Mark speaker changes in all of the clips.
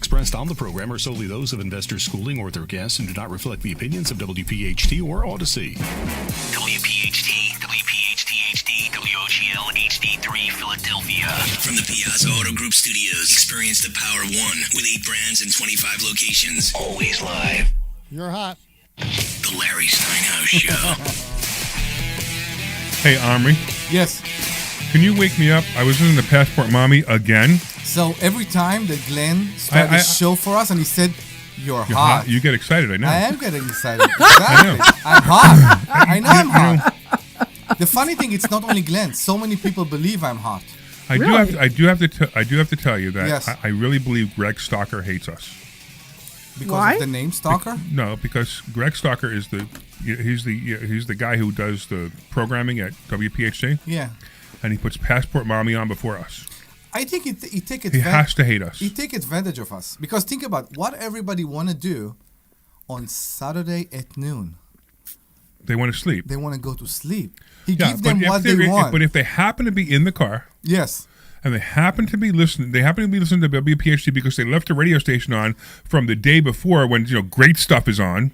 Speaker 1: Expressed on the program are solely those of Investors Schooling or their guests and do not reflect the opinions of WPHT or Odyssey.
Speaker 2: WPHT, WPHT-HD, WOGL HD3 Philadelphia. From the Piazza Auto Group Studios, experience the power of one with 8 brands and 25 locations. Always live.
Speaker 3: You're hot.
Speaker 2: The Larry Steinhouse Show.
Speaker 4: Hey, Omri.
Speaker 3: Yes.
Speaker 4: Can you wake me up? I was listening to Passport Mommy again.
Speaker 3: So every time that Glenn started the show for us and he said, you're hot.
Speaker 4: You get excited, I know.
Speaker 3: I am getting excited. Exactly. I'm hot. I know I'm hot. The funny thing, it's not only Glenn. So many people believe I'm hot.
Speaker 4: I do have to tell you that
Speaker 3: Yes.
Speaker 4: I really believe Greg Stalker hates us.
Speaker 3: Because
Speaker 5: Why?
Speaker 3: of the name Stalker?
Speaker 4: No, because Greg Stalker is he's the guy who does the programming at WPHT.
Speaker 3: Yeah.
Speaker 4: And he puts Passport Mommy on before us.
Speaker 3: I think he take
Speaker 4: He has to hate us.
Speaker 3: He take advantage of us. Because think about what everybody want to do on Saturday at noon.
Speaker 4: They want to sleep.
Speaker 3: They want to go to sleep. He gives them what they want.
Speaker 4: But if they happen to be in the car,
Speaker 3: yes,
Speaker 4: and they happen to be listening to WPHT because they left the radio station on from the day before when great stuff is on,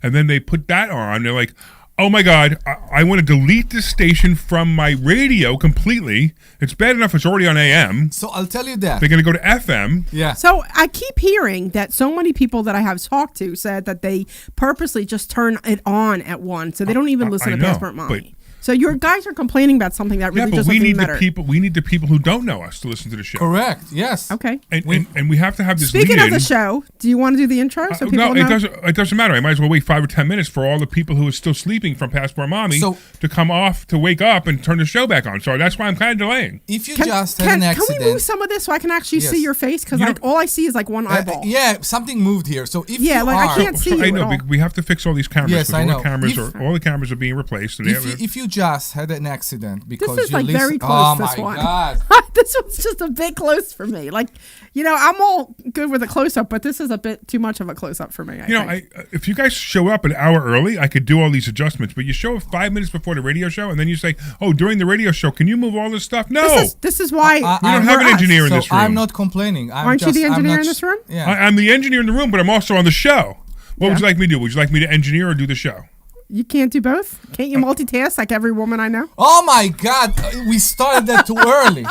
Speaker 4: and then they put that on, they're like, oh my God, I want to delete this station from my radio completely. It's bad enough it's already on AM.
Speaker 3: So I'll tell you that.
Speaker 4: They're going to go to FM.
Speaker 3: Yeah.
Speaker 5: So I keep hearing that so many people that I have talked to said that they purposely just turn it on at 1, so they don't even listen
Speaker 4: I
Speaker 5: to
Speaker 4: know,
Speaker 5: Passport Mommy. So your guys are complaining about something that really doesn't matter.
Speaker 4: We need the people who don't know us to listen to the show.
Speaker 3: Correct. Yes.
Speaker 5: Okay.
Speaker 4: And we have to have this.
Speaker 5: Speaking
Speaker 4: lead-in.
Speaker 5: of the show, do you want to do the intro so people
Speaker 4: no,
Speaker 5: know?
Speaker 4: it doesn't matter. I might as well wait 5 or 10 minutes for all the people who are still sleeping from Passport Mommy to come off to wake up and turn the show back on. So that's why I'm kind of delaying.
Speaker 3: If you just had an accident,
Speaker 5: can we move some of this so I can actually see your face? Because all I see is like one eyeball.
Speaker 3: Yeah, something moved here. So if
Speaker 5: I can't see you.
Speaker 4: I know. We have to fix all these cameras.
Speaker 3: Yes, I know.
Speaker 4: All the cameras are being replaced. And
Speaker 3: if you just had an accident because
Speaker 5: this is
Speaker 3: you
Speaker 5: like very close.
Speaker 3: Oh
Speaker 5: this
Speaker 3: my
Speaker 5: one.
Speaker 3: God.
Speaker 5: This one's just a bit close for me. Like, I'm all good with a close up, but this is a bit too much of a close up for me. I think.
Speaker 4: If you guys show up an hour early, I could do all these adjustments. But you show up 5 minutes before the radio show, and then you say, "Oh, during the radio show, can you move all this stuff?" No,
Speaker 5: this is why
Speaker 4: we don't have an engineer in this room.
Speaker 3: I'm not complaining.
Speaker 5: Aren't you the engineer in this room?
Speaker 3: Yeah,
Speaker 4: I'm the engineer in the room, but I'm also on the show. What would you like me to do? Would you like me to engineer or do the show?
Speaker 5: You can't do both? Can't you multitask like every woman I know?
Speaker 3: Oh my God, we started that too early.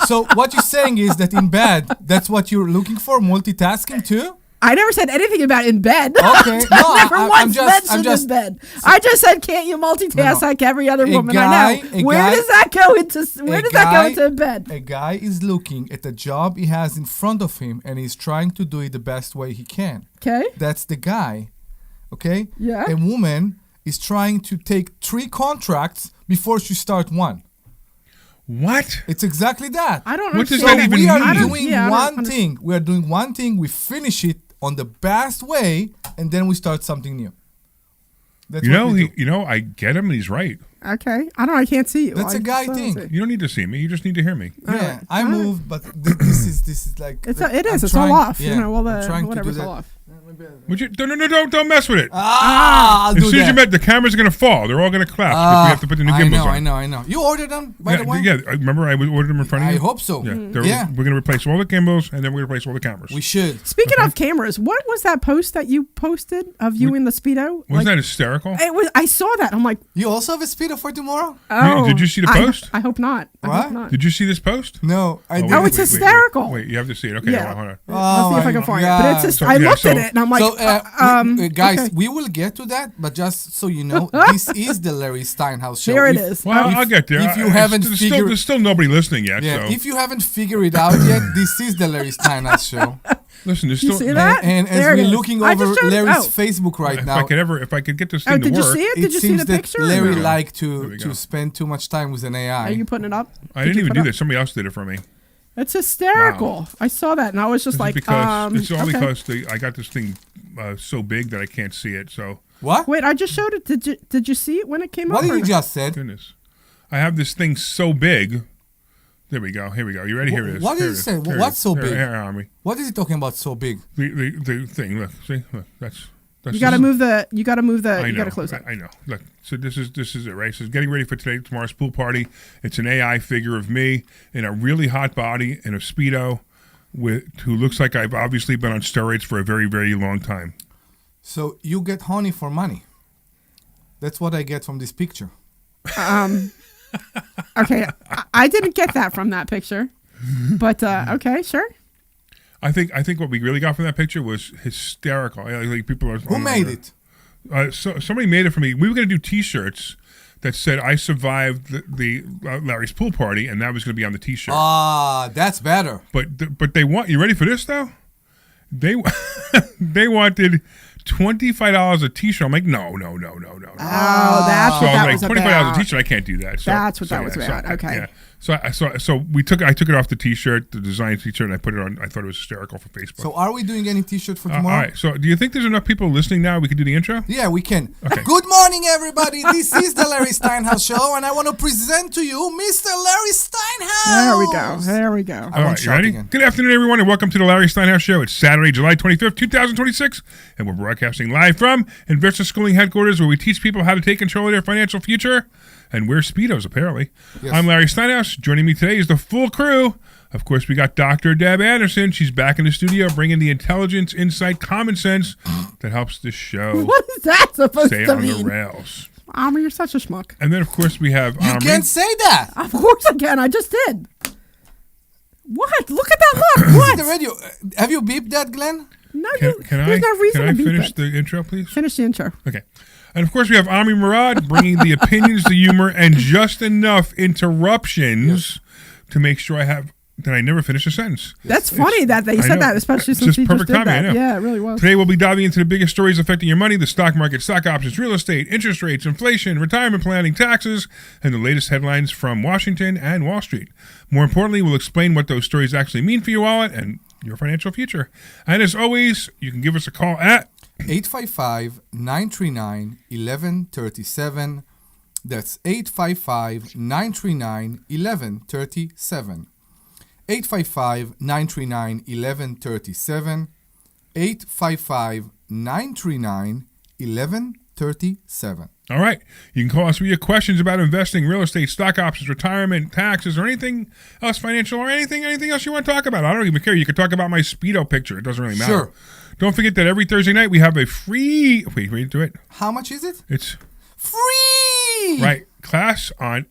Speaker 3: So what you're saying is that in bed, that's what you're looking for, multitasking too?
Speaker 5: I never said anything about in bed.
Speaker 3: Okay,
Speaker 5: I never once mentioned in bed. I just said, can't you multitask like every other woman I know? Where does that go into bed?
Speaker 3: A guy is looking at the job he has in front of him, and he's trying to do it the best way he can.
Speaker 5: Okay.
Speaker 3: That's the guy. Okay?
Speaker 5: Yeah.
Speaker 3: A woman is trying to take 3 contracts before she starts one.
Speaker 4: What?
Speaker 3: It's exactly that.
Speaker 5: I don't
Speaker 4: What does
Speaker 5: understand.
Speaker 4: that even
Speaker 3: we are
Speaker 4: mean?
Speaker 3: doing one thing. We are doing one thing. We finish it on the best way, and then we start something new. That's what we do.
Speaker 4: I get him, and he's right.
Speaker 5: Okay. I can't see you.
Speaker 3: That's a guy thing.
Speaker 4: You don't need to see me. You just need to hear me.
Speaker 3: Yeah, I moved, but this is like
Speaker 5: it
Speaker 3: I'm
Speaker 5: is.
Speaker 3: trying-
Speaker 5: all off.
Speaker 3: Yeah,
Speaker 5: All
Speaker 3: I'm trying to
Speaker 5: whatever's
Speaker 3: do that.
Speaker 5: all off.
Speaker 4: Would you? No, don't mess with it.
Speaker 3: I'll
Speaker 4: As
Speaker 3: do
Speaker 4: soon as
Speaker 3: that.
Speaker 4: you met, the cameras are going to fall. They're all going to collapse because we have to put the new gimbals on.
Speaker 3: I know. You ordered them, by the way?
Speaker 4: Yeah, I remember I ordered them in front of you?
Speaker 3: I hope so.
Speaker 4: Yeah,
Speaker 3: Yeah.
Speaker 4: We're going to replace all the gimbals, and then we're going to replace all the cameras.
Speaker 3: We should.
Speaker 5: Speaking of cameras, what was that post that you posted of you in the Speedo?
Speaker 4: Wasn't that hysterical?
Speaker 5: It was. I saw that. I'm like,
Speaker 3: You also have a speedo for tomorrow?
Speaker 4: Did you see the post?
Speaker 5: I hope not. I
Speaker 3: What?
Speaker 5: hope not.
Speaker 4: Did you see this post?
Speaker 3: No, I didn't.
Speaker 5: Oh, it's hysterical.
Speaker 4: Wait, you have to see it. Okay,
Speaker 5: Yeah.
Speaker 4: hold on.
Speaker 5: I'll see if I can find it. But it's just,
Speaker 4: So,
Speaker 5: I
Speaker 4: yeah,
Speaker 5: looked at
Speaker 4: so-
Speaker 5: it and I'm like,
Speaker 3: So, guys,
Speaker 5: okay.
Speaker 3: we will get to that, but just so you know, this is the Larry Steinhouse show.
Speaker 5: There it is.
Speaker 4: Well, I'll get there.
Speaker 3: If you haven't figured,
Speaker 4: there's still nobody listening yet.
Speaker 3: yeah,
Speaker 4: So
Speaker 3: if you haven't figured it out yet, this is the Larry Steinhouse show.
Speaker 4: listen, there's
Speaker 5: You
Speaker 4: still.
Speaker 5: see that?
Speaker 3: And as
Speaker 5: There it
Speaker 3: we're
Speaker 5: is.
Speaker 3: looking
Speaker 5: I
Speaker 3: over
Speaker 5: just showed-
Speaker 3: Larry's
Speaker 5: oh.
Speaker 3: Facebook right now,
Speaker 4: If I could get this thing
Speaker 5: Oh,
Speaker 4: to
Speaker 5: did you
Speaker 4: work.
Speaker 5: see it?
Speaker 3: it
Speaker 5: Did you see
Speaker 3: seems
Speaker 5: the
Speaker 3: that
Speaker 5: picture?
Speaker 3: Larry
Speaker 4: No.
Speaker 3: liked
Speaker 4: There we
Speaker 3: to
Speaker 4: go.
Speaker 3: spend too much time with an AI.
Speaker 5: Are you putting it up?
Speaker 4: I didn't
Speaker 5: you
Speaker 4: even
Speaker 5: put
Speaker 4: do
Speaker 5: up?
Speaker 4: that. Somebody else did it for me.
Speaker 5: It's hysterical. I saw that and I was just
Speaker 4: This is
Speaker 5: like,
Speaker 4: because it's all
Speaker 5: okay.
Speaker 4: because I got this thing so big that I can't see it. So
Speaker 3: What?
Speaker 5: Wait, I just showed it. Did you see it when it came
Speaker 3: What
Speaker 5: up?
Speaker 3: did
Speaker 5: or
Speaker 3: you
Speaker 5: no?
Speaker 3: just said?
Speaker 4: goodness, I have this thing so big. There we go. Here we go. You ready? Here it is.
Speaker 3: What did
Speaker 4: Here
Speaker 3: you
Speaker 4: it is.
Speaker 3: say?
Speaker 4: Here it
Speaker 3: What's
Speaker 4: is.
Speaker 3: so
Speaker 4: Here,
Speaker 3: big?
Speaker 4: Here, Omri.
Speaker 3: What is he talking about so big?
Speaker 4: The thing. Look. See. Look. That's
Speaker 5: You got to move the. You got to move the.
Speaker 4: I
Speaker 5: You
Speaker 4: know.
Speaker 5: got to close it.
Speaker 4: I know. Look. So this is it, right? So it's getting ready for tomorrow's pool party. It's an AI figure of me in a really hot body in a Speedo. who looks like I've obviously been on steroids for a very, very long time.
Speaker 3: So you get honey for money. That's what I get from this picture.
Speaker 5: Okay, I didn't get that from that picture, but okay, sure.
Speaker 4: I think what we really got from that picture was hysterical. Like people are.
Speaker 3: Who made it?
Speaker 4: So somebody made it for me. We were going to do T-shirts that said "I survived the Larry's pool party," and that was going to be on the T-shirt.
Speaker 3: That's better.
Speaker 4: But they want you ready for this though? They wanted $25 a T-shirt. I'm like, no.
Speaker 5: Oh, that's
Speaker 4: so
Speaker 5: what that
Speaker 4: I
Speaker 5: was
Speaker 4: like
Speaker 5: about.
Speaker 4: $25 a T-shirt. I can't do that. So,
Speaker 5: that's what that was about. Okay.
Speaker 4: Yeah. So I took it off the T-shirt, the design T-shirt, and I put it on. I thought it was hysterical for Facebook.
Speaker 3: So are we doing any T-shirt for tomorrow?
Speaker 4: All right. So do you think there's enough people listening now? We can do the intro.
Speaker 3: Yeah, we can.
Speaker 4: Okay.
Speaker 3: Good morning, everybody. This is the Larry Steinhouse Show, and I want to present to you Mr. Larry Steinhouse.
Speaker 5: There we go.
Speaker 4: All right, you ready?
Speaker 3: Again.
Speaker 4: Good afternoon, everyone, and welcome to the Larry Steinhouse Show. It's Saturday, July 25th, 2026, and we're broadcasting live from Investor Schooling Headquarters, where we teach people how to take control of their financial future and wear Speedos, apparently.
Speaker 3: Yes.
Speaker 4: I'm Larry Steinhouse. Joining me today is the full crew. Of course, we got Dr. Deb Anderson. She's back in the studio, bringing the intelligence, insight, common sense that helps this show
Speaker 5: What is that supposed
Speaker 4: stay
Speaker 5: to
Speaker 4: on
Speaker 5: mean?
Speaker 4: the rails.
Speaker 5: Omri, you're such a schmuck.
Speaker 4: And then, of course, we have
Speaker 3: You
Speaker 4: Omri.
Speaker 3: can't say that.
Speaker 5: Of course I can. I just did. What? Look at that look. What?
Speaker 3: The radio. Have you beeped that, Glenn?
Speaker 5: No,
Speaker 4: Can
Speaker 5: there's no reason
Speaker 4: can I
Speaker 5: to beep
Speaker 4: finish
Speaker 5: it.
Speaker 4: the intro, please?
Speaker 5: Finish the intro.
Speaker 4: Okay. And of course, we have Omri Morad bringing the opinions, the humor, and just enough interruptions to make sure that I never finish a sentence.
Speaker 5: That's funny that they
Speaker 4: I
Speaker 5: said
Speaker 4: know.
Speaker 5: that, especially
Speaker 4: It's
Speaker 5: since
Speaker 4: just
Speaker 5: you just
Speaker 4: perfect
Speaker 5: did
Speaker 4: timing, I
Speaker 5: that.
Speaker 4: know.
Speaker 5: Yeah, it really was.
Speaker 4: Today, we'll be diving into the biggest stories affecting your money: the stock market, stock options, real estate, interest rates, inflation, retirement planning, taxes, and the latest headlines from Washington and Wall Street. More importantly, we'll explain what those stories actually mean for your wallet and your financial future. And as always, you can give us a call at
Speaker 3: 855-939-1137. That's 855-939-1137. 855-939-1137. 855-939-1137.
Speaker 4: All right. You can call us with your questions about investing, real estate, stock options, retirement, taxes, or anything else financial, or anything else you want to talk about. I don't even care. You can talk about my Speedo picture. It doesn't really matter.
Speaker 3: Sure.
Speaker 4: Don't forget that every Thursday night we have a free... Wait, do it.
Speaker 3: How much is it?
Speaker 4: It's...
Speaker 3: Free!
Speaker 4: Right. Class on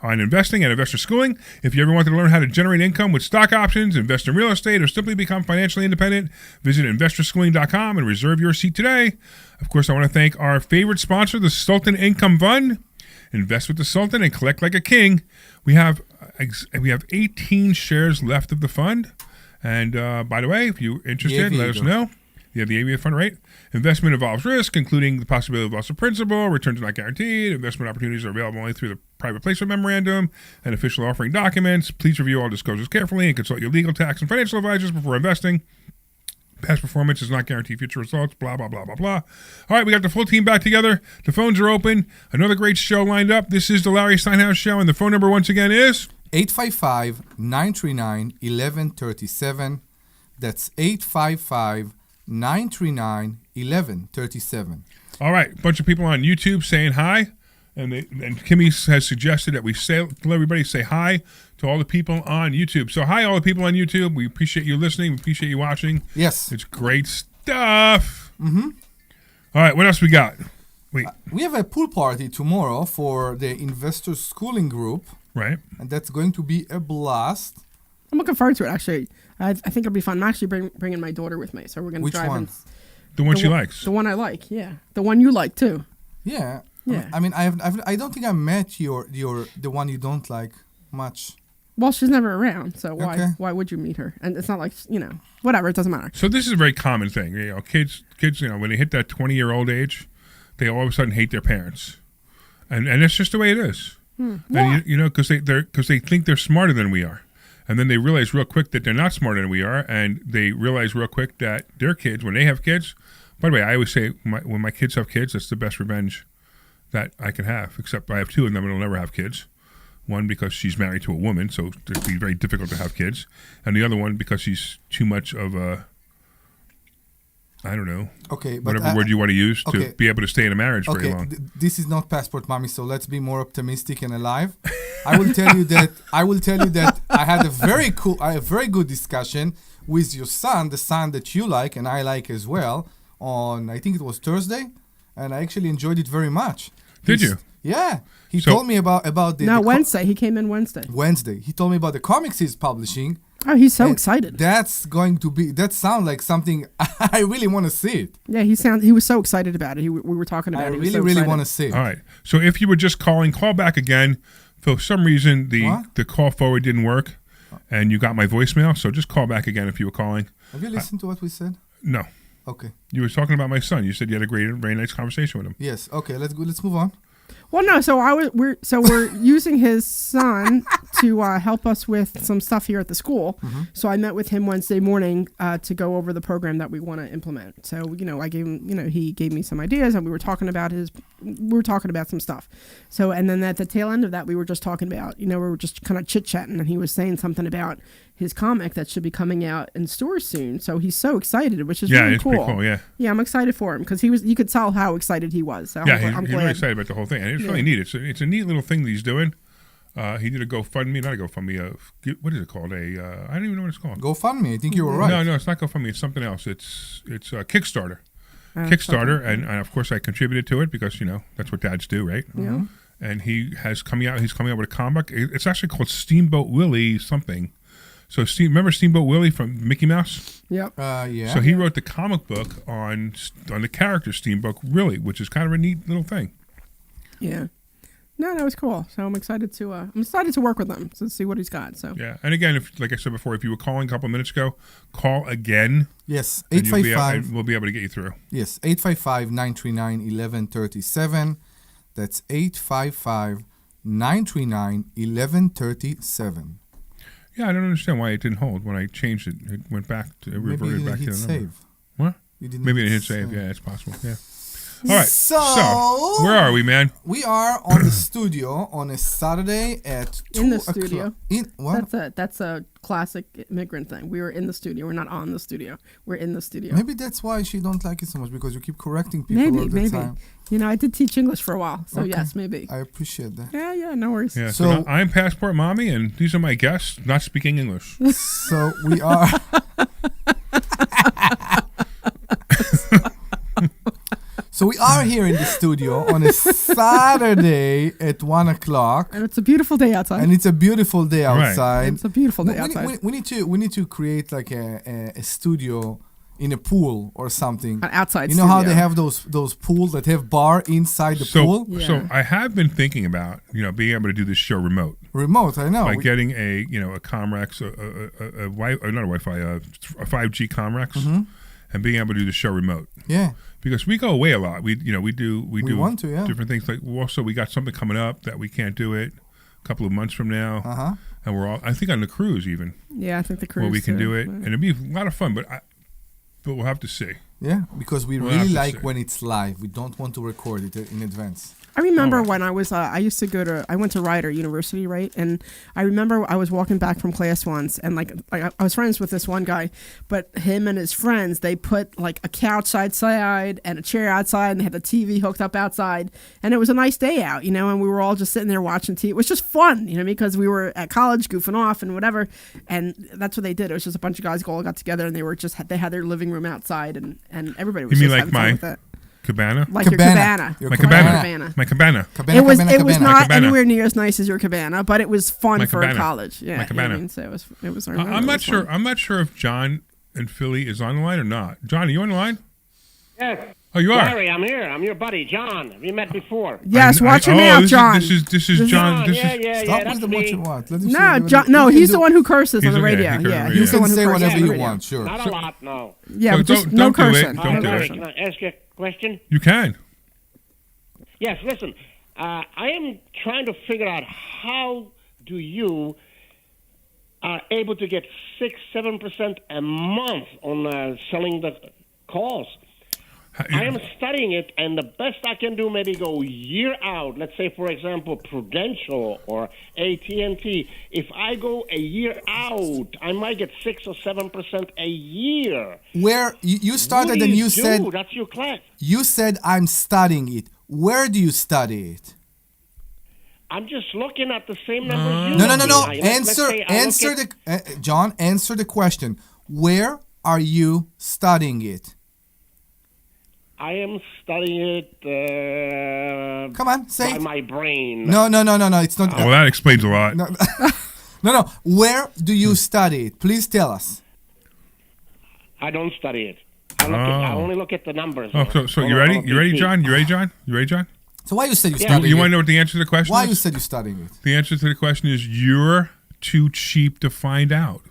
Speaker 4: investing and investor schooling. If you ever wanted to learn how to generate income with stock options, invest in real estate, or simply become financially independent, visit investorschooling.com and reserve your seat today. Of course, I want to thank our favorite sponsor, the Sultan Income Fund. Invest with the Sultan and collect like a king. We have 18 shares left of the fund. And by the way, if you're interested, let us know. Yeah, the ABA fund, right? Investment involves risk, including the possibility of loss of principal. Returns are not guaranteed. Investment opportunities are available only through the private placement memorandum and official offering documents. Please review all disclosures carefully and consult your legal, tax, and financial advisors before investing. Past performance does not guarantee future results, blah, blah, blah, blah, blah. All right, we got the full team back together. The phones are open. Another great show lined up. This is the Larry Steinhouse Show, and the phone number once again is...
Speaker 3: 855-939-1137. That's 855-939-1137.
Speaker 4: All right, a bunch of people on YouTube saying hi, and Kimmy has suggested that we let everybody say hi to all the people on YouTube. So hi, all the people on YouTube. We appreciate you listening. We appreciate you watching.
Speaker 3: Yes.
Speaker 4: It's great stuff. Mm-hmm. All right, what else we got? Wait.
Speaker 3: We have a pool party tomorrow for the Investor Schooling Group.
Speaker 4: Right.
Speaker 3: And that's going to be a blast.
Speaker 5: I'm looking forward to it, actually. I think it'll be fun. I'm actually bringing my daughter with me, so we're going to drive.
Speaker 3: Which one?
Speaker 4: The one she likes.
Speaker 5: The one I like, yeah. The one you like, too.
Speaker 3: Yeah.
Speaker 5: Yeah.
Speaker 3: I mean, I don't think I met the one you don't like much.
Speaker 5: Well, she's never around, so why would you meet her? And it's not like, whatever, it doesn't matter.
Speaker 4: So this is a very common thing. Kids, when they hit that 20-year-old age, they all of a sudden hate their parents. And that's just the way it is. And because they think they're smarter than we are. And then they realize real quick that they're not smarter than we are, and they realize real quick that their kids, when they have kids, by the way, I always say when my kids have kids, that's the best revenge that I can have, except I have two of them and they'll never have kids. One, because she's married to a woman, so it'd be very difficult to have kids. And the other one, because she's too much of a I don't know.
Speaker 3: Okay, but
Speaker 4: whatever word you want to use to be able to stay in a marriage very long.
Speaker 3: This is not Passport Mommy, so let's be more optimistic and alive. I will tell you that I had a very good discussion with your son, the son that you like and I like as well, on I think it was Thursday, and I actually enjoyed it very much.
Speaker 4: Did you?
Speaker 3: Yeah. He told me about the
Speaker 5: Wednesday. He came in Wednesday.
Speaker 3: He told me about the comics he's publishing.
Speaker 5: Oh, he's so excited.
Speaker 3: That sounds like something I really want to see it.
Speaker 5: Yeah, he was so excited about it. We were talking about it.
Speaker 3: I really want to see it.
Speaker 4: All right. So if you were just calling, call back again. For some reason, the call forward didn't work, and you got my voicemail. So just call back again if you were calling.
Speaker 3: Have you listened to what we said?
Speaker 4: No.
Speaker 3: Okay.
Speaker 4: You were talking about my son. You said you had a very nice conversation with him.
Speaker 3: Yes. Okay. Let's move on.
Speaker 5: Well, no. So we're using his son to help us with some stuff here at the school. Mm-hmm. So I met with him Wednesday morning to go over the program that we want to implement. So I gave him, he gave me some ideas, and we were talking about some stuff. So and then at the tail end of that, we were just talking about, we were just kind of chit chatting, and he was saying something about his comic that should be coming out in stores soon. So he's so excited, which is really cool. Pretty cool. Yeah. Yeah, I'm excited for him because you could tell how excited he was. So
Speaker 4: yeah, he's really excited about the whole thing, and it's really neat. It's a neat little thing that he's doing. He did a GoFundMe, not a GoFundMe. What is it called? I don't even know what it's called.
Speaker 3: GoFundMe. I think you were right.
Speaker 4: No, it's not GoFundMe. It's something else. It's Kickstarter. Kickstarter, and of course I contributed to it because that's what dads do, right?
Speaker 5: Yeah.
Speaker 4: And he's coming out with a comic. It's actually called Steamboat Willie something. So remember Steamboat Willie from Mickey Mouse?
Speaker 5: Yep.
Speaker 3: Yeah.
Speaker 4: So he wrote the comic book on the character Steamboat Willie, which is kind of a neat little thing.
Speaker 5: Yeah. No, that was cool. So I'm excited to work with him to see what he's got. So
Speaker 4: yeah, and again, like I said before, if you were calling a couple of minutes ago, call again.
Speaker 3: Yes, 855.
Speaker 4: We'll be able to get you through.
Speaker 3: Yes, 855-939-1137. That's 855-939-1137.
Speaker 4: Yeah, I don't understand why it didn't hold when I changed it. It went back. It reverted back to the number.
Speaker 3: Save.
Speaker 4: What? Maybe it hit save. Yeah, it's possible. Yeah. All right. So where are we, man?
Speaker 3: We are on the studio on a Saturday at 2
Speaker 5: in the
Speaker 3: o'clock.
Speaker 5: studio.
Speaker 3: What?
Speaker 5: That's a classic immigrant thing. We were in the studio. We're not on the studio. We're in the studio.
Speaker 3: Maybe that's why she don't like it so much, because you keep correcting people all the time.
Speaker 5: I did teach English for a while, so yes, maybe.
Speaker 3: I appreciate that.
Speaker 5: Yeah, no worries.
Speaker 4: Yeah, so I'm Passport Mommy, and these are my guests not speaking English.
Speaker 3: So we are... So we are here in the studio on a Saturday at 1 o'clock.
Speaker 5: And it's a beautiful day outside.
Speaker 3: Right. It's a beautiful day outside. We need to create like a studio in a pool or something.
Speaker 5: An outside
Speaker 3: studio. You know how they have those pools that have bar inside the pool?
Speaker 5: Yeah.
Speaker 4: So I have been thinking about, being able to do this show remote.
Speaker 3: Remote, I know.
Speaker 4: By getting a Comrex, not a Wi-Fi, a 5G Comrex, and being able to do the show remote.
Speaker 3: Yeah.
Speaker 4: Because we go away a lot. We do
Speaker 3: want to, yeah.
Speaker 4: different things. Like also we got something coming up that we can't do it a couple of months from now.
Speaker 3: Uh-huh.
Speaker 4: And we're all, I think, on the cruise even.
Speaker 5: Yeah, I think the cruise.
Speaker 4: Where we can do it, and it'd be a lot of fun. But we'll have to see.
Speaker 3: Yeah, because we really like when it's live. We don't want to record it in advance.
Speaker 5: I remember when I was, I went to Rider University, right? And I remember I was walking back from class once, and I was friends with this one guy, but him and his friends, they put like a couch outside and a chair outside, and they had the TV hooked up outside, and it was a nice day out, and we were all just sitting there watching TV. It was just fun, because we were at college goofing off and whatever, and that's what they did. It was just a bunch of guys all got together, and they had their living room outside, and everybody was just having fun with it.
Speaker 4: Cabana?
Speaker 5: Like cabana.
Speaker 4: My cabana. My cabana.
Speaker 5: It was not anywhere near as nice as your cabana, but it was fun for college. Yeah,
Speaker 4: my cabana.
Speaker 5: So it was.
Speaker 4: I'm not sure. I'm not sure if John and Philly is on the line or not. John, are you on the line?
Speaker 6: Yes.
Speaker 4: Oh, you are.
Speaker 6: Larry, I'm here. I'm your buddy, John. Have you met before?
Speaker 5: Yes. Watch your mouth, John.
Speaker 4: This is John.
Speaker 3: Stop with the watch and what.
Speaker 5: No, John. No, he's the one who curses on the radio. Yeah,
Speaker 3: he's the one who say whatever you want. Sure.
Speaker 6: Not a lot, no.
Speaker 5: Yeah, but just no cursing.
Speaker 4: Don't do
Speaker 6: Larry,
Speaker 4: it.
Speaker 6: can I ask you a question?
Speaker 4: You can.
Speaker 6: Yes. Listen, I am trying to figure out how do you are able to get 6-7% a month on selling the calls. I am studying it, and the best I can do, maybe go a year out. Let's say, for example, Prudential or AT&T. If I go a year out, I might get 6 or 7% a year.
Speaker 3: Where you started
Speaker 6: What do
Speaker 3: and you
Speaker 6: do?
Speaker 3: said
Speaker 6: That's your class.
Speaker 3: you said I'm studying it. Where do you study it?
Speaker 6: I'm just looking at the same numbers you
Speaker 3: No.
Speaker 6: look at. Let's say I
Speaker 3: Answer
Speaker 6: look
Speaker 3: the John. Answer the question. Where are you studying it?
Speaker 6: I am studying it
Speaker 3: Come on, say
Speaker 6: by
Speaker 3: it.
Speaker 6: my brain.
Speaker 3: No. It's not.
Speaker 4: Well, that explains a lot.
Speaker 3: No. Where do you study it? Please tell us.
Speaker 6: I don't study it. I only look at the numbers.
Speaker 4: Oh, so you ready? You ready, John? You ready, John? You ready, John?
Speaker 3: So why you said you
Speaker 6: Yeah.
Speaker 3: studying
Speaker 4: You
Speaker 3: it?
Speaker 4: want to know what the answer to the question
Speaker 3: Why
Speaker 4: is?
Speaker 3: you said you studying it?
Speaker 4: The answer to the question is you're too cheap to find out.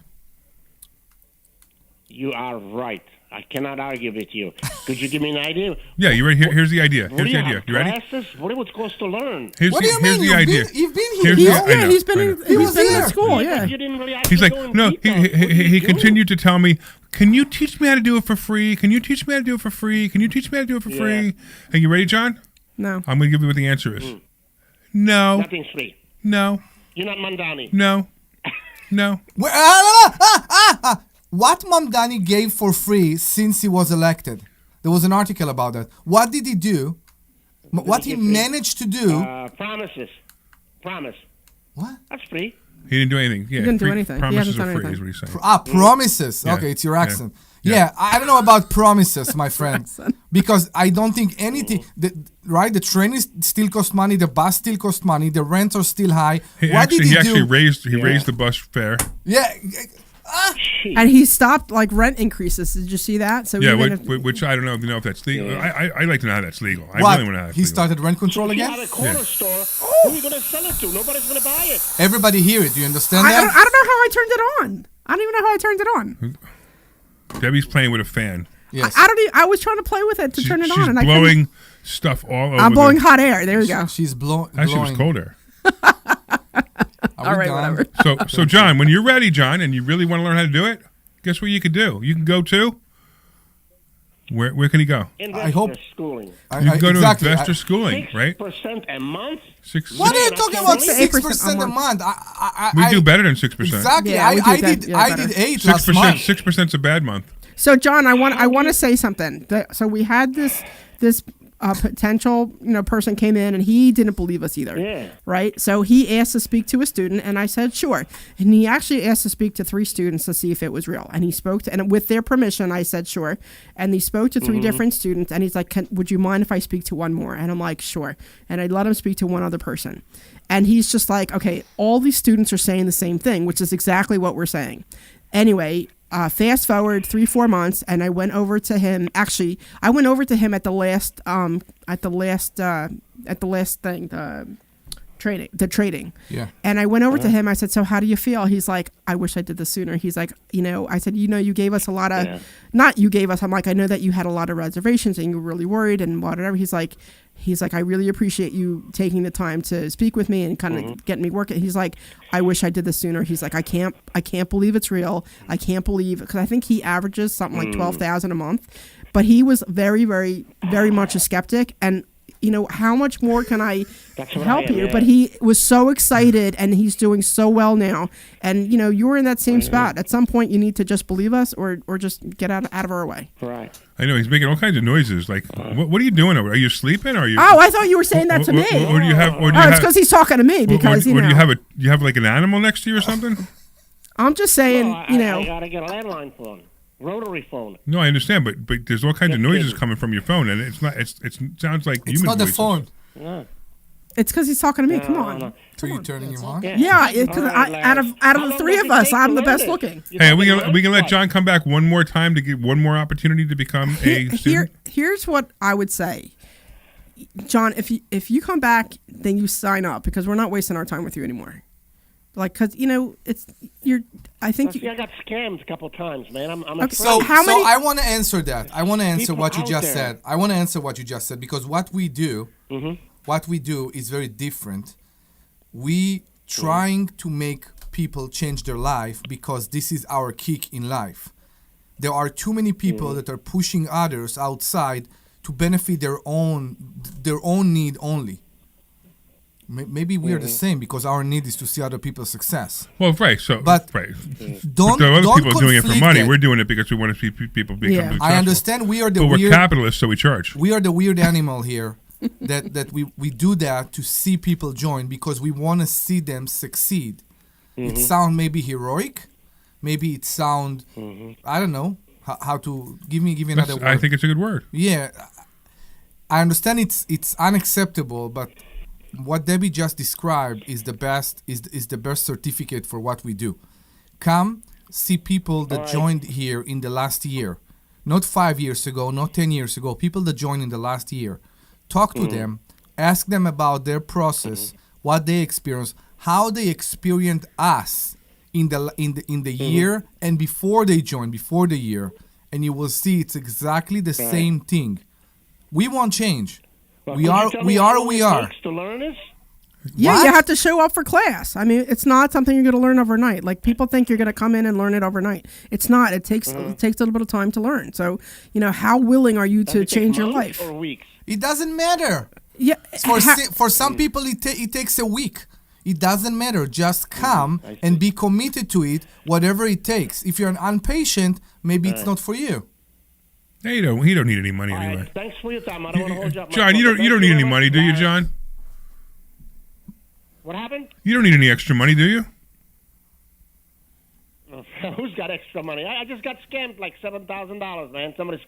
Speaker 6: You are right. I cannot argue with you. Could you give me an idea?
Speaker 4: Yeah, you ready? Here's the idea.
Speaker 6: What
Speaker 4: Here's
Speaker 6: do
Speaker 4: the
Speaker 6: you
Speaker 4: idea.
Speaker 6: have,
Speaker 4: You ready?
Speaker 6: classes? What are we supposed to learn?
Speaker 4: Here's
Speaker 3: What
Speaker 4: the,
Speaker 3: do you
Speaker 4: here's
Speaker 3: mean?
Speaker 4: the idea.
Speaker 3: You've been
Speaker 4: Here's
Speaker 3: here.
Speaker 4: the- I know,
Speaker 5: he's been
Speaker 4: I
Speaker 5: in,
Speaker 4: know.
Speaker 5: he's
Speaker 3: was
Speaker 5: been in
Speaker 3: here.
Speaker 5: school. Yeah.
Speaker 6: You didn't really
Speaker 4: He's
Speaker 6: actually
Speaker 4: like,
Speaker 6: go in
Speaker 4: no.
Speaker 6: detail. What do you
Speaker 4: He
Speaker 6: do?
Speaker 4: continued to tell me, "Can you teach me how to do it for free? Can you teach me how to do it for free? Can you teach me how to do it for free?" Are you ready, John?
Speaker 5: No.
Speaker 4: I'm going to give you what the answer is. No.
Speaker 6: Nothing's free.
Speaker 4: No.
Speaker 6: You're not Mandani.
Speaker 4: No. No.
Speaker 3: What Mamdani gave for free since he was elected? There was an article about that. What did he do? What he
Speaker 6: give free?
Speaker 3: managed to do?
Speaker 6: Promises. Promise.
Speaker 3: What?
Speaker 6: That's free.
Speaker 4: He didn't do anything. Yeah,
Speaker 5: didn't do
Speaker 4: free-
Speaker 5: anything. He
Speaker 4: Promises
Speaker 5: hasn't
Speaker 4: are
Speaker 5: done
Speaker 4: free, is
Speaker 5: anything.
Speaker 4: what he's saying.
Speaker 3: Promises.
Speaker 4: Yeah.
Speaker 3: Okay, it's your
Speaker 4: Yeah.
Speaker 3: accent.
Speaker 4: Yeah.
Speaker 3: Yeah, I don't know about promises, my friend, because I don't think anything. Right, the train still costs money, the bus still costs money, the rents are still high.
Speaker 4: He
Speaker 3: What
Speaker 4: actually,
Speaker 3: did he do?
Speaker 4: raised the bus fare.
Speaker 3: Yeah,
Speaker 5: And he stopped like rent increases. Did you see that? So
Speaker 4: Yeah,
Speaker 5: even
Speaker 4: which I don't know if that's legal. I like to know how that's legal. I
Speaker 3: what?
Speaker 4: really want to know how that's
Speaker 3: He
Speaker 4: legal.
Speaker 3: started rent control
Speaker 6: If you
Speaker 3: again.
Speaker 6: have a corner store, who are you going to sell it to? Nobody's going to buy it.
Speaker 3: Everybody hear it. Do you understand
Speaker 5: I
Speaker 3: that?
Speaker 5: don't know how I turned it on. I don't even know how I turned it on.
Speaker 4: Debbie's playing with a fan.
Speaker 3: Yes.
Speaker 5: I don't. I was trying to play with it to turn it
Speaker 4: She's
Speaker 5: on, and I
Speaker 4: blowing
Speaker 5: couldn't.
Speaker 4: stuff all over.
Speaker 5: I'm blowing hot air. There we go.
Speaker 3: She's blowing.
Speaker 4: Actually, it was cold air.
Speaker 3: All
Speaker 5: right, whatever.
Speaker 4: So John, when you're ready, John, and you really want to learn how to do it, guess what you could do? You can go to where can he go?
Speaker 6: Investor
Speaker 3: hope-
Speaker 6: schooling.
Speaker 4: You can go
Speaker 3: exactly.
Speaker 4: to investor schooling, right?
Speaker 6: 6% a month?
Speaker 3: What are you
Speaker 6: Man, I
Speaker 3: talking
Speaker 6: can't
Speaker 3: about?
Speaker 6: believe
Speaker 3: 6% a
Speaker 5: 8%
Speaker 3: month.
Speaker 4: We do better than 6%.
Speaker 3: Exactly.
Speaker 5: Yeah, we do
Speaker 3: I
Speaker 5: that.
Speaker 3: did.
Speaker 5: Yeah,
Speaker 3: I
Speaker 5: better.
Speaker 3: did 8 last month.
Speaker 4: 6%'s a bad month.
Speaker 5: So John, I want to say something. So we had this potential person came in and he didn't believe us either.
Speaker 6: Yeah.
Speaker 5: Right. So he asked to speak to a student and I said sure. And he actually asked to speak to 3 students to see if it was real. And he spoke to, and with their permission, I said sure. And he spoke to 3 different students and he's like, would you mind if I speak to one more? And I'm like, sure. And I let him speak to one other person. And he's just like, okay, all these students are saying the same thing, which is exactly what we're saying. Anyway, fast forward 3-4 months, and I went over to him. Actually, I went over to him at the last thing, the trading.
Speaker 3: Yeah.
Speaker 5: And I went over to him. I said, "So how do you feel?" He's like, "I wish I did this sooner." He's like, I said, you gave us a lot of, not you gave us. I'm like, I know that you had a lot of reservations and you were really worried and whatever. He's like, I really appreciate you taking the time to speak with me and kind of getting me working. He's like, I wish I did this sooner. He's like, I can't believe it's real. I can't believe, because I think he averages something like 12,000 a month, but he was very, very, very much a skeptic. And how much more can I help you?
Speaker 6: yeah.
Speaker 5: But he was so excited and he's doing so well now. And you're in that same spot. At some point you need to just believe us or just get out of our way.
Speaker 6: Right.
Speaker 4: I know he's making all kinds of noises. Like, what are you doing over? Are you sleeping? Or are you?
Speaker 5: Oh, I thought you were saying that to me.
Speaker 4: Or do you have? Or do you
Speaker 5: Oh, it's
Speaker 4: have?
Speaker 5: because he's talking to me because,
Speaker 4: or do you have like an animal next to you or something?
Speaker 5: I'm just saying,
Speaker 6: I got to get a landline phone, rotary phone.
Speaker 4: No, I understand, but there's all kinds of noises coming from your phone, and it's not. It sounds like
Speaker 3: It's
Speaker 4: human
Speaker 3: not the
Speaker 4: voices.
Speaker 3: phone.
Speaker 6: Yeah.
Speaker 5: it's because he's talking to me. Come on.
Speaker 6: no.
Speaker 3: So you turning him on?
Speaker 5: Yeah, because
Speaker 6: All right,
Speaker 5: out of
Speaker 6: Larry.
Speaker 5: out
Speaker 6: How
Speaker 5: of the
Speaker 6: long
Speaker 5: 3
Speaker 6: does
Speaker 5: of
Speaker 6: it
Speaker 5: us,
Speaker 6: take
Speaker 5: I'm
Speaker 6: to
Speaker 5: the
Speaker 6: learn
Speaker 5: best
Speaker 6: this?
Speaker 5: looking.
Speaker 6: You
Speaker 4: Hey,
Speaker 6: fucking
Speaker 4: we can let
Speaker 6: learn?
Speaker 4: John come back one more time to get one more opportunity to become a student.
Speaker 5: Here's what I would say, John. If you come back, then you sign up because we're not wasting our time with you anymore. Like, because it's you're. I think
Speaker 6: See, I got scammed a couple times, man. I'm
Speaker 5: Okay,
Speaker 6: afraid.
Speaker 3: So,
Speaker 5: How many-
Speaker 3: I want to answer that. I want to answer
Speaker 6: People
Speaker 3: what you
Speaker 6: out
Speaker 3: just
Speaker 6: there.
Speaker 3: said. I want to answer what you just said because what we do is very different. We trying to make people change their life because this is our kick in life. There are too many people that are pushing others outside to benefit their own need only. Maybe we are the same because our need is to see other people's success.
Speaker 4: Well, right. So,
Speaker 3: But
Speaker 4: right.
Speaker 3: Don't
Speaker 4: There are other
Speaker 3: don't
Speaker 4: people doing it for
Speaker 3: conflict
Speaker 4: money.
Speaker 3: that.
Speaker 4: We're doing it because we want to see people become
Speaker 5: Yeah.
Speaker 4: successful.
Speaker 3: I understand we are the
Speaker 4: But we're
Speaker 3: weird
Speaker 4: capitalists, so we charge.
Speaker 3: we are the weird animal here that we do that to see people join because we want to see them succeed. It sound maybe heroic, maybe it sound I don't know how to give me another word.
Speaker 4: I think it's a good word.
Speaker 3: Yeah, I understand it's unacceptable, but what Debbie just described is the best certificate for what we do. Come see people that joined here in the last year, not 5 years ago, not 10 years ago. People that joined in the last year. Talk to them, ask them about their process, what they experienced, how they experienced us in the year and before they joined, before the year, and you will see it's exactly the same thing. We want change.
Speaker 6: But
Speaker 3: We
Speaker 6: could
Speaker 3: are
Speaker 6: you tell
Speaker 3: we
Speaker 6: me
Speaker 3: are
Speaker 6: how long
Speaker 3: we
Speaker 6: it
Speaker 3: are.
Speaker 6: takes to learn this?
Speaker 5: Yeah,
Speaker 3: What?
Speaker 5: you have to show up for class. I mean, it's not something you're going to learn overnight. Like people think you're going to come in and learn it overnight. It's not. It takes a little bit of time to learn. So, how willing are you to
Speaker 6: Does it take
Speaker 5: change your
Speaker 6: months
Speaker 5: life?
Speaker 6: or weeks?
Speaker 3: It doesn't matter.
Speaker 5: Yeah,
Speaker 3: For some people, it takes a week. It doesn't matter. Just come
Speaker 6: I see.
Speaker 3: and be committed to it, whatever it takes. If you're an impatient, maybe it's not for you.
Speaker 4: Hey, he don't need any money
Speaker 6: All
Speaker 4: anyway.
Speaker 6: right, thanks for your time. I don't want to hold you up.
Speaker 4: John, you don't need any money, do you, John?
Speaker 6: What happened?
Speaker 4: You don't need any extra money, do you?
Speaker 6: Who's got extra money? I just got scammed like $7,000, man. Somebody's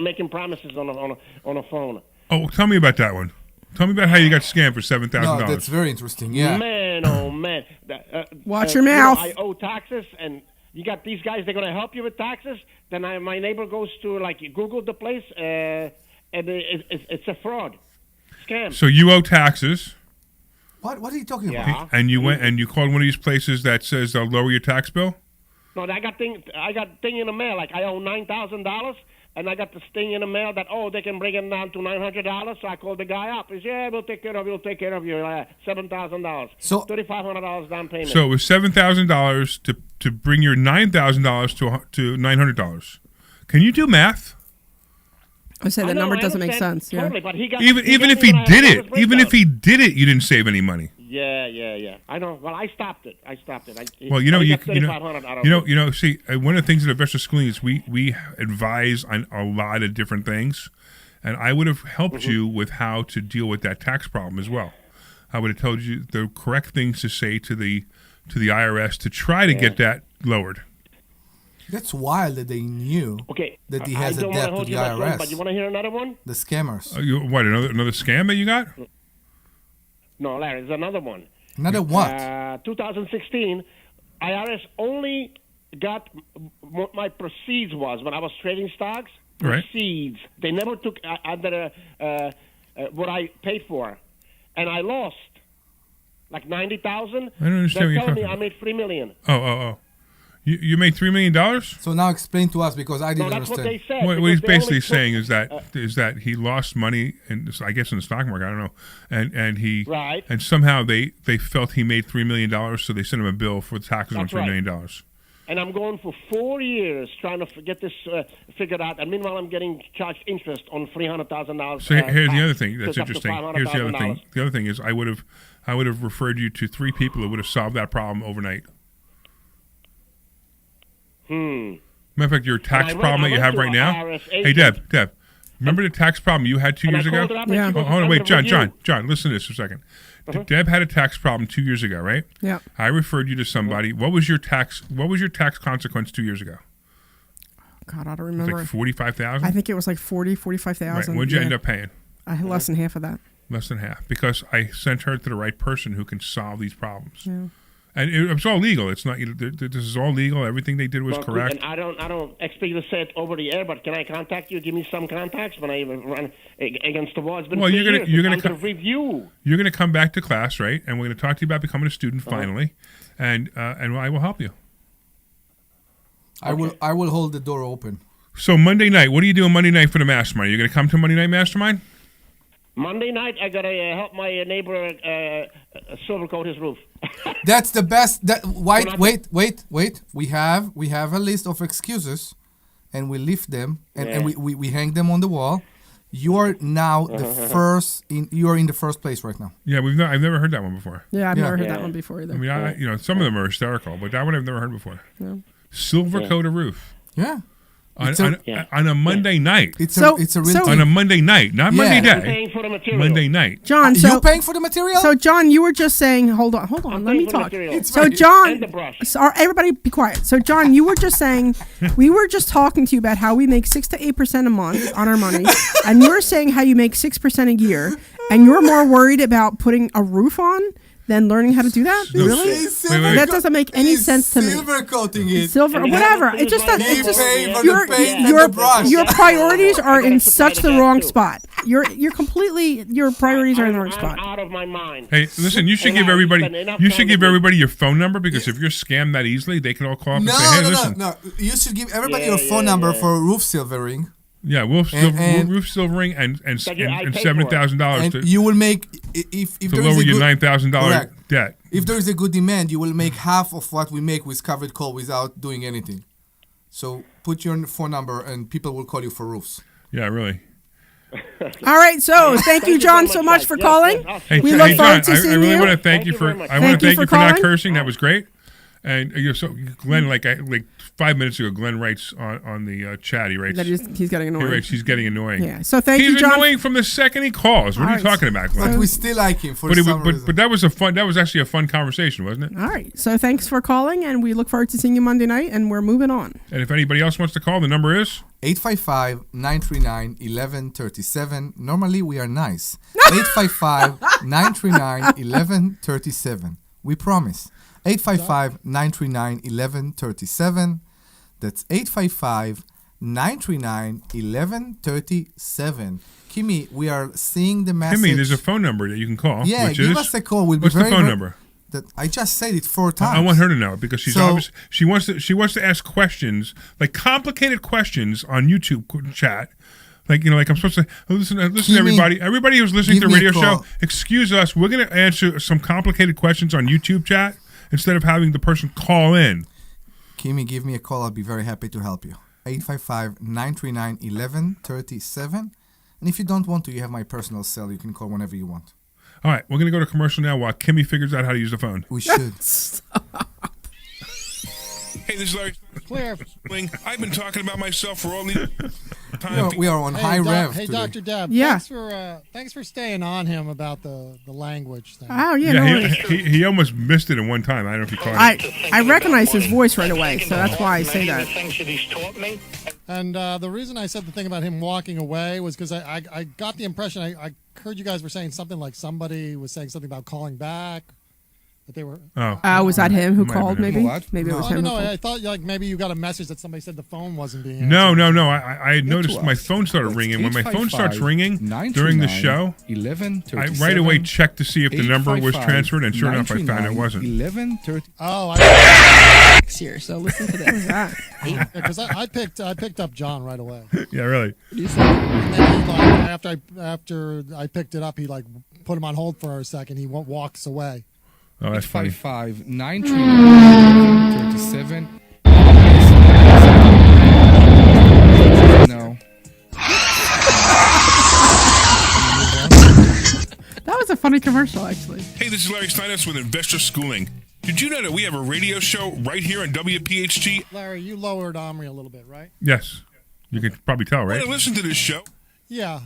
Speaker 6: making promises on a phone.
Speaker 4: Oh, tell me about that one. Tell me about how you got scammed for $7,000.
Speaker 3: No, that's very interesting. Yeah.
Speaker 6: Man, oh man.
Speaker 5: Watch your mouth.
Speaker 6: I owe taxes, and you got these guys. They're gonna help you with taxes. Then my neighbor goes to Google the place, and it's a fraud, scam.
Speaker 4: So you owe taxes,
Speaker 3: What are you talking
Speaker 6: Yeah.
Speaker 3: about?
Speaker 4: and you went and you called one of these places that says they'll lower your tax bill.
Speaker 6: No, I got thing in the mail. Like I owe $9,000, and I got this thing in the mail that they can bring it down to $900. So I called the guy up. He said, "Yeah, we'll take care of you. We'll take care of you. $7,000.
Speaker 3: So-
Speaker 6: $3,500 down payment."
Speaker 4: So it was $7,000 to bring your $9,000 to $900. Can you do math?
Speaker 5: I say
Speaker 6: I
Speaker 5: the
Speaker 6: know,
Speaker 5: number
Speaker 6: I
Speaker 5: doesn't make
Speaker 6: understand
Speaker 5: sense. Yeah.
Speaker 6: Totally, but he got,
Speaker 4: Even
Speaker 6: got
Speaker 4: if
Speaker 6: me
Speaker 4: he
Speaker 6: when I
Speaker 4: did
Speaker 6: was
Speaker 4: it, even
Speaker 6: breakdown.
Speaker 4: if he did it, you didn't save any money.
Speaker 6: Yeah. I know. Well, I stopped it.
Speaker 4: Well, you know,
Speaker 6: I
Speaker 4: you
Speaker 6: got $3,500 out of it.
Speaker 4: see, one of the things at investor schooling is we advise on a lot of different things, and I would have helped you with how to deal with that tax problem as well. I would have told you the correct things to say to the IRS to try to get that lowered.
Speaker 3: That's wild that they knew
Speaker 6: Okay.
Speaker 3: that he
Speaker 6: I
Speaker 3: has a
Speaker 6: don't wanna
Speaker 3: debt to
Speaker 6: hold
Speaker 3: the
Speaker 6: you that long,
Speaker 3: IRS.
Speaker 6: but you want to hear another one?
Speaker 3: The scammers.
Speaker 4: What, another scam that you got?
Speaker 6: No, Larry, there's another one.
Speaker 3: Another what?
Speaker 6: 2016, IRS only got what my proceeds was when I was trading stocks.
Speaker 4: Right.
Speaker 6: Proceeds. They never took under what I paid for, and I lost like 90,000.
Speaker 4: I don't understand what
Speaker 6: They're
Speaker 4: you're
Speaker 6: telling me
Speaker 4: talking
Speaker 6: I made $3 million.
Speaker 4: Oh. You made $3 million?
Speaker 3: So now explain to us because I
Speaker 6: No,
Speaker 3: didn't
Speaker 6: that's what
Speaker 3: understand.
Speaker 6: they said.
Speaker 4: What he's
Speaker 6: because they only
Speaker 4: basically
Speaker 6: took-
Speaker 4: saying is that he lost money, I guess in the stock market. I don't know, and he
Speaker 6: Right.
Speaker 4: and somehow they felt he made $3 million, so they sent him a bill for taxes on
Speaker 6: That's
Speaker 4: $3 million.
Speaker 6: And I'm going for 4 years trying to get this figured out. And meanwhile, I'm getting charged interest on $300,000.
Speaker 4: So here's the other thing
Speaker 6: Took
Speaker 4: that's
Speaker 6: up to
Speaker 4: interesting. Here's the other thing.
Speaker 6: $500,000.
Speaker 4: The other thing is I would have referred you to 3 people who would have solved that problem overnight. Matter of fact, your tax
Speaker 6: I went-
Speaker 4: problem
Speaker 6: I
Speaker 4: that you
Speaker 6: went
Speaker 4: have
Speaker 6: to
Speaker 4: right
Speaker 6: a
Speaker 4: now.
Speaker 6: IRS
Speaker 4: Hey,
Speaker 6: agent.
Speaker 4: Deb. Remember the tax problem you had 2
Speaker 6: And I
Speaker 4: years ago?
Speaker 6: called it up and
Speaker 5: Yeah.
Speaker 6: she goes,
Speaker 4: Hold on,
Speaker 6: "It's
Speaker 4: wait,
Speaker 6: under review."
Speaker 4: John, listen to this for a second. Deb had a tax problem 2 years ago, right?
Speaker 5: Yeah.
Speaker 4: I referred you to somebody. What was your tax consequence 2 years ago?
Speaker 5: God, I don't
Speaker 4: It was
Speaker 5: remember.
Speaker 4: like 45,000.
Speaker 5: I think it was like 45,000.
Speaker 4: Right. What'd you end up paying?
Speaker 5: Less than half of that.
Speaker 4: Less than half, because I sent her to the right person who can solve these problems.
Speaker 5: Yeah.
Speaker 4: And it's all legal. It's not. This is all legal. Everything they did was
Speaker 6: Well,
Speaker 4: correct.
Speaker 6: And I don't expect you to say it over the air, but can I contact you? Give me some contacts when I run against the wall. It's been
Speaker 4: Well,
Speaker 6: 3
Speaker 4: you're gonna-
Speaker 6: years.
Speaker 4: you're
Speaker 6: It's
Speaker 4: gonna
Speaker 6: under
Speaker 4: co-
Speaker 6: review.
Speaker 4: You're going to come back to class, right? And we're going to talk to you about becoming a student finally, and I will help you.
Speaker 3: I will hold the door open.
Speaker 4: So Monday night, what are you doing Monday night for the mastermind? Are you going to come to Monday night mastermind?
Speaker 6: Monday night, I gotta help my neighbor silver coat his roof.
Speaker 3: That's the best.
Speaker 6: When I-
Speaker 3: Wait. We have a list of excuses, and we lift them and we hang them on the wall. You are now the first. You are in the first place right now.
Speaker 4: Yeah, I've never heard that one before.
Speaker 5: Yeah, I've
Speaker 3: Yeah.
Speaker 5: never heard
Speaker 6: Yeah.
Speaker 5: that one before either.
Speaker 4: I mean, some of them are hysterical, but that one I've never heard before.
Speaker 5: Yeah.
Speaker 4: Silver coat of roof
Speaker 3: Yeah.
Speaker 4: on,
Speaker 3: It's a-
Speaker 4: on,
Speaker 6: Yeah.
Speaker 4: on a Monday night.
Speaker 3: It's
Speaker 5: So-
Speaker 3: a real
Speaker 5: so-
Speaker 3: thing.
Speaker 4: On a Monday night, not
Speaker 3: Yeah.
Speaker 4: Monday
Speaker 6: I'm
Speaker 4: day.
Speaker 6: paying for the material.
Speaker 4: Monday night.
Speaker 5: John,
Speaker 3: you
Speaker 5: so
Speaker 3: paying for the material?
Speaker 5: so John, you were just saying, hold on,
Speaker 6: I'm
Speaker 5: let me
Speaker 6: paying for the
Speaker 5: talk.
Speaker 6: material.
Speaker 5: So
Speaker 3: right.
Speaker 6: And
Speaker 5: John,
Speaker 6: the brush.
Speaker 5: so everybody be quiet. So John, you were just saying, we were just talking to you about how we make 6 to 8% a month on our money, and you were saying how you make 6% a year, and you're more worried about putting a roof on than learning how to do that.
Speaker 4: No,
Speaker 5: Really?
Speaker 3: He's
Speaker 4: Wait, wait.
Speaker 5: That doesn't make any
Speaker 3: he's
Speaker 5: sense to me.
Speaker 3: Silver coating it.
Speaker 5: Silver,
Speaker 6: And
Speaker 5: whatever.
Speaker 6: you
Speaker 5: It just
Speaker 6: have to
Speaker 5: doesn't.
Speaker 3: He
Speaker 5: It just
Speaker 3: pay for
Speaker 5: your
Speaker 3: the paint and
Speaker 5: your
Speaker 3: the brush.
Speaker 5: your priorities are
Speaker 6: I
Speaker 5: in
Speaker 6: gotta supply
Speaker 5: such
Speaker 6: the
Speaker 5: the
Speaker 6: gas,
Speaker 5: wrong
Speaker 6: too.
Speaker 5: spot. Your priorities are in the wrong
Speaker 6: I'm
Speaker 5: spot.
Speaker 6: out of my mind.
Speaker 4: Hey, listen, you should
Speaker 6: And
Speaker 4: give
Speaker 6: I
Speaker 4: everybody
Speaker 6: spend enough
Speaker 4: you
Speaker 6: time
Speaker 4: should give
Speaker 6: with-
Speaker 4: everybody your phone number, because if you're scammed that easily, they can all call up
Speaker 3: No,
Speaker 4: and say, "Hey,
Speaker 3: no,
Speaker 4: listen,
Speaker 3: no. You should give everybody
Speaker 6: Yeah,
Speaker 3: your phone
Speaker 6: yeah,
Speaker 3: number
Speaker 6: yeah.
Speaker 3: for roof silvering,
Speaker 4: yeah, roof
Speaker 3: and-
Speaker 4: silvering and
Speaker 6: I pay for it.
Speaker 4: $7,000
Speaker 3: and
Speaker 4: to
Speaker 3: you will make if
Speaker 4: to
Speaker 3: there is
Speaker 4: lower
Speaker 3: a
Speaker 4: your
Speaker 3: good,
Speaker 4: $9,000
Speaker 3: Correct.
Speaker 4: debt."
Speaker 3: if there is a good demand, you will make half of what we make with covered call without doing anything. So put your phone number, and people will call you for roofs.
Speaker 4: Yeah, really.
Speaker 5: All right. So thank you, John,
Speaker 6: very
Speaker 5: so
Speaker 6: much,
Speaker 5: much for
Speaker 6: guys.
Speaker 5: calling.
Speaker 6: Yes,
Speaker 4: Hey,
Speaker 5: We
Speaker 4: hey,
Speaker 5: look
Speaker 4: John,
Speaker 5: forward to
Speaker 4: I
Speaker 5: seeing
Speaker 4: really
Speaker 5: you.
Speaker 4: want to thank you
Speaker 6: you
Speaker 4: for
Speaker 6: very much.
Speaker 4: I want
Speaker 5: Thank
Speaker 4: to
Speaker 5: you
Speaker 4: thank
Speaker 5: for
Speaker 4: you for not
Speaker 5: calling.
Speaker 4: cursing. That was great. And you're so Glenn, like 5 minutes ago, Glenn writes on the chat. He writes,
Speaker 5: That he's getting
Speaker 4: he
Speaker 5: annoyed.
Speaker 4: writes, he's getting annoying.
Speaker 5: Yeah. So thank
Speaker 4: He's
Speaker 5: you, John.
Speaker 4: annoying from the second he calls. What
Speaker 5: All
Speaker 4: are you
Speaker 5: right.
Speaker 4: talking about, Glenn?
Speaker 3: But we still like him for
Speaker 4: But,
Speaker 3: some reason.
Speaker 4: but that was actually a fun conversation, wasn't it?
Speaker 5: All right. So thanks for calling, and we look forward to seeing you Monday night. And we're moving on.
Speaker 4: And if anybody else wants to call, the number is
Speaker 3: 855-939-1137. Normally we are nice. 855-939-1137. We promise. 855-939-1137. That's 855-939-1137. Kimmy, we are seeing the message.
Speaker 4: Timmy. There's a phone number that you can call.
Speaker 3: Yeah,
Speaker 4: which
Speaker 3: give
Speaker 4: is,
Speaker 3: us a call. We'll
Speaker 4: what's
Speaker 3: be very,
Speaker 4: the phone
Speaker 3: very-
Speaker 4: number?
Speaker 3: That I just said it 4 times.
Speaker 4: I want her to know, because she's
Speaker 3: So-
Speaker 4: obvious. She wants to ask questions, like complicated questions on YouTube chat. Like, like I'm supposed to listen
Speaker 3: Kimmy,
Speaker 4: everybody. Everybody who's listening to
Speaker 3: give
Speaker 4: the
Speaker 3: me a
Speaker 4: radio show,
Speaker 3: call.
Speaker 4: excuse us. We're going to answer some complicated questions on YouTube chat instead of having the person call in.
Speaker 3: Kimmy, give me a call. I'll be very happy to help you. 855-939-1137. And if you don't want to, you have my personal cell. You can call whenever you want.
Speaker 4: All right, we're going to go to commercial now while Kimmy figures out how to use the phone.
Speaker 3: We should.
Speaker 4: Hey, this is Larry.
Speaker 7: Clear.
Speaker 4: I've been talking about myself for all these
Speaker 3: We are on high rev
Speaker 7: Hey,
Speaker 3: today.
Speaker 7: Dr. Deb.
Speaker 5: Yeah.
Speaker 7: Thanks for staying on him about the language thing.
Speaker 5: Oh yeah. No
Speaker 4: Yeah,
Speaker 5: worries.
Speaker 4: he almost missed it in one time. I don't know if you caught it.
Speaker 5: I recognize his voice right away, so that's why I say that.
Speaker 7: And the reason I said the thing about him walking away was because I got the impression I heard you guys were saying something like somebody was saying something about calling back. That they were.
Speaker 4: Oh,
Speaker 5: Was that him who
Speaker 4: Might have
Speaker 5: called?
Speaker 4: been him.
Speaker 5: Maybe.
Speaker 3: What?
Speaker 5: Maybe it
Speaker 3: No.
Speaker 5: was
Speaker 7: I
Speaker 5: him.
Speaker 7: don't
Speaker 5: who
Speaker 7: know.
Speaker 5: called.
Speaker 7: I thought like maybe you got a message that somebody said the phone wasn't being answered.
Speaker 4: no. I had noticed my phone started ringing. When my phone starts ringing during the show, I right away checked to see if the number was transferred, and sure enough, I found it wasn't.
Speaker 8: 11:30.
Speaker 7: Oh,
Speaker 5: Here, so listen to this.
Speaker 7: because I picked up John right away.
Speaker 4: Yeah, really.
Speaker 7: And then he, like, after I picked it up, he like put him on hold for a second. He walks away.
Speaker 4: Oh, that's funny.
Speaker 8: 855-939-1137. No.
Speaker 5: That was a funny commercial, actually.
Speaker 4: Hey, this is Larry Steinhouse with Investor Schooling. Did you know that we have a radio show right here on WPHT?
Speaker 7: Larry, you lowered Omri a little bit, right?
Speaker 4: Yes. You can probably tell, right?
Speaker 2: Listen to this show.
Speaker 7: Yeah.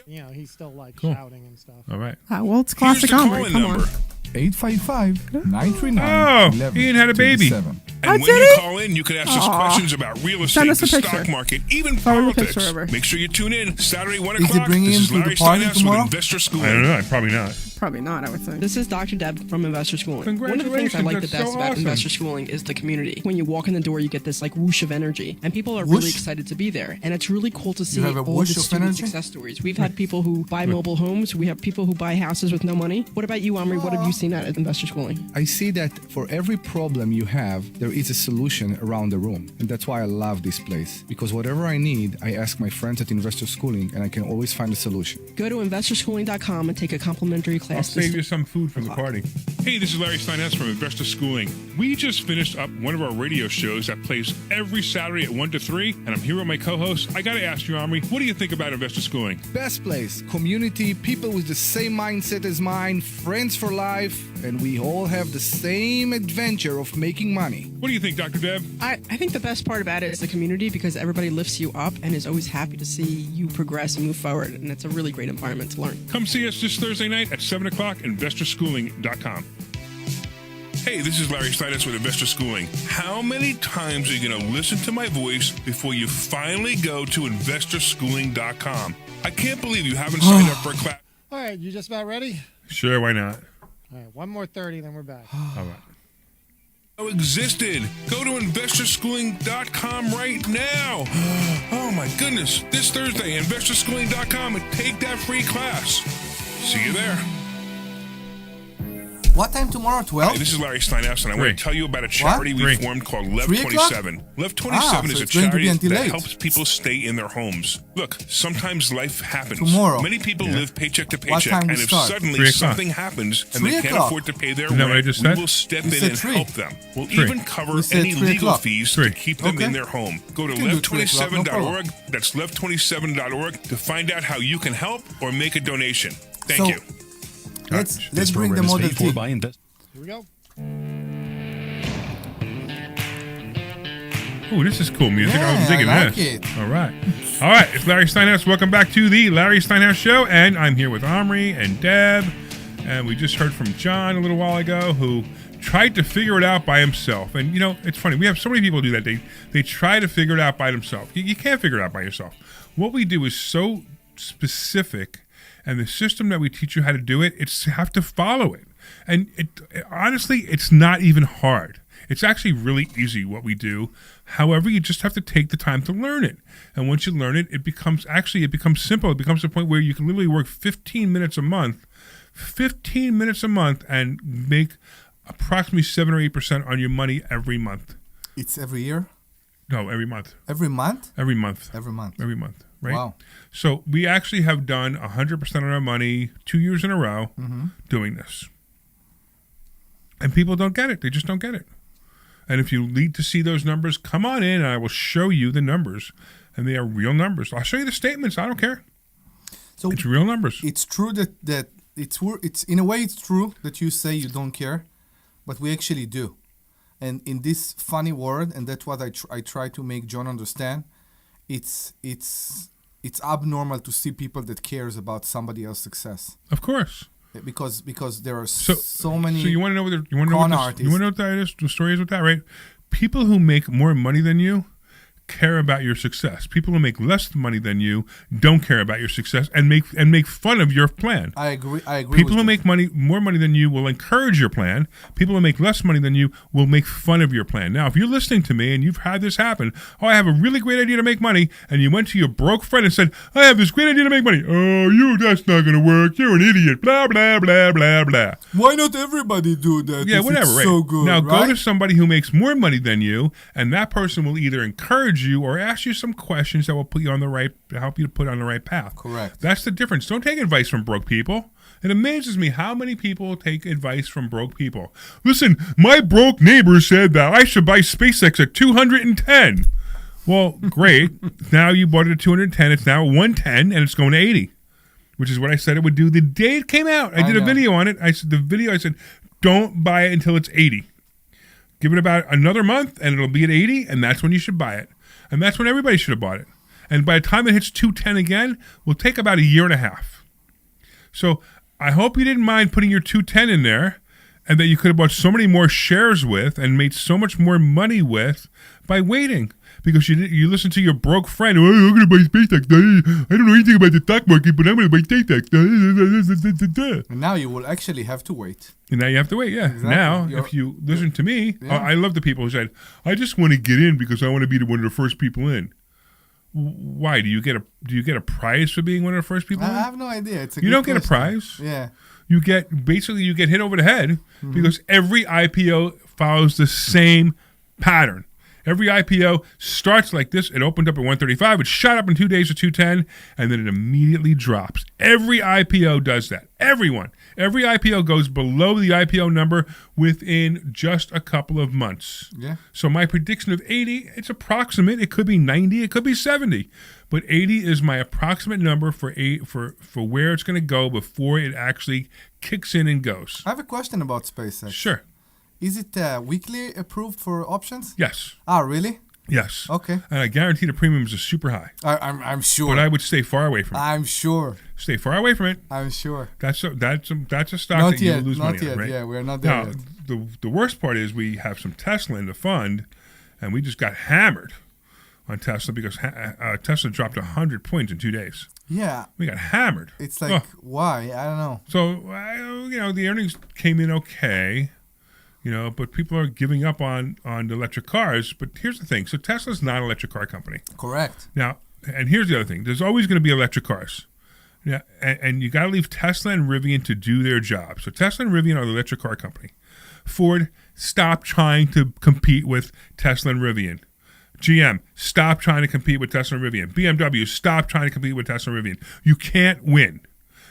Speaker 7: You know, he's still like shouting and stuff.
Speaker 4: All right.
Speaker 5: Well, it's classic
Speaker 2: Here's the
Speaker 5: Omri.
Speaker 2: call-in
Speaker 5: Come
Speaker 2: number.
Speaker 5: on.
Speaker 3: 855-939-1137.
Speaker 4: He had a baby.
Speaker 2: And when
Speaker 5: did
Speaker 2: you
Speaker 5: he?
Speaker 2: call in, you can ask us questions about real
Speaker 5: Send
Speaker 2: estate,
Speaker 5: us a
Speaker 2: the
Speaker 5: picture.
Speaker 2: stock market, even
Speaker 5: Forward the
Speaker 2: politics.
Speaker 5: picture over.
Speaker 2: Make sure you tune in Saturday, 1
Speaker 3: Is he
Speaker 2: o'clock.
Speaker 3: bringing
Speaker 2: This
Speaker 3: him
Speaker 2: is
Speaker 3: to the
Speaker 2: Larry
Speaker 3: party
Speaker 2: Steinhouse
Speaker 3: tomorrow?
Speaker 2: with Investor Schooling.
Speaker 4: I don't know. Probably not.
Speaker 5: Probably not, I would think.
Speaker 9: This is Dr. Deb from Investor Schooling. One of the things I
Speaker 4: Congratulations,
Speaker 9: like the
Speaker 4: that's
Speaker 9: best
Speaker 4: so
Speaker 9: about
Speaker 4: awesome.
Speaker 9: Investor Schooling is the community. When you walk in the door, you get this like whoosh of energy, and people are really
Speaker 3: Whoosh?
Speaker 9: excited to be there. And it's really cool to see
Speaker 3: have a
Speaker 9: all the
Speaker 3: whoosh of
Speaker 9: student
Speaker 3: energy?
Speaker 9: success stories. We've had people who buy mobile homes. We have people who buy houses with no money. What about you, Omri? What have you seen at Investor Schooling?
Speaker 8: I see that for every problem you have, there is a solution around the room. And that's why I love this place. Because whatever I need, I ask my friends at Investor Schooling, and I can always find a solution.
Speaker 9: Go to investorschooling.com and take a complimentary
Speaker 4: I'll
Speaker 9: class.
Speaker 4: save you some food from the party. Hey, Hey, this is Larry Steinhouse from Investor Schooling. We just finished up one of our radio shows that plays every Saturday at 1 to 3, and I'm here with my co-host. I got to ask you, Omri, what do you think about Investor Schooling?
Speaker 8: Best place, community, people with the same mindset as mine, friends for life, and we all have the same adventure of making money.
Speaker 4: What do you think, Dr. Deb?
Speaker 9: I think the best part about it is the community because everybody lifts you up and is always happy to see you progress and move forward. And it's a really great environment to learn.
Speaker 4: Come see us this Thursday night at 7 o'clock, investorschooling.com. Hey, this is Larry Steinhouse with Investor Schooling. How many times are you going to listen to my voice before you finally go to investorschooling.com? I can't believe you haven't signed up for a class.
Speaker 7: All right, you just about ready?
Speaker 4: Sure, why not?
Speaker 7: All right, one more 30, then we're back.
Speaker 4: All right. Existed. Go to investorschooling.com right now. Oh my goodness. This Thursday, investorschooling.com and take that free class. See you there.
Speaker 3: What time tomorrow? 12?
Speaker 4: Hi, this is Larry Steinhouse, and I want to tell you about a charity we formed called Lev
Speaker 3: 3 o'clock?
Speaker 4: 27. Lev 27 is
Speaker 3: so
Speaker 4: a
Speaker 3: it's going to be
Speaker 4: charity
Speaker 3: until
Speaker 4: that
Speaker 3: late.
Speaker 4: helps people stay in their homes. Look, sometimes life happens.
Speaker 3: Tomorrow.
Speaker 4: Many people live paycheck to
Speaker 3: What
Speaker 4: paycheck,
Speaker 3: time we
Speaker 4: and if
Speaker 3: start?
Speaker 4: suddenly 3 o'clock. something happens and
Speaker 3: 3
Speaker 4: they can't
Speaker 3: o'clock.
Speaker 4: afford to pay their Isn't that what I rent, just we said? will step
Speaker 3: You
Speaker 4: in
Speaker 3: said
Speaker 4: and
Speaker 3: 3.
Speaker 4: help them. We'll 3.
Speaker 3: You
Speaker 4: even cover
Speaker 3: said
Speaker 4: any
Speaker 3: 3
Speaker 4: legal
Speaker 3: o'clock.
Speaker 4: fees 3. to keep them
Speaker 3: Okay.
Speaker 4: in their home. Go to
Speaker 3: We can do 3 o'clock, no problem.
Speaker 4: lev27.org. That's lev27.org to find out how you can help or make a donation. Thank
Speaker 3: So,
Speaker 4: you.
Speaker 3: Let's bring the Model T.
Speaker 7: Here we go.
Speaker 4: Ooh, this is cool music.
Speaker 3: Yeah,
Speaker 4: I'm digging
Speaker 3: I like
Speaker 4: this.
Speaker 3: it.
Speaker 4: All right. All right. It's Larry Steinhouse. Welcome back to the Larry Steinhouse Show. And I'm here with Omri and Deb. And we just heard from John a little while ago who tried to figure it out by himself. And, you know, it's funny. We have so many people do that. They try to figure it out by themselves. You can't figure it out by yourself. What we do is so specific. And the system that we teach you how to do it, it's you have to follow it. And honestly, it's not even hard. It's actually really easy what we do. However, you just have to take the time to learn it. And once you learn it, it becomes simple. It becomes a point where you can literally work 15 minutes a month, and make approximately 7 or 8% on your money every month.
Speaker 3: It's every year?
Speaker 4: No, every month.
Speaker 3: Every month?
Speaker 4: Every month.
Speaker 3: Every month.
Speaker 4: Every month, right?
Speaker 3: Wow.
Speaker 4: So we actually have done 100% on our money 2 years in a row doing this. And people don't get it. They just don't get it. And if you need to see those numbers, come on in and I will show you the numbers. And they are real numbers. I'll show you the statements. I don't care.
Speaker 3: So
Speaker 4: it's real numbers.
Speaker 3: It's true that it's in a way it's true that you say you don't care, but we actually do. And in this funny world, and that's what I try to make John understand, it's abnormal to see people that cares about somebody else's success.
Speaker 4: Of course.
Speaker 3: Because there are so many.
Speaker 4: So you want to know what
Speaker 3: you want to know
Speaker 4: what the story is with that, right? People who make more money than you care about your success. People who make less money than you don't care about your success and make fun of your plan.
Speaker 3: I agree.
Speaker 4: People who make more money than you will encourage your plan. People who make less money than you will make fun of your plan. Now, if you're listening to me and you've had this happen, I have a really great idea to make money, and you went to your broke friend and said, I have this great idea to make money. Oh, that's not going to work. You're an idiot. Blah, blah, blah, blah, blah.
Speaker 3: Why not everybody do that?
Speaker 4: Yeah, whatever,
Speaker 3: it's
Speaker 4: right.
Speaker 3: So good,
Speaker 4: now
Speaker 3: right?
Speaker 4: go to somebody who makes more money than you, and that person will either encourage you or ask you some questions that will put you on help you to put on the right path.
Speaker 3: Correct.
Speaker 4: That's the difference. Don't take advice from broke people. It amazes me how many people take advice from broke people. Listen, my broke neighbor said that I should buy SpaceX at 210. Well, great. Now you bought it at 210. It's now 110, and it's going to 80, which is what I said it would do the day it came out. I did a video on it. I said, don't buy it until it's 80. Give it about another month, and it'll be at 80, and that's when you should buy it. And that's when everybody should have bought it. And by the time it hits 210 again, will take about a year and a half. So I hope you didn't mind putting your 210 in there, and that you could have bought so many more shares with and made so much more money with by waiting. Because you listen to your broke friend, oh, I'm going to buy SpaceX. I don't know anything about the stock market, but I'm going to buy SpaceX.
Speaker 3: And now you will actually have to wait.
Speaker 4: And now you have to wait, yeah.
Speaker 3: Exactly.
Speaker 4: Now, if you listen to me, I love the people who said, I just want to get in because I want to be one of the first people in. Why? Do you get a prize for being one of the first people in?
Speaker 3: I have no idea.
Speaker 4: You don't get a prize.
Speaker 3: Yeah.
Speaker 4: You get hit over the head because every IPO follows the same pattern. Every IPO starts like this. It opened up at 135. It shot up in 2 days to 210, and then it immediately drops. Every IPO does that. Everyone. Every IPO goes below the IPO number within just a couple of months.
Speaker 3: Yeah.
Speaker 4: So my prediction of 80, it's approximate. It could be 90. It could be 70. But 80 is my approximate number for where it's going to go before it actually kicks in and goes.
Speaker 3: I have a question about SpaceX.
Speaker 4: Sure.
Speaker 3: Is it weekly approved for options?
Speaker 4: Yes.
Speaker 3: Ah, really?
Speaker 4: Yes.
Speaker 3: Okay.
Speaker 4: And I guarantee the premiums are super high.
Speaker 3: I'm sure.
Speaker 4: But I would stay far away from it.
Speaker 3: I'm sure.
Speaker 4: Stay far away from it.
Speaker 3: I'm sure.
Speaker 4: That's a stock
Speaker 3: Not
Speaker 4: that you
Speaker 3: yet.
Speaker 4: lose
Speaker 3: Not
Speaker 4: money
Speaker 3: yet.
Speaker 4: on, right?
Speaker 3: Yeah, we're not there
Speaker 4: Now,
Speaker 3: yet.
Speaker 4: the worst part is we have some Tesla in the fund, and we just got hammered on Tesla because Tesla dropped 100 points in 2 days.
Speaker 3: Yeah.
Speaker 4: We got hammered.
Speaker 3: It's like, why? I don't know.
Speaker 4: So, the earnings came in okay, but people are giving up on the electric cars. But here's the thing. So Tesla's not an electric car company.
Speaker 3: Correct.
Speaker 4: Now, and here's the other thing. There's always going to be electric cars. Yeah, and you got to leave Tesla and Rivian to do their job. So Tesla and Rivian are the electric car company. Ford, stop trying to compete with Tesla and Rivian. GM, stop trying to compete with Tesla and Rivian. BMW, stop trying to compete with Tesla and Rivian. You can't win.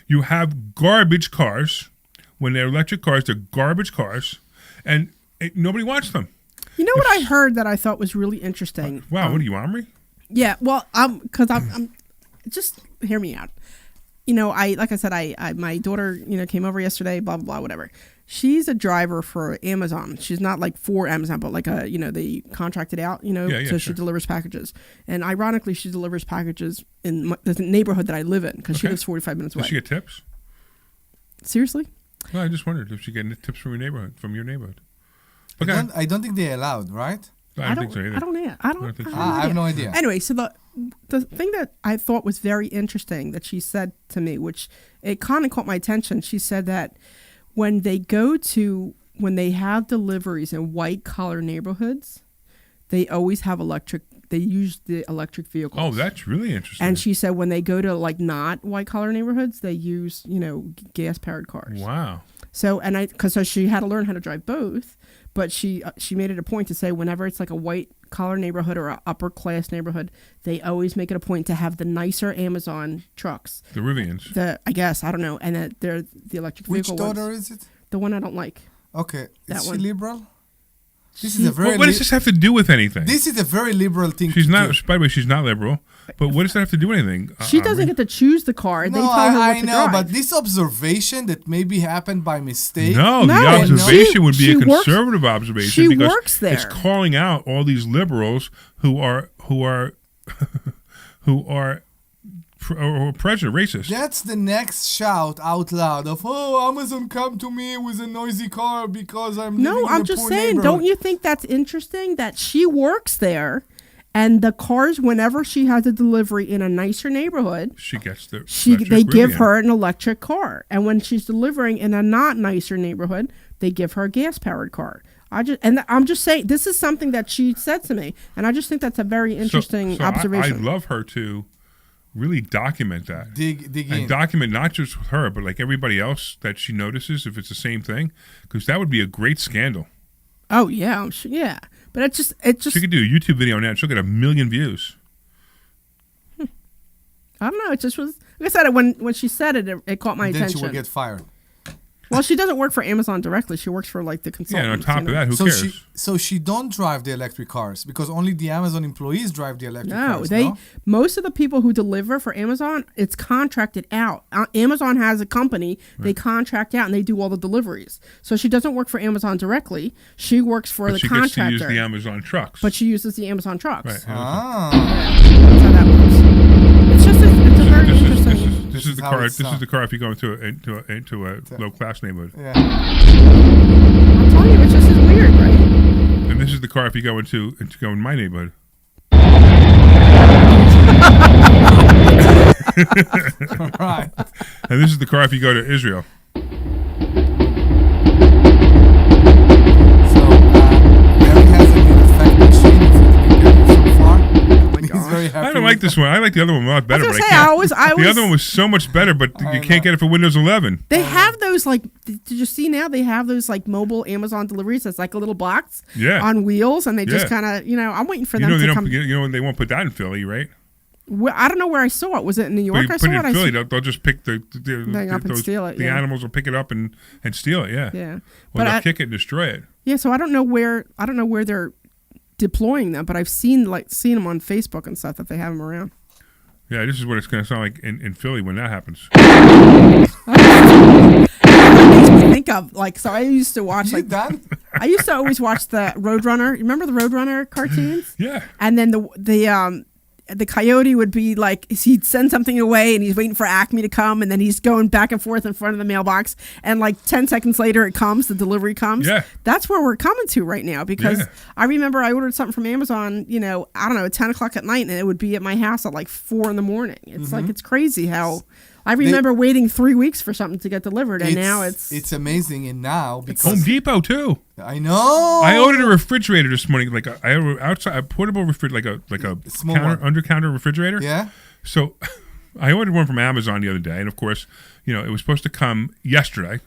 Speaker 4: You have garbage cars. When they're electric cars, they're garbage cars, and nobody wants them.
Speaker 5: You know what I heard that I thought was really interesting?
Speaker 4: Wow, what are you, Omri?
Speaker 5: Yeah, well, because I'm just hear me out. Like I said, I my daughter, came over yesterday, blah, blah, blah, whatever. She's a driver for Amazon. She's not like for Amazon, but like they contracted out, so she delivers packages. And ironically, she delivers packages in the neighborhood that I live in because she lives 45 minutes away.
Speaker 4: Does she get tips?
Speaker 5: Seriously?
Speaker 4: Well, I just wondered if she get tips from your neighborhood. Okay.
Speaker 3: I don't think they're allowed, right?
Speaker 4: I don't think so either.
Speaker 5: I don't think so.
Speaker 3: I have no idea.
Speaker 5: Anyway, so the thing that I thought was very interesting that she said to me, which it kind of caught my attention, she said that when they have deliveries in white collar neighborhoods, they always have they use the electric vehicles.
Speaker 4: Oh, that's really interesting.
Speaker 5: And she said when they go to like not white collar neighborhoods, they use, gas powered cars.
Speaker 4: Wow.
Speaker 5: So, because she had to learn how to drive both, but she made it a point to say whenever it's like a white collar neighborhood or an upper class neighborhood, they always make it a point to have the nicer Amazon trucks.
Speaker 4: The Rivians.
Speaker 5: I guess, I don't know. And that they're the electric vehicle
Speaker 3: Which daughter
Speaker 5: ones.
Speaker 3: is it?
Speaker 5: The one I don't like.
Speaker 3: Okay.
Speaker 5: That
Speaker 3: Is she
Speaker 5: one.
Speaker 3: liberal? This is a very
Speaker 4: what does this have to do with anything?
Speaker 3: This is a very liberal thing
Speaker 4: She's
Speaker 3: to
Speaker 4: not.
Speaker 3: do.
Speaker 4: By the way, she's not liberal. But what does that have to do with anything?
Speaker 5: She doesn't get to choose the car. They
Speaker 3: No,
Speaker 5: tell her what
Speaker 3: I
Speaker 5: to
Speaker 3: know,
Speaker 5: drive.
Speaker 3: but this observation that maybe happened by mistake.
Speaker 4: No,
Speaker 5: No,
Speaker 4: the observation would be
Speaker 5: she
Speaker 4: a
Speaker 5: works-
Speaker 4: conservative observation
Speaker 5: she
Speaker 4: because
Speaker 5: works there.
Speaker 4: it's calling out all these liberals who are prejudice racist.
Speaker 3: That's the next shout out loud of, oh, Amazon come to me with a noisy car because I'm living
Speaker 5: No,
Speaker 3: in
Speaker 5: I'm
Speaker 3: a
Speaker 5: just
Speaker 3: poor
Speaker 5: saying,
Speaker 3: neighborhood.
Speaker 5: don't you think that's interesting that she works there and the cars, whenever she has a delivery in a nicer neighborhood,
Speaker 4: She gets the
Speaker 5: they give
Speaker 4: Rivian.
Speaker 5: her an electric car. And when she's delivering in a not nicer neighborhood, they give her a gas powered car. I'm just saying, this is something that she said to me, and I just think that's a very interesting
Speaker 4: So
Speaker 5: observation.
Speaker 4: I'd love her to really document that.
Speaker 3: Dig
Speaker 4: And
Speaker 3: in.
Speaker 4: document not just with her, but like everybody else that she notices if it's the same thing, because that would be a great scandal.
Speaker 5: Oh yeah, I'm sure, yeah. But it just
Speaker 4: She could do a YouTube video on that. She'll get 1 million views.
Speaker 5: I don't know. It just was like I said. When she said it, it caught my
Speaker 3: Then
Speaker 5: attention.
Speaker 3: she will get fired.
Speaker 5: Well, she doesn't work for Amazon directly. She works for like the
Speaker 4: Yeah,
Speaker 5: consultants.
Speaker 4: and on top of that, who
Speaker 3: So
Speaker 4: cares?
Speaker 3: she don't drive the electric cars because only the Amazon employees drive the electric
Speaker 5: No,
Speaker 3: cars.
Speaker 5: most of the people who deliver for Amazon, it's contracted out. Amazon has a company, they contract out and they do all the deliveries. So she doesn't work for Amazon directly. She works for
Speaker 4: But
Speaker 5: the
Speaker 4: she gets to
Speaker 5: contractor.
Speaker 4: use the Amazon trucks.
Speaker 5: But she uses the Amazon trucks.
Speaker 4: Right.
Speaker 3: Ah.
Speaker 5: That's how that works. It's just it's a very interesting.
Speaker 4: This is the
Speaker 3: how
Speaker 4: car.
Speaker 3: it's
Speaker 4: This is
Speaker 3: done.
Speaker 4: the car if you go into a low class neighborhood,
Speaker 3: Yeah.
Speaker 5: I'm telling you, it's just as weird, right?
Speaker 4: and this is the car if you go into in my neighborhood.
Speaker 3: Right.
Speaker 4: And this is the car if you go to Israel.
Speaker 3: So Larry has a little fact machine. It's been getting so far. He's very happy.
Speaker 4: I don't like like this one. I like the other one a lot better.
Speaker 5: I was
Speaker 4: But
Speaker 5: gonna say,
Speaker 4: can't.
Speaker 5: I always
Speaker 4: The other one was so much better, but you can't get it for Windows 11.
Speaker 5: They have those like. Did you see now? They have those like mobile Amazon deliveries. That's like a little box on wheels, and they just kind of I'm waiting for them to come.
Speaker 4: They won't put that in Philly, right?
Speaker 5: I don't know where I saw it. Was it in New York?
Speaker 4: But
Speaker 5: I
Speaker 4: you
Speaker 5: saw
Speaker 4: put it
Speaker 5: it.
Speaker 4: in Philly. They'll just pick the
Speaker 5: up and steal it.
Speaker 4: The animals will pick it up and steal it. Yeah.
Speaker 5: Yeah.
Speaker 4: Or they'll kick it and destroy it.
Speaker 5: Yeah. So I don't know where they're deploying them, but I've seen them on Facebook and stuff that they have them around.
Speaker 4: Yeah, this is what it's going to sound like in Philly when that happens.
Speaker 5: Makes me think of so I used to watch I used to always watch the Roadrunner. Remember the Roadrunner cartoons?
Speaker 4: Yeah.
Speaker 5: And then the coyote would be like, he'd send something away and he's waiting for Acme to come, and then he's going back and forth in front of the mailbox, and like 10 seconds later it comes, the delivery comes.
Speaker 4: Yeah.
Speaker 5: That's where we're coming to right now, because I remember I ordered something from Amazon, I don't know, at 10 o'clock at night, and it would be at my house at like 4 a.m. It's like, it's crazy how I remember waiting 3 weeks for something to get delivered, and now it's
Speaker 3: amazing. And now because
Speaker 4: Home Depot too.
Speaker 3: I know.
Speaker 4: I ordered a refrigerator this morning, I have a portable refrigerator, like a
Speaker 3: small
Speaker 4: under counter refrigerator.
Speaker 3: Yeah.
Speaker 4: So I ordered one from Amazon the other day, and of course, it was supposed to come yesterday.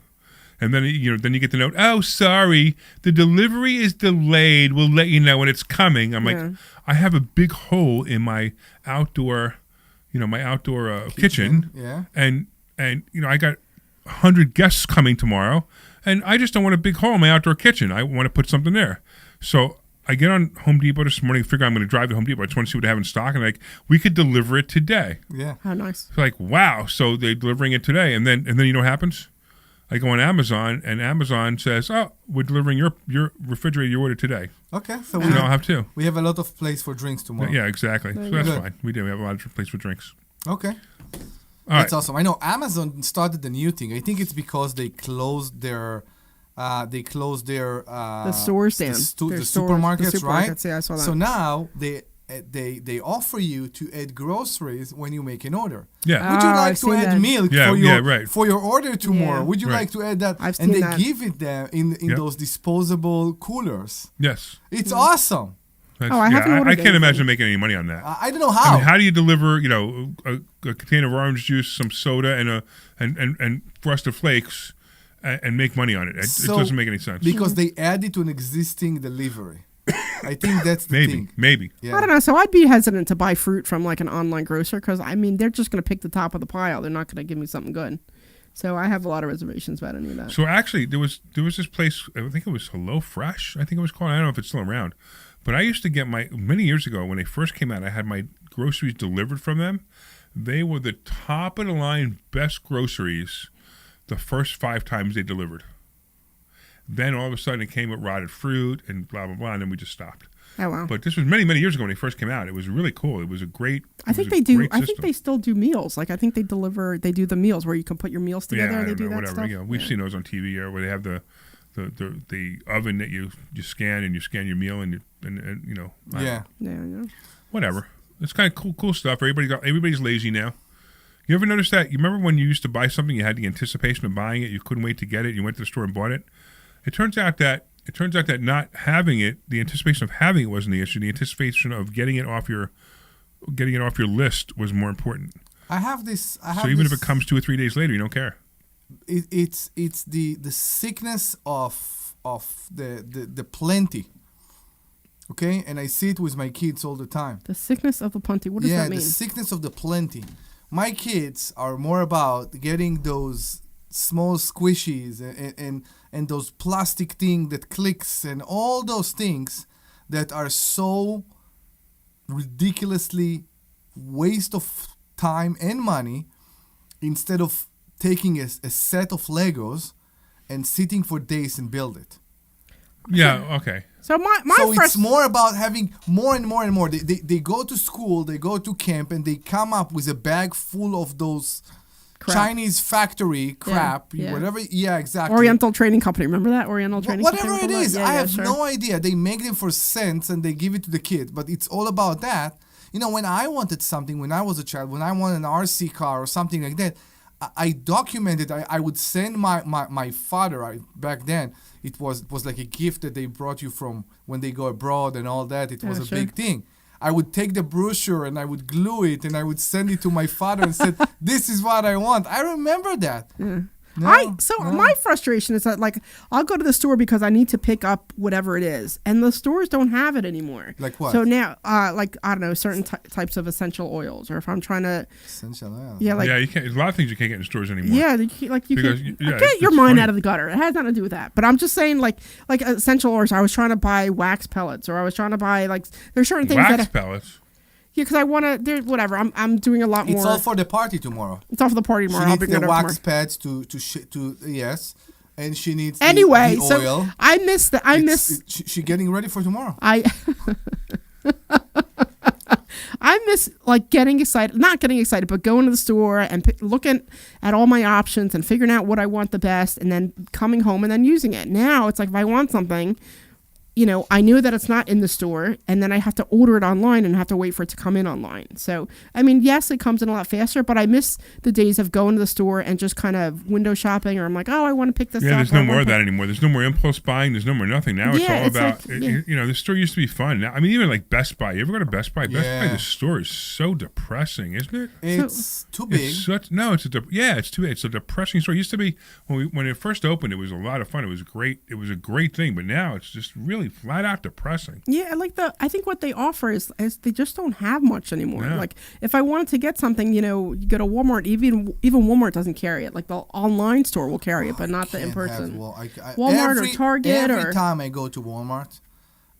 Speaker 4: And then then you get the note, oh, sorry, the delivery is delayed. We'll let you know when it's coming. I'm like, I have a big hole in my outdoor kitchen.
Speaker 3: Yeah.
Speaker 4: And I got 100 guests coming tomorrow, and I just don't want a big hole in my outdoor kitchen. I want to put something there. So I get on Home Depot this morning, figure I'm going to drive to Home Depot. I just want to see what they have in stock, and we could deliver it today.
Speaker 3: Yeah.
Speaker 5: How nice.
Speaker 4: So wow. So they're delivering it today, and then you know what happens? I go on Amazon, and Amazon says, "Oh, we're delivering your refrigerator you ordered today."
Speaker 3: Okay, so
Speaker 4: I'll have two.
Speaker 3: We have a lot of place for drinks tomorrow.
Speaker 4: Yeah, exactly. So that's fine. We do. We have a lot of place for drinks.
Speaker 3: Okay,
Speaker 4: that's
Speaker 3: awesome. I know Amazon started a new thing. I think it's because they closed their the
Speaker 5: stores down,
Speaker 3: the supermarkets, right?
Speaker 5: Yeah, I saw that.
Speaker 3: So now they offer you to add groceries when you make an order.
Speaker 4: Yeah.
Speaker 3: Would you like to add milk for your order tomorrow?
Speaker 5: Yeah.
Speaker 3: Would you like to add that?
Speaker 5: I've seen that.
Speaker 3: Give it them in those disposable coolers.
Speaker 4: Yes.
Speaker 3: It's awesome.
Speaker 4: I can't imagine making any money on that.
Speaker 3: I don't know how.
Speaker 4: How do you deliver, a container of orange juice, some soda, and Frosted Flakes, and make money on it? It doesn't make any sense.
Speaker 3: Because they add it to an existing delivery. I think that's the thing.
Speaker 4: Maybe.
Speaker 5: Yeah. I don't know. So I'd be hesitant to buy fruit from like an online grocer, because they're just going to pick the top of the pile. They're not going to give me something good. So I have a lot of reservations about any of that.
Speaker 4: So actually, there was this place. I think it was Hello Fresh. I think it was called. I don't know if it's still around. But I used to get many years ago when they first came out, I had my groceries delivered from them. They were the top of the line best groceries the first 5 times they delivered. Then all of a sudden it came with rotted fruit and blah, blah, blah, and then we just stopped.
Speaker 5: Oh, wow.
Speaker 4: But this was many, many years ago when they first came out. It was really cool. It was a great
Speaker 5: I think they do. I think they still do meals. Like I think they do the meals where you can put your meals together.
Speaker 4: Yeah,
Speaker 5: they do that
Speaker 4: whatever.
Speaker 5: stuff.
Speaker 4: We've seen those on TV where they have the oven that you scan, and you scan your meal, and
Speaker 5: Yeah.
Speaker 4: Whatever. It's kind of cool stuff. Everybody's lazy now. You ever notice that? You remember when you used to buy something, you had the anticipation of buying it, you couldn't wait to get it, you went to the store and bought it? It turns out that not having it, the anticipation of having it wasn't the issue. The anticipation of getting it off your list was more important. So even if it comes 2 or 3 days later, you don't care.
Speaker 3: It's the sickness of the plenty. Okay, and I see it with my kids all the time.
Speaker 5: The sickness of the plenty. What does that mean?
Speaker 3: Yeah, the sickness of the plenty. My kids are more about getting those small squishies and those plastic thing that clicks and all those things that are so ridiculously waste of time and money, instead of taking a set of Legos and sitting for days and build it.
Speaker 4: Yeah, okay.
Speaker 5: So
Speaker 3: it's more about having more and more and more. They go to school, they go to can, and they come up with a bag full of those Chinese factory crap, whatever. Yeah, exactly.
Speaker 5: Oriental Trading Company. Remember that? Oriental Trading
Speaker 3: Company?
Speaker 5: Whatever
Speaker 3: it is. I have no idea. They make them for cents and they give it to the kids, but it's all about that. When I wanted something when I was a child, when I wanted an RC car or something like that, I documented. I would send my father. Back then, it was like a gift that they brought you from when they go abroad and all that. It was a big thing. I would take the brochure and I would glue it and I would send it to my father and said, "This is what I want." I remember that. No,
Speaker 5: My frustration is that like I'll go to the store because I need to pick up whatever it is, and the stores don't have it anymore.
Speaker 3: Like what?
Speaker 5: So now, like I don't know, certain types of essential oils, or if I'm trying to,
Speaker 3: essential oil.
Speaker 5: yeah, like
Speaker 4: you can't. There's a lot of things you can't get in stores anymore.
Speaker 5: yeah, you
Speaker 4: Because,
Speaker 5: can
Speaker 4: yeah,
Speaker 5: get your
Speaker 4: it's
Speaker 5: mind
Speaker 4: funny.
Speaker 5: out of the gutter. It has nothing to do with that. But I'm just saying, like essential oils. I was trying to buy wax pellets, or I was trying to buy like there's certain things
Speaker 4: Wax
Speaker 5: that.
Speaker 4: pellets.
Speaker 5: Yeah, because I want to. There's whatever. I'm doing a lot more.
Speaker 3: It's all for the party tomorrow.
Speaker 5: It's all for the party tomorrow.
Speaker 3: She
Speaker 5: I'll
Speaker 3: needs
Speaker 5: bring
Speaker 3: the
Speaker 5: it up
Speaker 3: wax
Speaker 5: tomorrow.
Speaker 3: pads to yes, and she needs
Speaker 5: Anyway,
Speaker 3: the
Speaker 5: so
Speaker 3: oil.
Speaker 5: I miss the. I miss.
Speaker 3: She getting ready for tomorrow.
Speaker 5: I miss like getting excited, not getting excited, but going to the store and looking at all my options and figuring out what I want the best, and then coming home and then using it. Now it's like if I want something, you know, I knew that it's not in the store, and then I have to order it online and have to wait for it to come in online. So, I mean, yes, it comes in a lot faster, but I miss the days of going to the store and just kind of window shopping, or I'm like, oh, I want to pick this up.
Speaker 4: Yeah, there's
Speaker 5: or I
Speaker 4: no more
Speaker 5: wanna
Speaker 4: of that
Speaker 5: pick-
Speaker 4: anymore. There's no more impulse buying. There's no more nothing. Now it's
Speaker 5: Yeah,
Speaker 4: all
Speaker 5: it's
Speaker 4: about,
Speaker 5: like, yeah.
Speaker 4: you know, the store used to be fun. Now, I mean, even like Best Buy. You ever go to Best Buy? Best Buy,
Speaker 3: Yeah.
Speaker 4: the store is so depressing, isn't it?
Speaker 3: It's too big.
Speaker 4: It's such it's too big. It's a depressing store. It used to be when it first opened, it was a lot of fun. It was great. It was a great thing, but now it's just really flat out depressing.
Speaker 5: Yeah, I think what they offer is they just don't have much anymore.
Speaker 4: Yeah.
Speaker 5: Like if I wanted to get something, you know, you go to Walmart, even Walmart doesn't carry it. Like the online store will carry it, but not the in person. Walmart or Target
Speaker 3: every time I go to Walmart,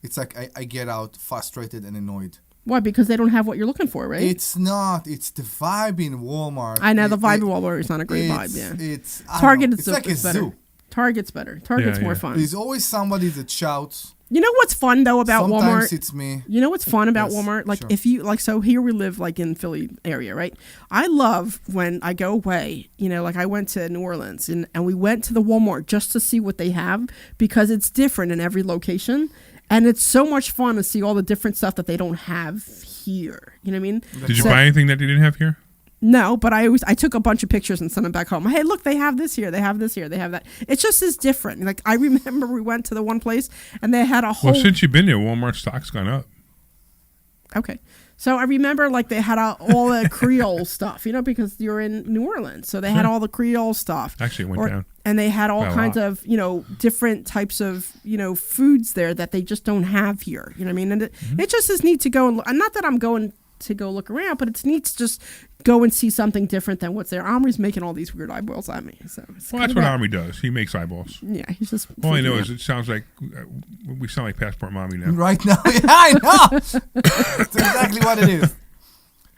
Speaker 3: it's like I get out frustrated and annoyed.
Speaker 5: Why? Because they don't have what you're looking for, right?
Speaker 3: It's not. It's the vibe in Walmart.
Speaker 5: I know the vibe in Walmart is not a great vibe. Yeah,
Speaker 3: It's I don't
Speaker 5: Target
Speaker 3: know,
Speaker 5: is
Speaker 3: it's like a
Speaker 5: better.
Speaker 3: zoo.
Speaker 5: Target's better. Target's
Speaker 4: Yeah,
Speaker 5: more
Speaker 4: yeah.
Speaker 5: fun.
Speaker 3: There's always somebody that shouts.
Speaker 5: You know what's fun though about
Speaker 3: Sometimes
Speaker 5: Walmart?
Speaker 3: it's me.
Speaker 5: You know what's fun about
Speaker 3: Yes,
Speaker 5: Walmart? Like
Speaker 3: sure.
Speaker 5: if you like, so here we live like in Philly area, right? I love when I go away, you know, like I went to New Orleans and we went to the Walmart just to see what they have because it's different in every location. And it's so much fun to see all the different stuff that they don't have here. You know what I mean?
Speaker 4: Did you buy anything that they didn't have here?
Speaker 5: No, but I took a bunch of pictures and sent them back home. Hey, look, they have this here. They have this here. They have that. It just is different. Like I remember we went to the one place and they had a whole.
Speaker 4: Well, since you've been there, Walmart stock's gone up.
Speaker 5: Okay. So I remember like they had all the Creole stuff, you know, because you're in New Orleans. So they had all the Creole stuff.
Speaker 4: Actually, it went down.
Speaker 5: And they had all
Speaker 4: By a
Speaker 5: kinds
Speaker 4: lot.
Speaker 5: of, you know, different types of, you know, foods there that they just don't have here. You know what I mean? And it just is neat to go and look. Not that I'm going to go look around, but it's neat to just go and see something different than what's there. Omri's making all these weird eyeballs at me. So it's
Speaker 4: Well,
Speaker 5: kind
Speaker 4: that's
Speaker 5: of
Speaker 4: what
Speaker 5: bad.
Speaker 4: Omri does. He makes eyeballs.
Speaker 5: Yeah, he's just.
Speaker 4: All I know
Speaker 5: freaking
Speaker 4: is
Speaker 5: out.
Speaker 4: it sounds like we sound like Passport Mommy now.
Speaker 3: Right now, yeah, I know. That's exactly what it is.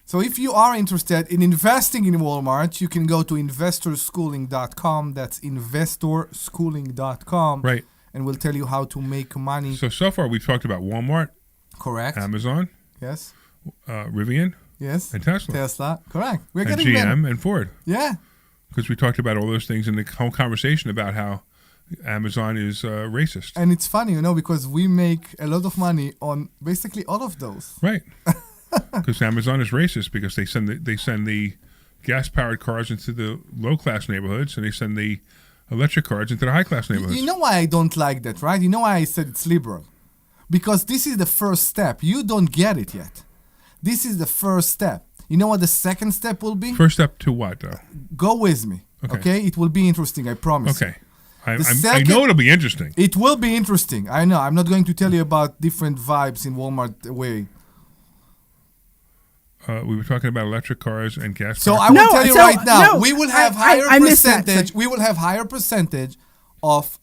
Speaker 3: So if you are interested in investing in Walmart, you can go to investorschooling.com. That's investorschooling.com.
Speaker 4: Right.
Speaker 3: And we'll tell you how to make money.
Speaker 4: So far we've talked about Walmart,
Speaker 3: Correct.
Speaker 4: Amazon,
Speaker 3: Yes.
Speaker 4: Rivian,
Speaker 3: Yes.
Speaker 4: and Tesla,
Speaker 3: Tesla. Correct. We're
Speaker 4: and
Speaker 3: getting
Speaker 4: GM
Speaker 3: better.
Speaker 4: and Ford.
Speaker 3: Yeah.
Speaker 4: Because we talked about all those things in the whole conversation about how Amazon is racist.
Speaker 3: And it's funny, you know, because we make a lot of money on basically all of those.
Speaker 4: Right. Because Amazon is racist because they send the gas-powered cars into the low-class neighborhoods and they send the electric cars into the high-class neighborhoods.
Speaker 3: You know why I don't like that, right? You know why I said it's liberal? Because this is the first step. You don't get it yet. This is the first step. You know what the second step will be?
Speaker 4: First step to what, though?
Speaker 3: Go with me. Okay? It will be interesting, I promise.
Speaker 4: Okay. I
Speaker 3: second-
Speaker 4: know it'll be interesting.
Speaker 3: It will be interesting. I know. I'm not going to tell you about different vibes in Walmart way.
Speaker 4: We were talking about electric cars and gas.
Speaker 3: So I
Speaker 4: powered
Speaker 3: will tell you right now, we will have higher
Speaker 5: I missed that.
Speaker 3: percentage. We will have higher percentage of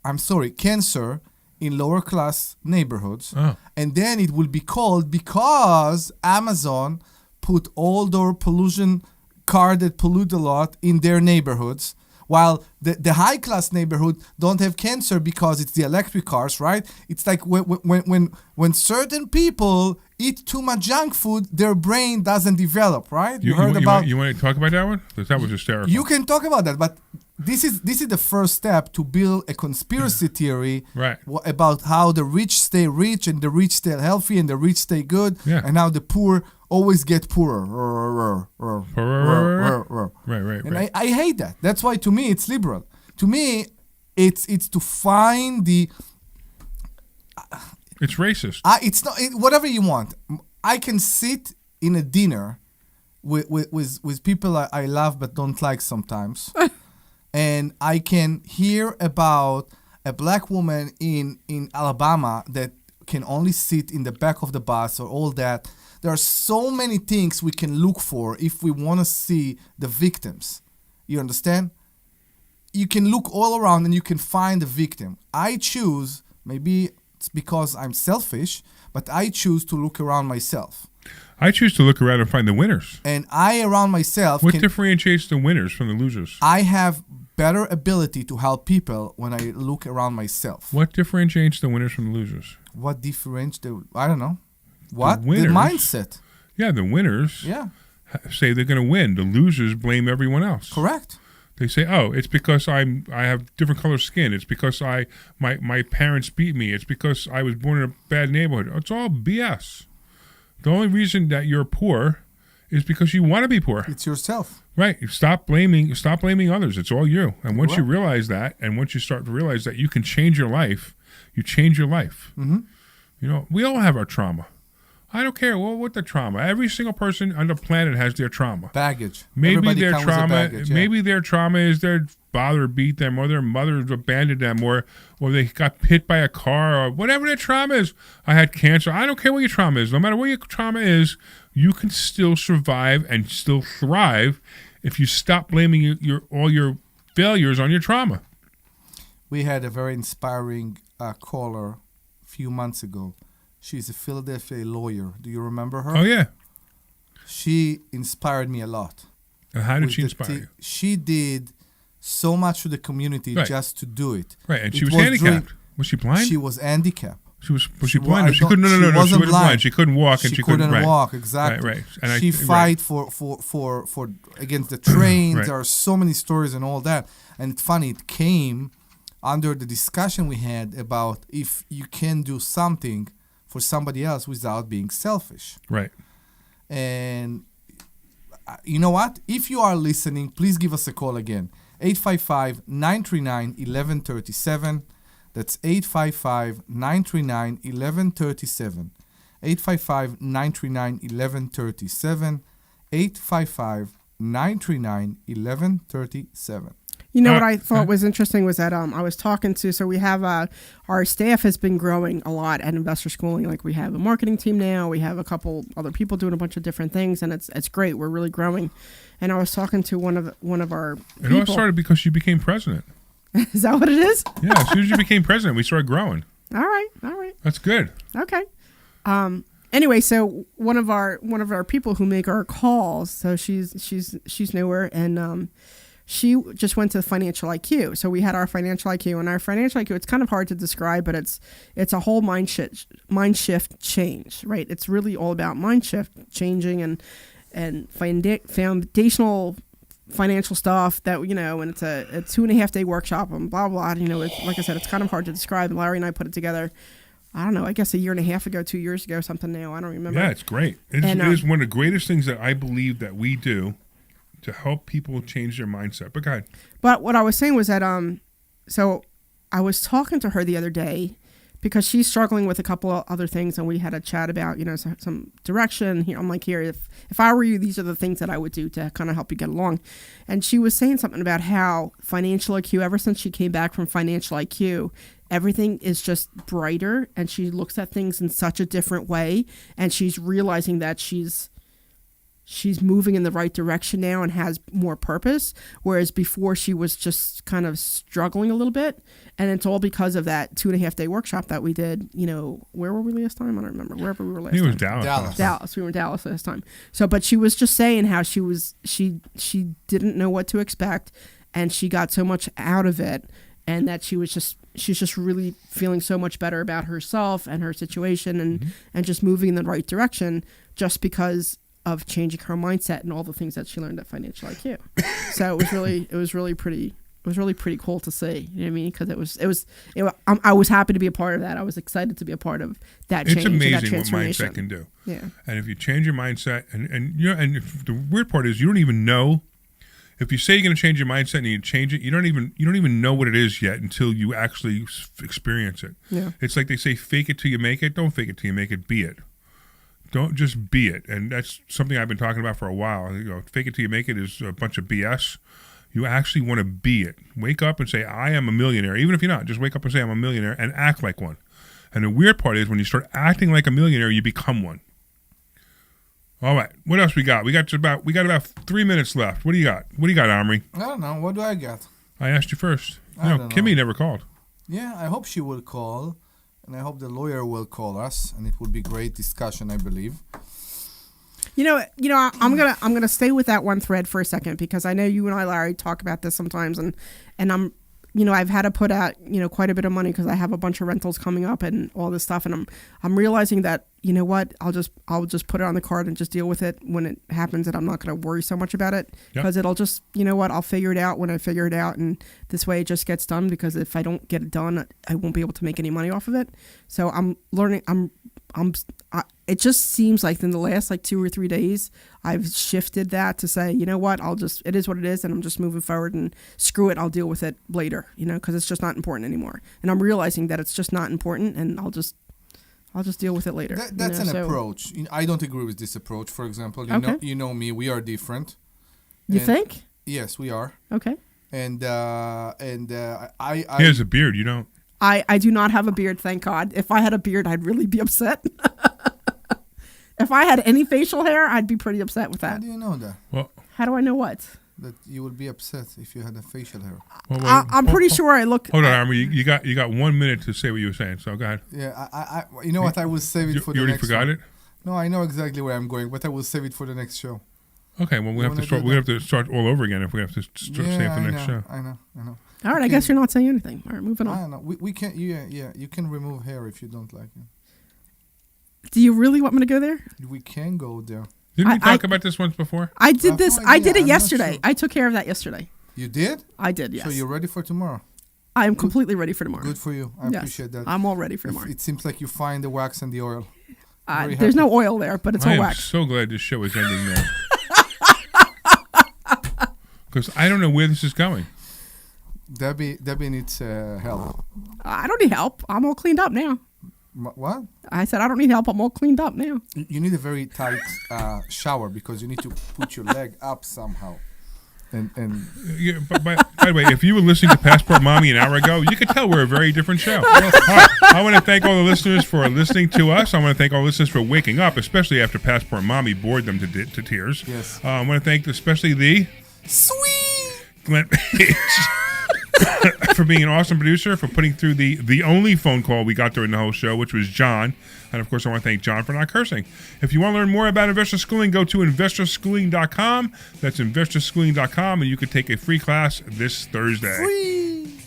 Speaker 3: cancer in lower class neighborhoods,
Speaker 4: Oh.
Speaker 3: and then it will be called because Amazon put all their pollution car that pollute a lot in their neighborhoods. While the high class neighborhood don't have cancer because it's the electric cars, right? It's like when certain people eat too much junk food, their brain doesn't develop, right?
Speaker 4: You want to talk about that one? Because that was hysterical.
Speaker 3: You can talk about that, but this is the first step to build a conspiracy theory
Speaker 4: Right.
Speaker 3: about how the rich stay rich and the rich stay healthy and the rich stay good,
Speaker 4: Yeah.
Speaker 3: and how the poor always get poorer.
Speaker 4: Right.
Speaker 3: And I hate that. That's why to me it's liberal. To me, it's to find the.
Speaker 4: It's racist.
Speaker 3: It's not whatever you want. I can sit in a dinner with people I love but don't like sometimes, and I can hear about a black woman in Alabama that can only sit in the back of the bus or all that. There are so many things we can look for if we want to see the victims. You understand? You can look all around and you can find the victim. I choose, maybe it's because I'm selfish, but I choose to look around myself.
Speaker 4: I choose to look around and find the winners.
Speaker 3: And I, around myself...
Speaker 4: What differentiates the winners from the losers?
Speaker 3: I have better ability to help people when I look around myself.
Speaker 4: What differentiates the winners from the losers?
Speaker 3: What differentiates the... I don't know. What?
Speaker 4: The
Speaker 3: mindset.
Speaker 4: Yeah, the winners say they're going to win. The losers blame everyone else.
Speaker 3: Correct.
Speaker 4: They say, "Oh, it's because I have different color skin. It's because my parents beat me. It's because I was born in a bad neighborhood." It's all BS. The only reason that you're poor is because you want to be poor.
Speaker 3: It's yourself.
Speaker 4: Right. Stop blaming others. It's all you. And once you realize that, and once you start to realize that you can change your life, you change your life.
Speaker 3: Mm-hmm.
Speaker 4: You know, we all have our trauma. I don't care what the trauma. Every single person on the planet has their trauma.
Speaker 3: Baggage.
Speaker 4: Maybe
Speaker 3: Everybody
Speaker 4: their
Speaker 3: comes with
Speaker 4: trauma.
Speaker 3: baggage, yeah.
Speaker 4: Maybe their trauma is their father beat them, or their mother abandoned them, or they got hit by a car, or whatever their trauma is. I had cancer. I don't care what your trauma is. No matter what your trauma is, you can still survive and still thrive if you stop blaming all your failures on your trauma.
Speaker 3: We had a very inspiring caller a few months ago. She's a Philadelphia lawyer. Do you remember her?
Speaker 4: Oh, yeah.
Speaker 3: She inspired me a lot.
Speaker 4: And how did she inspire you?
Speaker 3: She did so much for the community just to do it.
Speaker 4: Right, and she was handicapped. Was she blind?
Speaker 3: She was handicapped.
Speaker 4: Was she blind? No, she couldn't. No. She wasn't blind. She couldn't walk, and she couldn't
Speaker 3: walk. Exactly.
Speaker 4: Right. And
Speaker 3: she fight for against the trains.
Speaker 4: Right.
Speaker 3: There are so many stories and all that. And it's funny. It came under the discussion we had about if you can do something for somebody else without being selfish.
Speaker 4: Right.
Speaker 3: And you know what? If you are listening, please give us a call again. 855-939-1137. That's 855-939-1137. 855-939-1137. 855-939-1137.
Speaker 5: You know what I thought was interesting was that I was talking to, so we have our staff has been growing a lot at Investor Schooling. Like we have a marketing team now, we have a couple other people doing a bunch of different things, and it's great. We're really growing. And I was talking to one of our people.
Speaker 4: It all started because you became president.
Speaker 5: Is that what it is?
Speaker 4: Yeah, as soon as you became president, we started growing.
Speaker 5: All right.
Speaker 4: That's good.
Speaker 5: Okay. Anyway, so one of our people who make our calls, so she's newer, and she just went to Financial IQ. So we had our Financial IQ, and our Financial IQ, it's kind of hard to describe, but it's a whole mind shift change, right? It's really all about mind shift changing and foundational financial stuff that, you know, and it's a 2.5 day workshop and blah, blah, you know, it's, like I said, it's kind of hard to describe. And Larry and I put it together, I don't know, I guess a year and a half ago, 2 years ago, something now. I don't remember.
Speaker 4: Yeah, it's great. It is one of the greatest things that I believe that we do to help people change their mindset. But go ahead.
Speaker 5: But what I was saying was that, so I was talking to her the other day because she's struggling with a couple of other things, and we had a chat about, you know, some direction. Here, I'm like, here, if I were you, these are the things that I would do to kind of help you get along. And she was saying something about how Financial IQ, ever since she came back from Financial IQ, everything is just brighter, and she looks at things in such a different way, and she's realizing that she's moving in the right direction now and has more purpose, whereas before she was just kind of struggling a little bit. And it's all because of that 2.5 day workshop that we did. You know, where were we last time? I don't remember. Wherever we were last time.
Speaker 4: It was Dallas.
Speaker 5: Dallas. We were in Dallas last time. So, but she was just saying how she didn't know what to expect, and she got so much out of it, and that she's just really feeling so much better about herself and her situation, and just moving in the right direction just because of changing her mindset and all the things that she learned at Financial IQ. So it was really pretty cool to see. You know what I mean? Because I was happy to be a part of that. I was excited to be a part of that change.
Speaker 4: It's amazing
Speaker 5: that
Speaker 4: what
Speaker 5: transformation.
Speaker 4: mindset can do.
Speaker 5: Yeah.
Speaker 4: And if you change your mindset, and if the weird part is you don't even know. If you say you're going to change your mindset and you change it, you don't even know what it is yet until you actually experience it.
Speaker 5: Yeah.
Speaker 4: It's like they say, fake it till you make it. Don't fake it till you make it. Be it. Don't just be it. And that's something I've been talking about for a while. Fake it till you make it is a bunch of BS. You actually want to be it. Wake up and say, I am a millionaire. Even if you're not, just wake up and say, I'm a millionaire, and act like one. And the weird part is when you start acting like a millionaire, you become one. All right. What else we got? We got about 3 minutes left. What do you got? What do you got, Omri?
Speaker 3: I don't know. What do I get?
Speaker 4: I asked you first.
Speaker 3: I
Speaker 4: No,
Speaker 3: don't
Speaker 4: Kimmy
Speaker 3: know.
Speaker 4: never called.
Speaker 3: Yeah, I hope she will call, and I hope the lawyer will call us, and it will be great discussion, I believe.
Speaker 5: I'm gonna stay with that one thread for a second because I know you and I, Larry, talk about this sometimes, and I'm, I've had to put out, quite a bit of money because I have a bunch of rentals coming up and all this stuff, and I'm realizing that, what, I'll just put it on the card and just deal with it when it happens, and I'm not gonna worry so much about it because it'll just, what, I'll figure it out when I figure it out, and this way it just gets done because if I don't get it done, I won't be able to make any money off of it. So I'm learning. It just seems like in the last 2 or 3 days, I've shifted that to say, what, it is what it is, and I'm just moving forward and screw it, I'll deal with it later, because it's just not important anymore. And I'm realizing that it's just not important, and I'll just deal with it later.
Speaker 3: That's an approach. I don't agree with this approach. For example, you know me, we are different.
Speaker 5: You think?
Speaker 3: Yes, we are.
Speaker 5: Okay.
Speaker 3: And I
Speaker 4: He has a beard. You don't.
Speaker 5: I do not have a beard, thank God. If I had a beard, I'd really be upset. If I had any facial hair, I'd be pretty upset with that.
Speaker 3: How do you know that?
Speaker 4: Well,
Speaker 5: how do I know what?
Speaker 3: That you would be upset if you had a facial hair.
Speaker 5: I'm pretty sure I look.
Speaker 4: Hold on, Omri. You got 1 minute to say what you were saying. So go ahead.
Speaker 3: Yeah, I you know what? I will save it for the next.
Speaker 4: You already forgot it?
Speaker 3: No, I know exactly where I'm going, but I will save it for the next show.
Speaker 4: Okay, well we have to start. We have to start all over again if we have to save for the next show.
Speaker 3: I know.
Speaker 5: All right, I guess you're not saying anything. All right, moving on.
Speaker 3: I don't know. We can. Yeah. You can remove hair if you don't like it.
Speaker 5: Do you really want me to go there?
Speaker 3: We can go there.
Speaker 4: Didn't we talk about this once before?
Speaker 5: I did this.
Speaker 3: No
Speaker 5: I
Speaker 3: idea.
Speaker 5: did it
Speaker 3: I'm
Speaker 5: yesterday.
Speaker 3: not sure.
Speaker 5: I took care of that yesterday.
Speaker 3: You did?
Speaker 5: I did. Yes.
Speaker 3: So you're ready for tomorrow?
Speaker 5: I am completely ready for tomorrow.
Speaker 3: Good for you. I appreciate that.
Speaker 5: I'm all ready for tomorrow.
Speaker 3: It seems like you find the wax and the oil.
Speaker 5: There's no oil there, but it's all wax.
Speaker 4: I'm so glad this show is ending now. Because I don't know where this is going.
Speaker 3: Debbie needs help.
Speaker 5: I don't need help. I'm all cleaned up now.
Speaker 3: What?
Speaker 5: I said I don't need help. I'm all cleaned up now.
Speaker 3: You need a very tight shower because you need to put your leg up somehow. And
Speaker 4: Yeah, by the way, if you were listening to Passport Mommy an hour ago, you could tell we're a very different show. All right, I want to thank all the listeners for listening to us. I want to thank all the listeners for waking up, especially after Passport Mommy bored them to tears.
Speaker 3: Yes.
Speaker 4: I want to thank especially the
Speaker 3: sweet
Speaker 4: Glenn Page for being an awesome producer, for putting through the only phone call we got during the whole show, which was John. And, of course, I want to thank John for not cursing. If you want to learn more about investor schooling, go to investorschooling.com. That's investorschooling.com, and you can take a free class this Thursday.
Speaker 3: Free.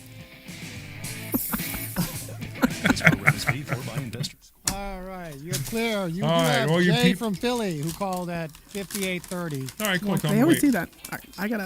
Speaker 1: This program is paid for by investors.
Speaker 7: All right, you're clear. You
Speaker 4: All right,
Speaker 7: have
Speaker 4: well, you
Speaker 7: Jay
Speaker 4: peop-
Speaker 7: from Philly who called at 5830.
Speaker 4: All right, cool.
Speaker 5: They always do that. I gotta.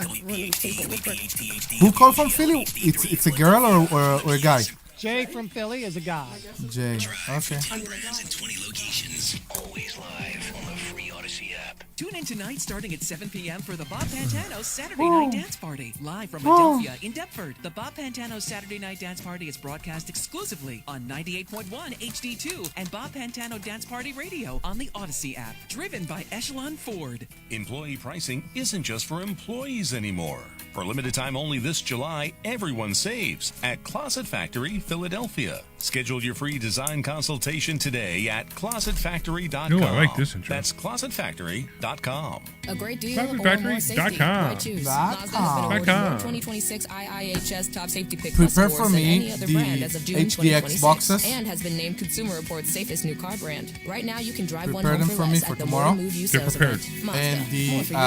Speaker 3: Who called from Philly? It's a girl or a guy?
Speaker 7: Jay from Philly is a guy.
Speaker 3: Jay. Okay.
Speaker 2: 120 locations, always live on the free Odyssey app.
Speaker 10: Tune in tonight starting at 7 p.m. for the Bob Pantano Saturday Night Dance Party. Live from Adelphia in Deptford. The Bob Pantano Saturday Night Dance Party is broadcast exclusively on 98.1 HD2 and Bob Pantano Dance Party Radio on the Odyssey app. Driven by Echelon Ford.
Speaker 1: Employee pricing isn't just for employees anymore. For limited time only this July, everyone saves at Closet Factory, Philadelphia. Schedule your free design consultation today at closetfactory.com.
Speaker 4: Ooh, I like this intro.
Speaker 1: That's closetfactory.com.
Speaker 11: A great deal
Speaker 4: Closetfactory.com.
Speaker 11: or more safety. Why choose? Mazda has been awarded
Speaker 4: .com.
Speaker 11: more 2026 IIHS top safety pick
Speaker 3: Prepare
Speaker 11: plus
Speaker 3: for
Speaker 11: awards than
Speaker 3: me
Speaker 11: any other
Speaker 3: the
Speaker 11: brand as of June
Speaker 3: HDX
Speaker 11: 2026
Speaker 3: boxes.
Speaker 11: and has been named Consumer Reports safest new car brand. Right now, you can drive one
Speaker 3: Prepare
Speaker 11: home
Speaker 3: them
Speaker 11: for
Speaker 3: for me
Speaker 11: less
Speaker 3: for
Speaker 11: at the
Speaker 3: tomorrow.
Speaker 11: More Move You
Speaker 4: They're
Speaker 11: sales
Speaker 4: prepared.
Speaker 11: event. Mazda,
Speaker 3: And the,
Speaker 11: more for you. Go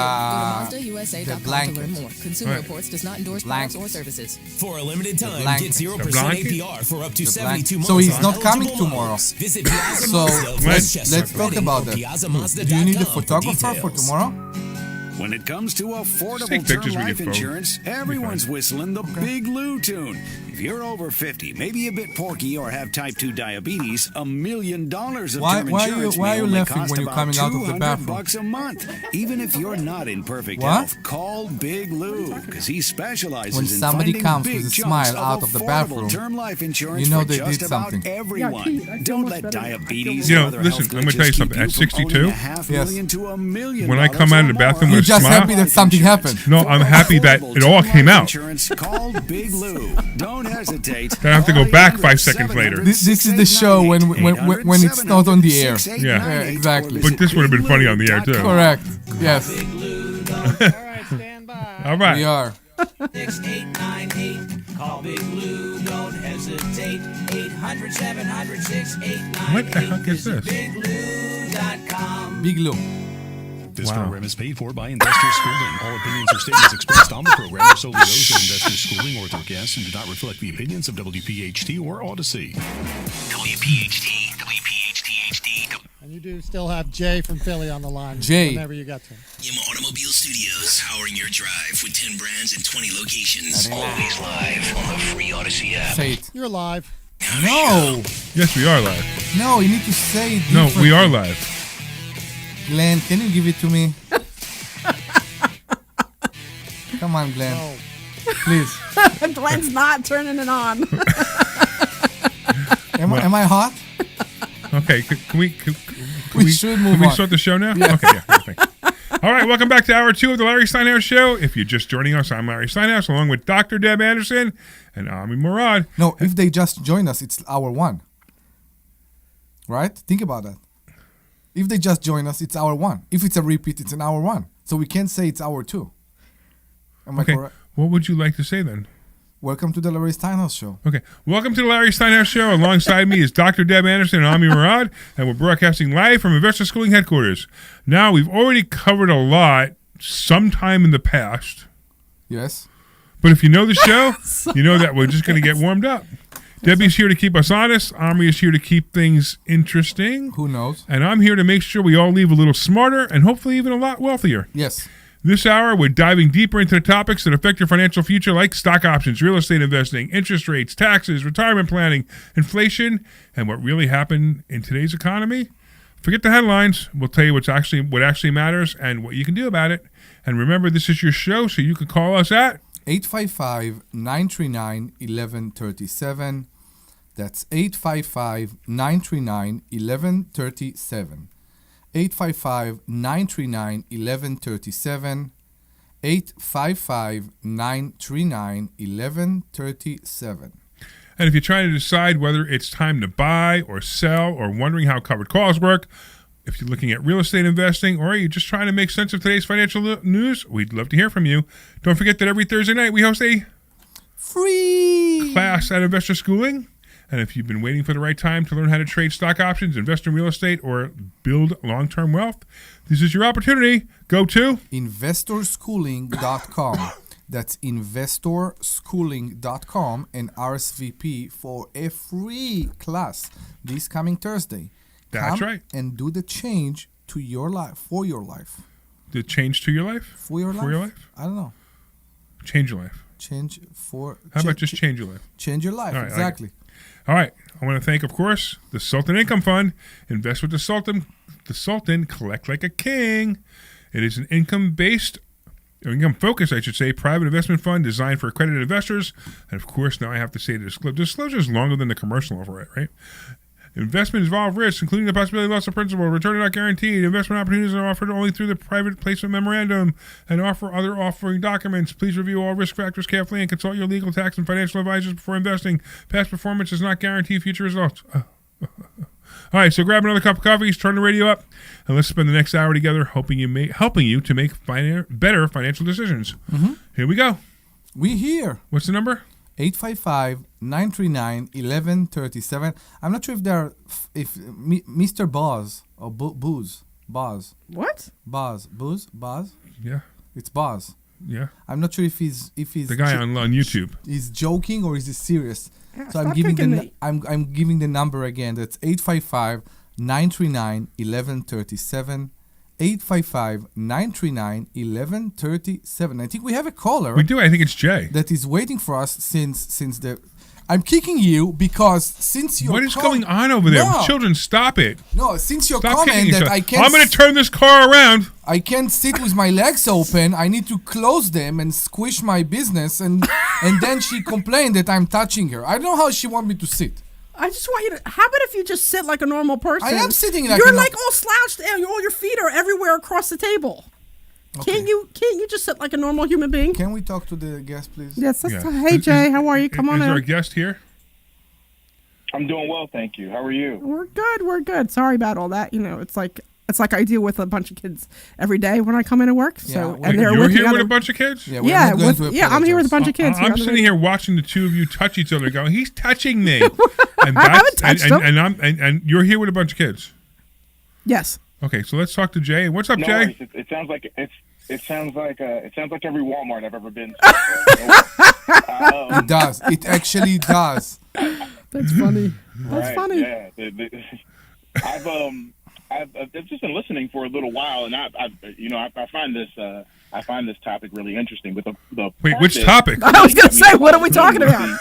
Speaker 11: to MazdaUSA.com to
Speaker 3: blanket.
Speaker 11: learn more. Consumer
Speaker 4: Right.
Speaker 11: Reports does not endorse products or
Speaker 3: Blanket.
Speaker 11: services.
Speaker 2: For a limited time,
Speaker 3: blanket.
Speaker 2: get 0%
Speaker 4: blanket?
Speaker 2: APR for up to
Speaker 3: The
Speaker 2: 72
Speaker 3: blanket.
Speaker 2: months.
Speaker 3: So he's
Speaker 2: on
Speaker 3: not coming
Speaker 2: eligible
Speaker 3: tomorrow.
Speaker 2: models. Visit Piazza
Speaker 3: So
Speaker 2: Mazda,
Speaker 3: let's
Speaker 2: Westchester,
Speaker 3: talk
Speaker 2: Reading,
Speaker 3: about
Speaker 2: or
Speaker 3: that.
Speaker 2: PiazzaMazda.com
Speaker 3: Do you need a
Speaker 2: for
Speaker 3: photographer for
Speaker 2: details.
Speaker 3: tomorrow?
Speaker 12: When it comes to affordable
Speaker 4: Take
Speaker 12: term
Speaker 4: pictures with your
Speaker 12: life
Speaker 4: phone.
Speaker 12: insurance, everyone's whistling the Big Lou tune. If you're over 50, maybe a bit porky, or have type 2 diabetes, $1 million of term insurance
Speaker 3: why are
Speaker 12: may
Speaker 3: you
Speaker 12: only
Speaker 3: laughing
Speaker 12: cost
Speaker 3: when you're
Speaker 12: about
Speaker 3: coming out of the bathroom?
Speaker 12: $200 a month. Even if you're not in perfect
Speaker 3: What?
Speaker 12: health, call Big Lou, because he specializes
Speaker 3: When
Speaker 12: in
Speaker 3: somebody
Speaker 12: finding
Speaker 3: comes
Speaker 12: big
Speaker 3: with a
Speaker 12: chunks
Speaker 3: smile out of the
Speaker 12: affordable
Speaker 3: bathroom,
Speaker 12: term life insurance
Speaker 3: you know
Speaker 12: for
Speaker 3: they
Speaker 12: just
Speaker 3: did
Speaker 12: about
Speaker 3: something.
Speaker 12: everyone.
Speaker 5: Pete, I feel
Speaker 12: Don't
Speaker 5: much
Speaker 12: let
Speaker 5: better.
Speaker 12: diabetes
Speaker 4: You
Speaker 12: or
Speaker 4: know,
Speaker 12: other
Speaker 4: listen,
Speaker 12: health
Speaker 4: I'm gonna tell you
Speaker 12: glitches
Speaker 4: something.
Speaker 12: keep
Speaker 4: At
Speaker 12: you from owning
Speaker 4: 62,
Speaker 12: a half million to $1 million
Speaker 4: when I come out of the bathroom
Speaker 3: You're
Speaker 4: with a
Speaker 3: just
Speaker 4: smile,
Speaker 3: happy that something happened.
Speaker 4: no, I'm happy that it all came out.
Speaker 12: Insurance, call Big Lou. Don't hesitate.
Speaker 4: Then I have to go back 5 seconds later.
Speaker 3: This is the show when it's not on the air.
Speaker 4: Yeah.
Speaker 3: Exactly.
Speaker 4: But this would have been funny on the air too.
Speaker 3: Correct. Yes.
Speaker 4: All right.
Speaker 3: We are.
Speaker 2: 6898. Call Big Lou. Don't hesitate. 800-700-6898.
Speaker 4: What the heck is this?
Speaker 2: BigLou.com.
Speaker 3: Big Lou.
Speaker 1: This
Speaker 4: Wow.
Speaker 1: program is paid for by Investor Schooling. All opinions or statements expressed on the program are solely those of Investor Schooling or their guests and do not reflect the opinions of WPHT or Odyssey.
Speaker 2: WPHT, WPHT-HD.
Speaker 7: And you do still have Jay from Philly on the line.
Speaker 3: Jay.
Speaker 7: Whenever you get to him.
Speaker 2: Yama Automobile Studios, powering your drive with 10 brands and 20 locations. Always live on the free Odyssey app.
Speaker 3: Say it.
Speaker 7: You're live.
Speaker 3: No.
Speaker 4: Yes, we are live.
Speaker 3: No, you need to say it
Speaker 4: No, we
Speaker 3: differently.
Speaker 4: are live.
Speaker 3: Glenn, can you give it to me? Come on, Glenn.
Speaker 7: Oh.
Speaker 3: Please.
Speaker 5: Glenn's not turning it on.
Speaker 3: Am I hot?
Speaker 4: Okay, can we
Speaker 3: We should move
Speaker 4: Can we
Speaker 3: on.
Speaker 4: start the show now? Okay, yeah. Thanks. All right, welcome back to Hour 2 of the Larry Steinhouse Show. If you're just joining us, I'm Larry Steinhouse, along with Dr. Deb Anderson and Omri Morad.
Speaker 3: No, if they just join us, it's hour 1. Right? Think about that. If they just join us, it's hour 1. If it's a repeat, it's an hour 1. So we can't say it's hour 2. Am I
Speaker 4: Okay,
Speaker 3: correct?
Speaker 4: what would you like to say then?
Speaker 3: Welcome to the Larry Steinhouse Show.
Speaker 4: Okay, welcome to the Larry Steinhouse Show. Alongside me is Dr. Deb Anderson and Omri Morad, and we're broadcasting live from Investor Schooling headquarters. Now, we've already covered a lot sometime in the past,
Speaker 3: Yes?
Speaker 4: but if you know the show, you know that we're just going to get warmed up. Debbie's here to keep us honest. Omri is here to keep things interesting.
Speaker 3: Who knows?
Speaker 4: And I'm here to make sure we all leave a little smarter and hopefully even a lot wealthier.
Speaker 3: Yes.
Speaker 4: This hour, we're diving deeper into the topics that affect your financial future, like stock options, real estate investing, interest rates, taxes, retirement planning, inflation, and what really happened in today's economy. Forget the headlines. We'll tell you what actually matters and what you can do about it. And remember, this is your show, so you can call us at
Speaker 3: 855-939-1137. That's 855-939-1137. 855-939-1137. 855-939-1137.
Speaker 4: And if you're trying to decide whether it's time to buy or sell or wondering how covered calls work, if you're looking at real estate investing or you're just trying to make sense of today's financial news, we'd love to hear from you. Don't forget that every Thursday night we host a
Speaker 3: free
Speaker 4: class at Investor Schooling. And if you've been waiting for the right time to learn how to trade stock options, invest in real estate, or build long-term wealth, this is your opportunity. Go to
Speaker 3: investorschooling.com. That's investorschooling.com and RSVP for a free class this coming Thursday.
Speaker 4: That's
Speaker 3: Come
Speaker 4: right.
Speaker 3: And do the change to your life, for your life.
Speaker 4: The change to your life?
Speaker 3: For your life?
Speaker 4: For your life?
Speaker 3: I don't know.
Speaker 4: Change your life.
Speaker 3: Change for...
Speaker 4: How about just change your life?
Speaker 3: Change your life,
Speaker 4: All right,
Speaker 3: exactly.
Speaker 4: All right. I want to thank, of course, the Sultan Income Fund. Invest with the Sultan. The Sultan, collect like a king. It is an income-focused, I should say, private investment fund designed for accredited investors. And, of course, now I have to say the disclosure is longer than the commercial over it, right? Investment involve risks, including the possibility of loss of principal. Return are not guaranteed. Investment opportunities are offered only through the private placement memorandum and offer other offering documents. Please review all risk factors carefully and consult your legal, tax, and financial advisors before investing. Past performance does not guarantee future results. All right, so grab another cup of coffee, turn the radio up, and let's spend the next hour together helping you to make better financial decisions.
Speaker 3: Mm-hmm.
Speaker 4: Here we go.
Speaker 3: We here.
Speaker 4: What's the number?
Speaker 3: 855-939-1137. I'm not sure if Mr. Boz or Booze. Boz.
Speaker 5: What?
Speaker 3: Boz. Booze? Boz?
Speaker 4: Yeah.
Speaker 3: It's Boz.
Speaker 4: Yeah.
Speaker 3: I'm not sure if he's
Speaker 4: the guy on YouTube.
Speaker 3: He's joking or is he serious?
Speaker 5: Yeah,
Speaker 3: so I'm giving I'm giving the number again. That's 855-939-1137. 855-939-1137. I think we have a caller.
Speaker 4: We do. I think it's Jay.
Speaker 3: That is waiting for us since the I'm kicking you because since you're...
Speaker 4: What is going on over there?
Speaker 3: No.
Speaker 4: Children, stop it.
Speaker 3: No, since your
Speaker 4: Stop
Speaker 3: comment
Speaker 4: kicking
Speaker 3: that
Speaker 4: each
Speaker 3: I
Speaker 4: other.
Speaker 3: can't...
Speaker 4: I'm going to turn this car around.
Speaker 3: I can't sit with my legs open. I need to close them and squish my business. And then she complained that I'm touching her. I don't know how she want me to sit.
Speaker 5: I just want you to. How about if you just sit like a normal person?
Speaker 3: I am sitting like
Speaker 5: you're
Speaker 3: a
Speaker 5: like all slouched and all your feet are everywhere across the table.
Speaker 3: Okay.
Speaker 5: Can't you just sit like a normal human being?
Speaker 3: Can we talk to the guest, please?
Speaker 5: Yes. Hey Jay, how are you? Come on
Speaker 4: Is there a
Speaker 5: in.
Speaker 4: guest here?
Speaker 13: I'm doing well, thank you. How are you?
Speaker 5: We're good. Sorry about all that. You know, it's like I deal with a bunch of kids every day when I come into work. So
Speaker 3: Yeah,
Speaker 5: and they're
Speaker 4: You're
Speaker 5: with
Speaker 4: here
Speaker 5: the
Speaker 4: with
Speaker 5: other-
Speaker 4: a bunch of kids?
Speaker 3: Yeah, we're not going to
Speaker 5: I'm here with a bunch of kids.
Speaker 4: I'm sitting here watching the two of you touch each other, going, "He's touching me," and
Speaker 5: I haven't touched him.
Speaker 4: and you're here with a bunch of kids.
Speaker 5: Yes.
Speaker 4: Okay, so let's talk to Jay. What's up,
Speaker 13: No
Speaker 4: Jay?
Speaker 13: worries. It sounds like it sounds like every Walmart I've ever been to.
Speaker 3: It does. It actually does.
Speaker 5: That's funny. That's
Speaker 13: Right,
Speaker 5: funny.
Speaker 13: Yeah. I've just been listening for a little while, and I find this topic really interesting. But the
Speaker 4: Wait,
Speaker 13: part
Speaker 4: which
Speaker 13: that-
Speaker 4: topic?
Speaker 5: I was gonna say, what are we talking about?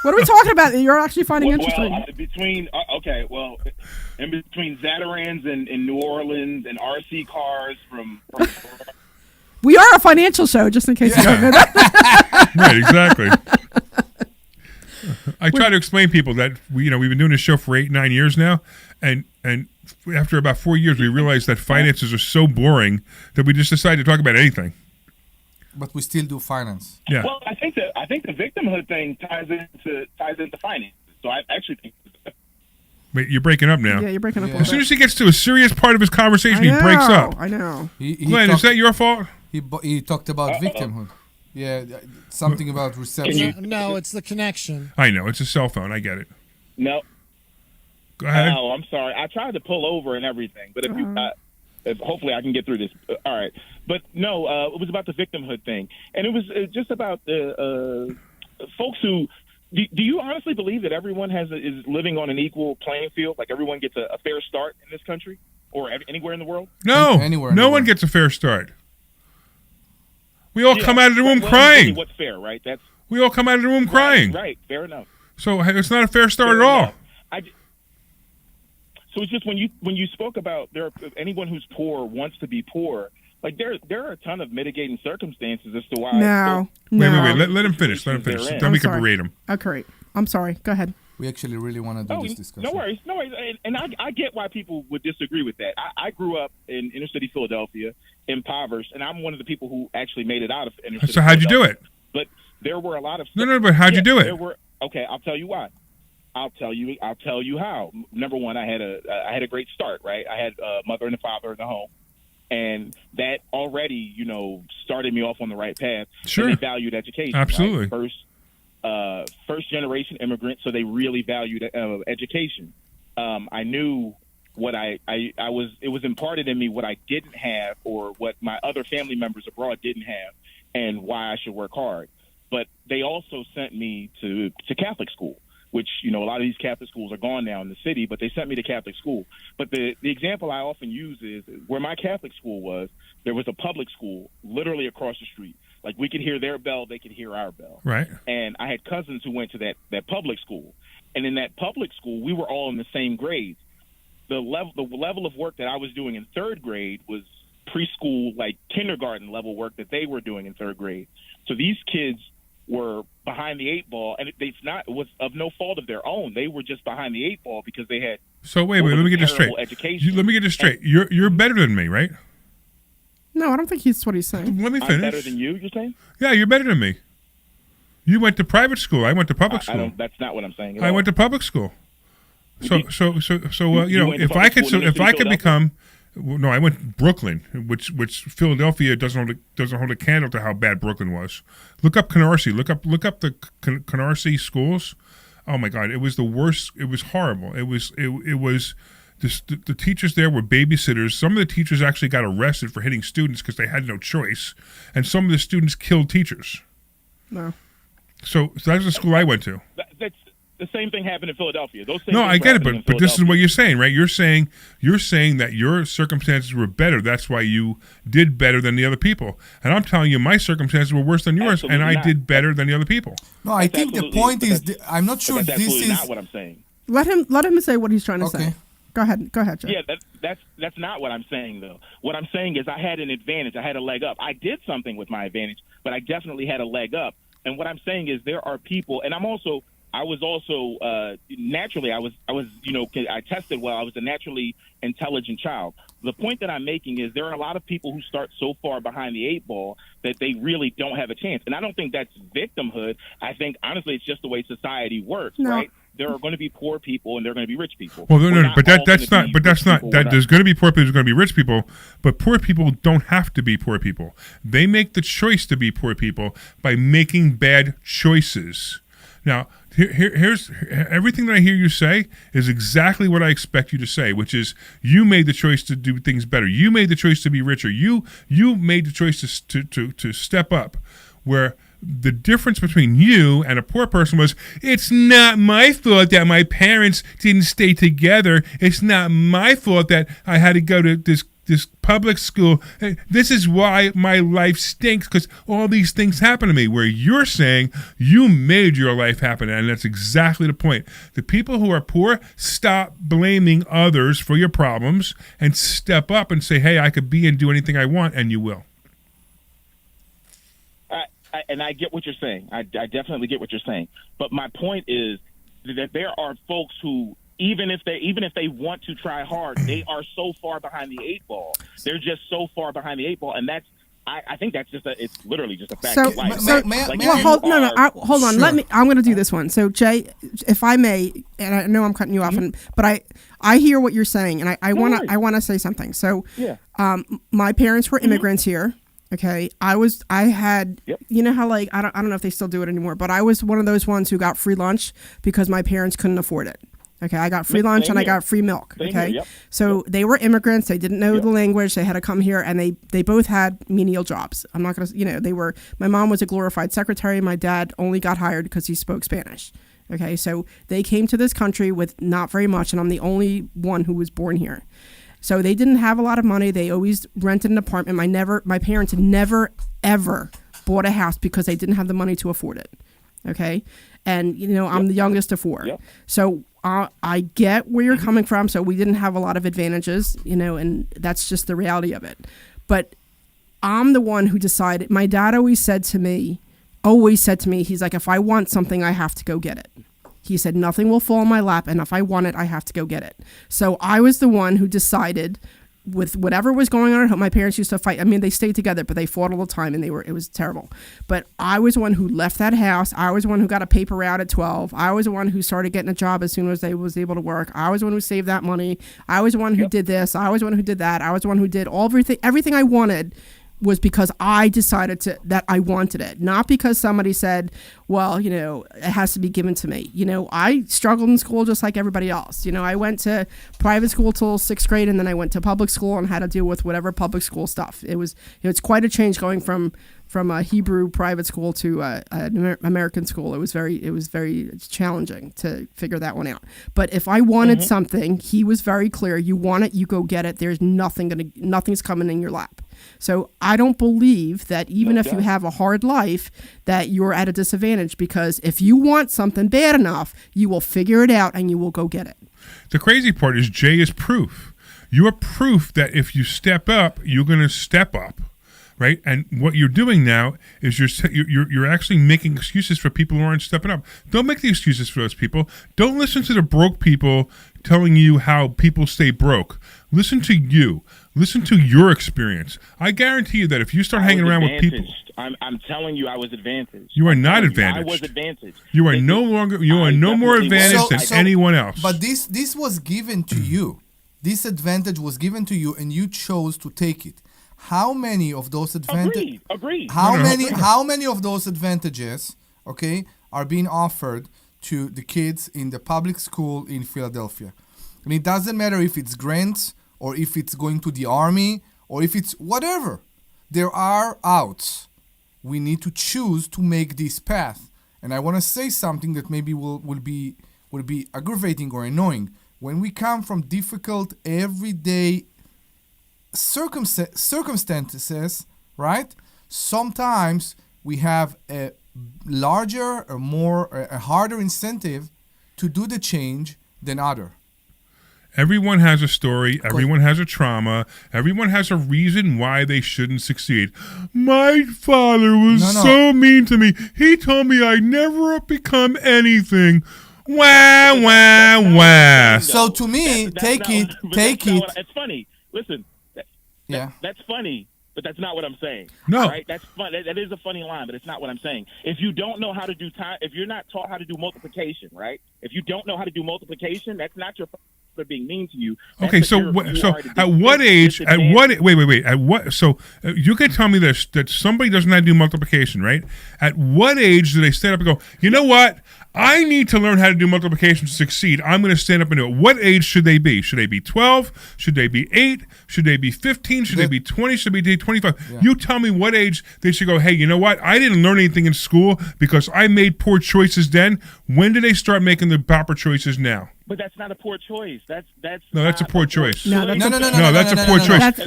Speaker 5: What are we talking about that you're actually finding interesting?
Speaker 13: In between Zatarans in New Orleans and RC cars from
Speaker 5: We are a financial show, just in case you don't know that.
Speaker 4: Right, exactly. I try to explain to people that we've been doing this show for 8-9 years now, and after about 4 years, we realized that finances are so boring that we just decided to talk about anything.
Speaker 3: But we still do finance.
Speaker 4: Yeah.
Speaker 13: Well, I think the victimhood thing ties into finances. So I actually think.
Speaker 4: Wait, you're breaking up now.
Speaker 5: Yeah, you're breaking up.
Speaker 4: As soon as he gets to a serious part of his conversation, he breaks up.
Speaker 5: I know.
Speaker 4: Glenn, is that your fault?
Speaker 3: He talked about victimhood. Yeah, something about reception.
Speaker 7: No, it's the connection.
Speaker 4: I know, it's a cell phone. I get it.
Speaker 13: No.
Speaker 4: Go ahead.
Speaker 13: Oh, I'm sorry. I tried to pull over and everything, but if hopefully I can get through this. All right. But no, it was about the victimhood thing, and it was just about the folks who. Do you honestly believe that everyone is living on an equal playing field? Like everyone gets a fair start in this country or anywhere in the world?
Speaker 4: No,
Speaker 3: Anywhere
Speaker 4: no one gets a fair start. We all come out of the room
Speaker 13: Well,
Speaker 4: crying.
Speaker 13: really, what's fair, right?
Speaker 4: We all come out of the room crying.
Speaker 13: Right. Fair enough.
Speaker 4: So it's not a fair start
Speaker 13: Fair
Speaker 4: at all.
Speaker 13: enough. So it's just when you spoke about anyone who's poor wants to be poor. Like there are a ton of mitigating circumstances as to why.
Speaker 5: No.
Speaker 4: Wait. Let him finish. Let him finish.
Speaker 13: They're in.
Speaker 4: Then we
Speaker 5: I'm
Speaker 4: can
Speaker 5: sorry.
Speaker 4: berate him.
Speaker 5: Okay. I'm sorry. Go ahead.
Speaker 3: We actually really want to do this discussion.
Speaker 13: No worries. And I get why people would disagree with that. I grew up in inner city Philadelphia, impoverished, and I'm one of the people who actually made it out of inner city.
Speaker 4: So how'd you do it?
Speaker 13: But there were a lot of
Speaker 4: No, but how'd you do it?
Speaker 13: Okay, I'll tell you why. I'll tell you how. Number one, I had a great start. Right, I had a mother and a father in the home, and that already started me off on the right path.
Speaker 4: Sure,
Speaker 13: and they valued education.
Speaker 4: Absolutely.
Speaker 13: Right? First generation immigrant, so they really valued education. I knew what it was imparted in me what I didn't have or what my other family members abroad didn't have, and why I should work hard. But they also sent me to Catholic school, which, a lot of these Catholic schools are gone now in the city, but they sent me to Catholic school. But the example I often use is where my Catholic school was, there was a public school literally across the street. Like we could hear their bell, they could hear our bell.
Speaker 4: Right.
Speaker 13: And I had cousins who went to that public school. And in that public school, we were all in the same grades. The level of work that I was doing in third grade was preschool, like kindergarten level work that they were doing in third grade. So these kids were behind the eight ball, and it was of no fault of their own. They were just behind the eight ball because they had.
Speaker 4: So wait, let me get this straight. Let me get this straight. You're better than me, right?
Speaker 5: No, I don't think that's what he's saying.
Speaker 4: Let me finish.
Speaker 13: I'm better than you. You're saying?
Speaker 4: Yeah, you're better than me. You went to private school. I went to public school.
Speaker 13: That's not what I'm saying.
Speaker 4: I went to public school. So if I could become. No, I went Brooklyn, which Philadelphia doesn't hold a candle to how bad Brooklyn was. Look up Canarsie. Look up the Canarsie schools. Oh my God, it was the worst. It was horrible. It was the teachers there were babysitters. Some of the teachers actually got arrested for hitting students because they had no choice, and some of the students killed teachers.
Speaker 5: No.
Speaker 4: So that's the school I went to.
Speaker 13: The same thing happened in Philadelphia. Those same
Speaker 4: No,
Speaker 13: things
Speaker 4: I
Speaker 13: were
Speaker 4: get it,
Speaker 13: happening in
Speaker 4: but this is what
Speaker 13: Philadelphia.
Speaker 4: you're saying, right? You're saying that your circumstances were better. That's why you did better than the other people. And I'm telling you, my circumstances were worse than yours,
Speaker 13: Absolutely
Speaker 4: and I
Speaker 13: not.
Speaker 4: did better than the other people.
Speaker 3: No, I think the
Speaker 13: absolutely-
Speaker 3: point
Speaker 13: but
Speaker 3: is,
Speaker 13: that's-
Speaker 3: I'm not sure
Speaker 13: That's
Speaker 3: this
Speaker 13: absolutely
Speaker 3: is.
Speaker 13: not what I'm saying.
Speaker 5: Let him say what he's trying to
Speaker 3: Okay.
Speaker 5: say. Go ahead, Joe.
Speaker 13: Yeah, that's not what I'm saying, though. What I'm saying is I had an advantage. I had a leg up. I did something with my advantage, but I definitely had a leg up. And what I'm saying is there are people, and I was also naturally, I was, I tested well. I was a naturally intelligent child. The point that I'm making is there are a lot of people who start so far behind the eight ball that they really don't have a chance. And I don't think that's victimhood. I think, honestly, it's just the way society works,
Speaker 5: No.
Speaker 13: right? There are going to be poor people and there are going to be rich people.
Speaker 4: Well,
Speaker 13: We're
Speaker 4: no,
Speaker 13: not
Speaker 4: but
Speaker 13: all
Speaker 4: that's
Speaker 13: gonna
Speaker 4: not.
Speaker 13: be
Speaker 4: But that's
Speaker 13: rich
Speaker 4: not.
Speaker 13: people.
Speaker 4: That
Speaker 13: We're
Speaker 4: there's going to be poor people. There's going to be rich people. But poor people don't have to be poor people. They make the choice to be poor people by making bad choices. Now, here's everything that I hear you say is exactly what I expect you to say, which is you made the choice to do things better. You made the choice to be richer. You made the choice to step up. Where the difference between you and a poor person was, it's not my fault that my parents didn't stay together. It's not my fault that I had to go to this public school. This is why my life stinks, because all these things happen to me. Where you're saying you made your life happen, and that's exactly the point. The people who are poor, stop blaming others for your problems and step up and say, hey, I could be and do anything I want, and you will.
Speaker 13: And I get what you're saying. I definitely get what you're saying. But my point is that there are folks who, even if they want to try hard, they are so far behind the eight ball. They're just so far behind the eight ball, and that's. I think that's it's literally just a fact of life.
Speaker 5: Hold on.
Speaker 3: Sure.
Speaker 5: I'm going to do this one. So Jay, if I may, and I know I'm cutting you off, but I hear what you're saying, and I want to say something. So, my parents were immigrants here. Okay, I had, you know how like I don't know if they still do it anymore, but I was one of those ones who got free lunch because my parents couldn't afford it. Okay, I got free lunch and I got free milk. Okay, so they were immigrants. They didn't know the language. They had to come here, and they both had menial jobs. I'm not gonna, they were. My mom was a glorified secretary. My dad only got hired because he spoke Spanish. Okay, so they came to this country with not very much, and I'm the only one who was born here. So they didn't have a lot of money. They always rented an apartment. My parents never, ever bought a house because they didn't have the money to afford it. Okay? And, I'm the youngest of four. Yep. So I get where you're coming from. So we didn't have a lot of advantages, and that's just the reality of it. But I'm the one who decided. My dad always said to me, he's like, if I want something, I have to go get it. He said, nothing will fall in my lap, and if I want it, I have to go get it. So I was the one who decided, with whatever was going on at home, my parents used to fight. I mean, they stayed together, but they fought all the time, and it was terrible. But I was the one who left that house. I was the one who got a paper route at 12. I was the one who started getting a job as soon as they was able to work. I was the one who saved that money. I was the one who did this. I was the one who did that. I was the one who did everything I wanted. Was because I decided that I wanted it, not because somebody said, well, it has to be given to me. I struggled in school just like everybody else. I went to private school till 6th grade, and then I went to public school and had to deal with whatever public school stuff. It's quite a change going from a Hebrew private school to an American school. It was very challenging to figure that one out. But if I wanted something, he was very clear. You want it, you go get it. There's nothing's coming in your lap. So I don't believe that even if you have a hard life, that you're at a disadvantage, because if you want something bad enough, you will figure it out and you will go get it.
Speaker 4: The crazy part is Jay is proof. You're proof that if you step up, you're going to step up. Right, and what you're doing now is you're actually making excuses for people who aren't stepping up. Don't make the excuses for those people. Don't listen to the broke people telling you how people stay broke. Listen to you. Listen to your experience. I guarantee you that if you start hanging around with people,
Speaker 13: I'm telling you, I was advantaged.
Speaker 4: You are not advantaged.
Speaker 13: I was advantaged.
Speaker 4: You are no longer. You are no more advantaged than anyone else.
Speaker 3: But this was given to you. This advantage was given to you, and you chose to take it. How many of those advantages?
Speaker 13: Agreed.
Speaker 3: How many of those advantages, are being offered to the kids in the public school in Philadelphia? And it doesn't matter if it's grants or if it's going to the army or if it's whatever. There are outs. We need to choose to make this path. And I want to say something that maybe will be would it be aggravating or annoying? When we come from difficult everyday circumstances, right? Sometimes we have a larger or a harder incentive to do the change than other.
Speaker 4: Everyone has a story. Everyone has a trauma. Everyone has a reason why they shouldn't succeed. My father was so mean to me. He told me I'd never become anything. Wah, wah, wah.
Speaker 3: So to me, take it.
Speaker 13: It's funny. Listen.
Speaker 3: Yeah.
Speaker 13: That's funny, but that's not what I'm saying.
Speaker 4: No.
Speaker 13: Right? That's fun. That is a funny line, but it's not what I'm saying. If you don't know how to do time, if you're not taught how to do multiplication, right? If you don't know how to do multiplication, that's not your for being mean to you.
Speaker 4: Okay, so at what age? Wait. At what? So you can tell me this: that somebody doesn't know how to do multiplication, right? At what age do they stand up and go, you know what? I need to learn how to do multiplication to succeed. I'm going to stand up and do it. What age should they be? Should they be 12? Should they be 8? Should they be 15? Should they be 20? Should they be 25? Yeah. You tell me what age they should go, hey, you know what? I didn't learn anything in school because I made poor choices then. When do they start making the proper choices now?
Speaker 13: But that's not a poor choice. That's
Speaker 4: a poor choice.
Speaker 3: No,
Speaker 4: that's a poor choice.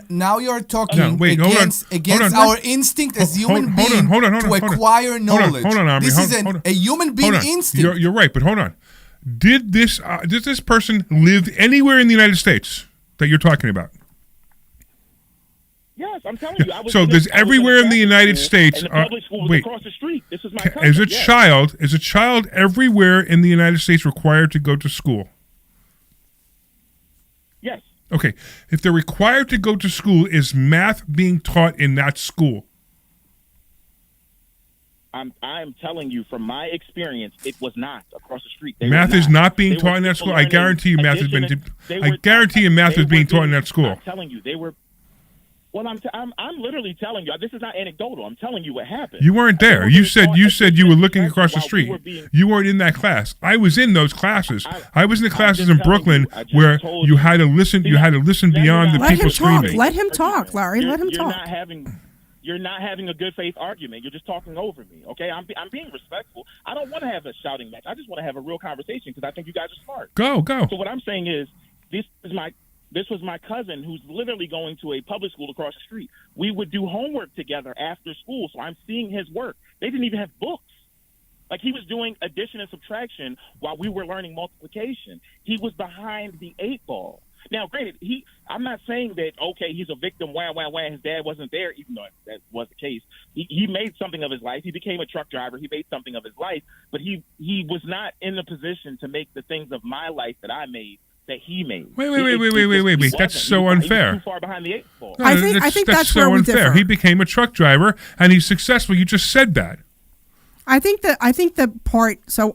Speaker 3: Now you're talking against our instinct as human beings to acquire knowledge.
Speaker 4: Hold on, Omri.
Speaker 3: This is a human being instinct.
Speaker 4: You're right, but hold on. Did this person live anywhere in the United States that you're talking about?
Speaker 13: Yes, I'm telling you.
Speaker 4: So there's everywhere in the United States.
Speaker 13: And the public school was across the street. This is my cousin.
Speaker 4: Is a child everywhere in the United States required to go to school?
Speaker 13: Yes.
Speaker 4: Okay. If they're required to go to school, is math being taught in that school?
Speaker 13: I'm telling you from my experience, it was not across the street.
Speaker 4: Math is not being taught in that school. I guarantee you, math has been. I guarantee you, math is being taught in that school.
Speaker 13: I'm telling you, they were. Well, I'm literally telling you. This is not anecdotal. I'm telling you what happened.
Speaker 4: You weren't there. You said you were looking across the street. You weren't in that class. I was in those classes. I was in the classes in Brooklyn where you had to listen. You had to listen beyond the people screaming.
Speaker 5: Let him talk, Larry. Let him talk.
Speaker 13: You're not having a good faith argument. You're just talking over me. Okay, I'm being respectful. I don't want to have a shouting match. I just want to have a real conversation because I think you guys are smart.
Speaker 4: Go.
Speaker 13: So what I'm saying is this was my cousin who's literally going to a public school across the street. We would do homework together after school, so I'm seeing his work. They didn't even have books. Like, he was doing addition and subtraction while we were learning multiplication. He was behind the 8 ball. Now, granted, I'm not saying that, okay, he's a victim, wah, his dad wasn't there, even though that was the case. He made something of his life. He became a truck driver. He made something of his life, but he was not in the position to make the things of my life that I made that he made.
Speaker 4: Wait. That's so unfair.
Speaker 13: He was too far behind the 8 ball.
Speaker 5: I think that's
Speaker 4: so
Speaker 5: where we
Speaker 4: unfair.
Speaker 5: differ.
Speaker 4: He became a truck driver and he's successful. You just said that.
Speaker 5: I think the part. So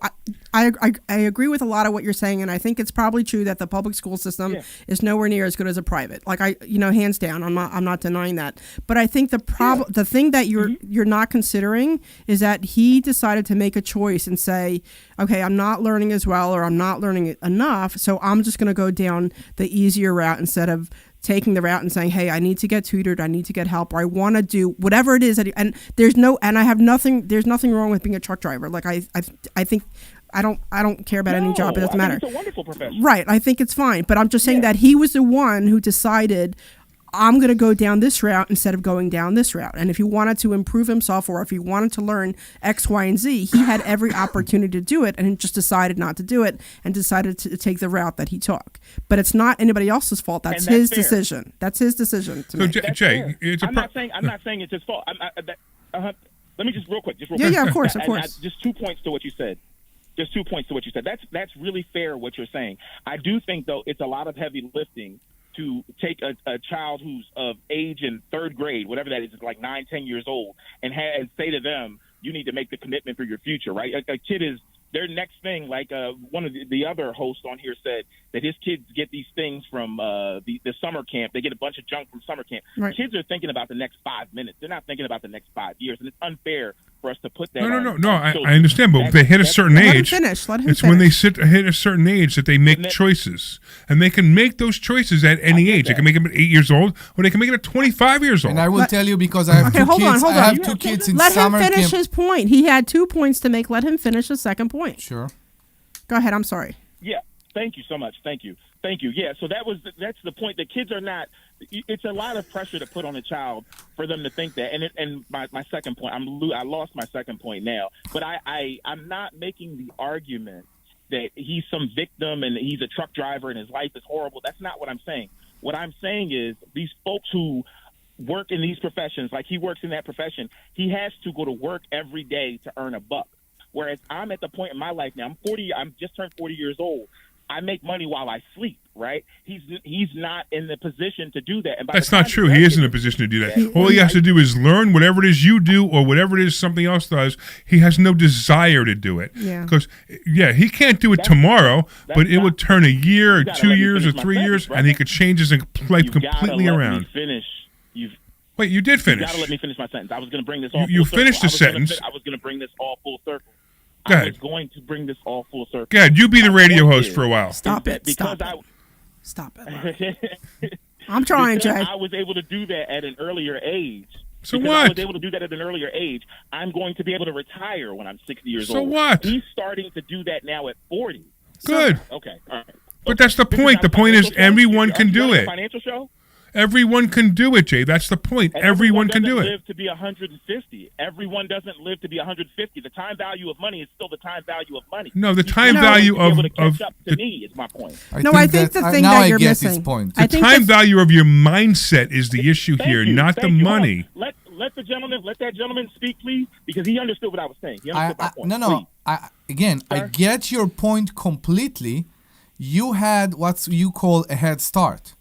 Speaker 5: I agree with a lot of what you're saying, and I think it's probably true that the public school system is nowhere near as good as a private. Like, hands down, I'm not denying that. But I think the thing that you're not considering is that he decided to make a choice and say, okay, I'm not learning as well, or I'm not learning enough, so I'm just going to go down the easier route instead of taking the route and saying, hey, I need to get tutored, I need to get help, or I want to do whatever it is. And there's nothing wrong with being a truck driver. Like, I think I don't care about any job. It doesn't matter.
Speaker 13: It's a wonderful profession.
Speaker 5: Right. I think it's fine. But I'm just saying that he was the one who decided, I'm going to go down this route instead of going down this route. And if he wanted to improve himself, or if he wanted to learn X, Y, and Z, he had every opportunity to do it, and he just decided not to do it and decided to take the route that he took. But it's not anybody else's fault. That's his decision. That's his decision to make.
Speaker 4: Jay,
Speaker 13: I'm not saying it's his fault. Let me just real quick.
Speaker 5: Yeah, of course.
Speaker 13: Just 2 points to what you said. That's really fair what you're saying. I do think, though, it's a lot of heavy lifting to take a child who's of age in 3rd grade, whatever that is, like 9, 10 years old, and say to them, you need to make the commitment for your future, right? A kid is their next thing. Like one of the other hosts on here said that his kids get these things from the summer camp. They get a bunch of junk from summer camp. Right. Kids are thinking about the next 5 minutes. They're not thinking about the next 5 years, and it's unfair for us to put that.
Speaker 4: No. I understand, but they hit a certain age.
Speaker 5: Let him finish.
Speaker 4: When they hit a certain age that they make choices, and they can make those choices at any age. They can make them at 8 years old, or they can make it at 25 years old.
Speaker 3: And I will tell you, because I have two kids. I have 2 kids in summer camp.
Speaker 5: Let him finish his point. He had 2 points to make. Let him finish his second point.
Speaker 3: Sure.
Speaker 5: Go ahead. I'm sorry.
Speaker 13: Yeah. Thank you so much. Thank you. Yeah. So that's the point. The kids are not. It's a lot of pressure to put on a child for them to think that. And my second point. I lost my second point now. But I'm not making the argument that he's some victim and he's a truck driver and his life is horrible. That's not what I'm saying. What I'm saying is these folks who work in these professions, like he works in that profession, he has to go to work every day to earn a buck. Whereas I'm at the point in my life now, I'm 40. I'm just turned 40 years old. I make money while I sleep, right? He's not in the position to do that. And
Speaker 4: that's not true. He is in a position to do that. All he has to do is learn whatever it is you do or whatever it is something else does. He has no desire to do it. Because, he can't do it tomorrow, but it would turn a year or 2 years or 3 years, and he could change his life completely around. Wait, you did finish.
Speaker 13: You got to let me finish my sentence. I was going to bring this all
Speaker 4: You
Speaker 13: full
Speaker 4: finished the
Speaker 13: circle.
Speaker 4: sentence.
Speaker 13: I was going to bring this all full circle.
Speaker 4: Go ahead.
Speaker 13: I was going to bring this all full circle.
Speaker 4: Go ahead. You be the radio host for a while.
Speaker 5: Stop it.
Speaker 13: Because
Speaker 5: Stop it. I'm trying, Jay.
Speaker 13: I was able to do that at an earlier age.
Speaker 4: So
Speaker 13: because
Speaker 4: what?
Speaker 13: I was able to do that at an earlier age. I'm going to be able to retire when I'm 60 years old.
Speaker 4: So what?
Speaker 13: He's starting to do that now at 40.
Speaker 4: Good.
Speaker 13: Okay. All right.
Speaker 4: But that's the point. The point is everyone can do it.
Speaker 13: Financial show?
Speaker 4: Everyone can do it, Jay. That's the point.
Speaker 13: And
Speaker 4: everyone can do
Speaker 13: doesn't
Speaker 4: it.
Speaker 13: live to be 150. Everyone doesn't live to be 150. The time value of money is still the time value of money.
Speaker 4: No, the time value of
Speaker 13: me is my point.
Speaker 5: I think the thing that you're missing.
Speaker 4: The time value of your mindset is the issue here, not the money.
Speaker 13: Let that gentleman speak, please, because he understood what I was saying. He understood my point.
Speaker 3: No. I get your point completely. You had what you call a head start.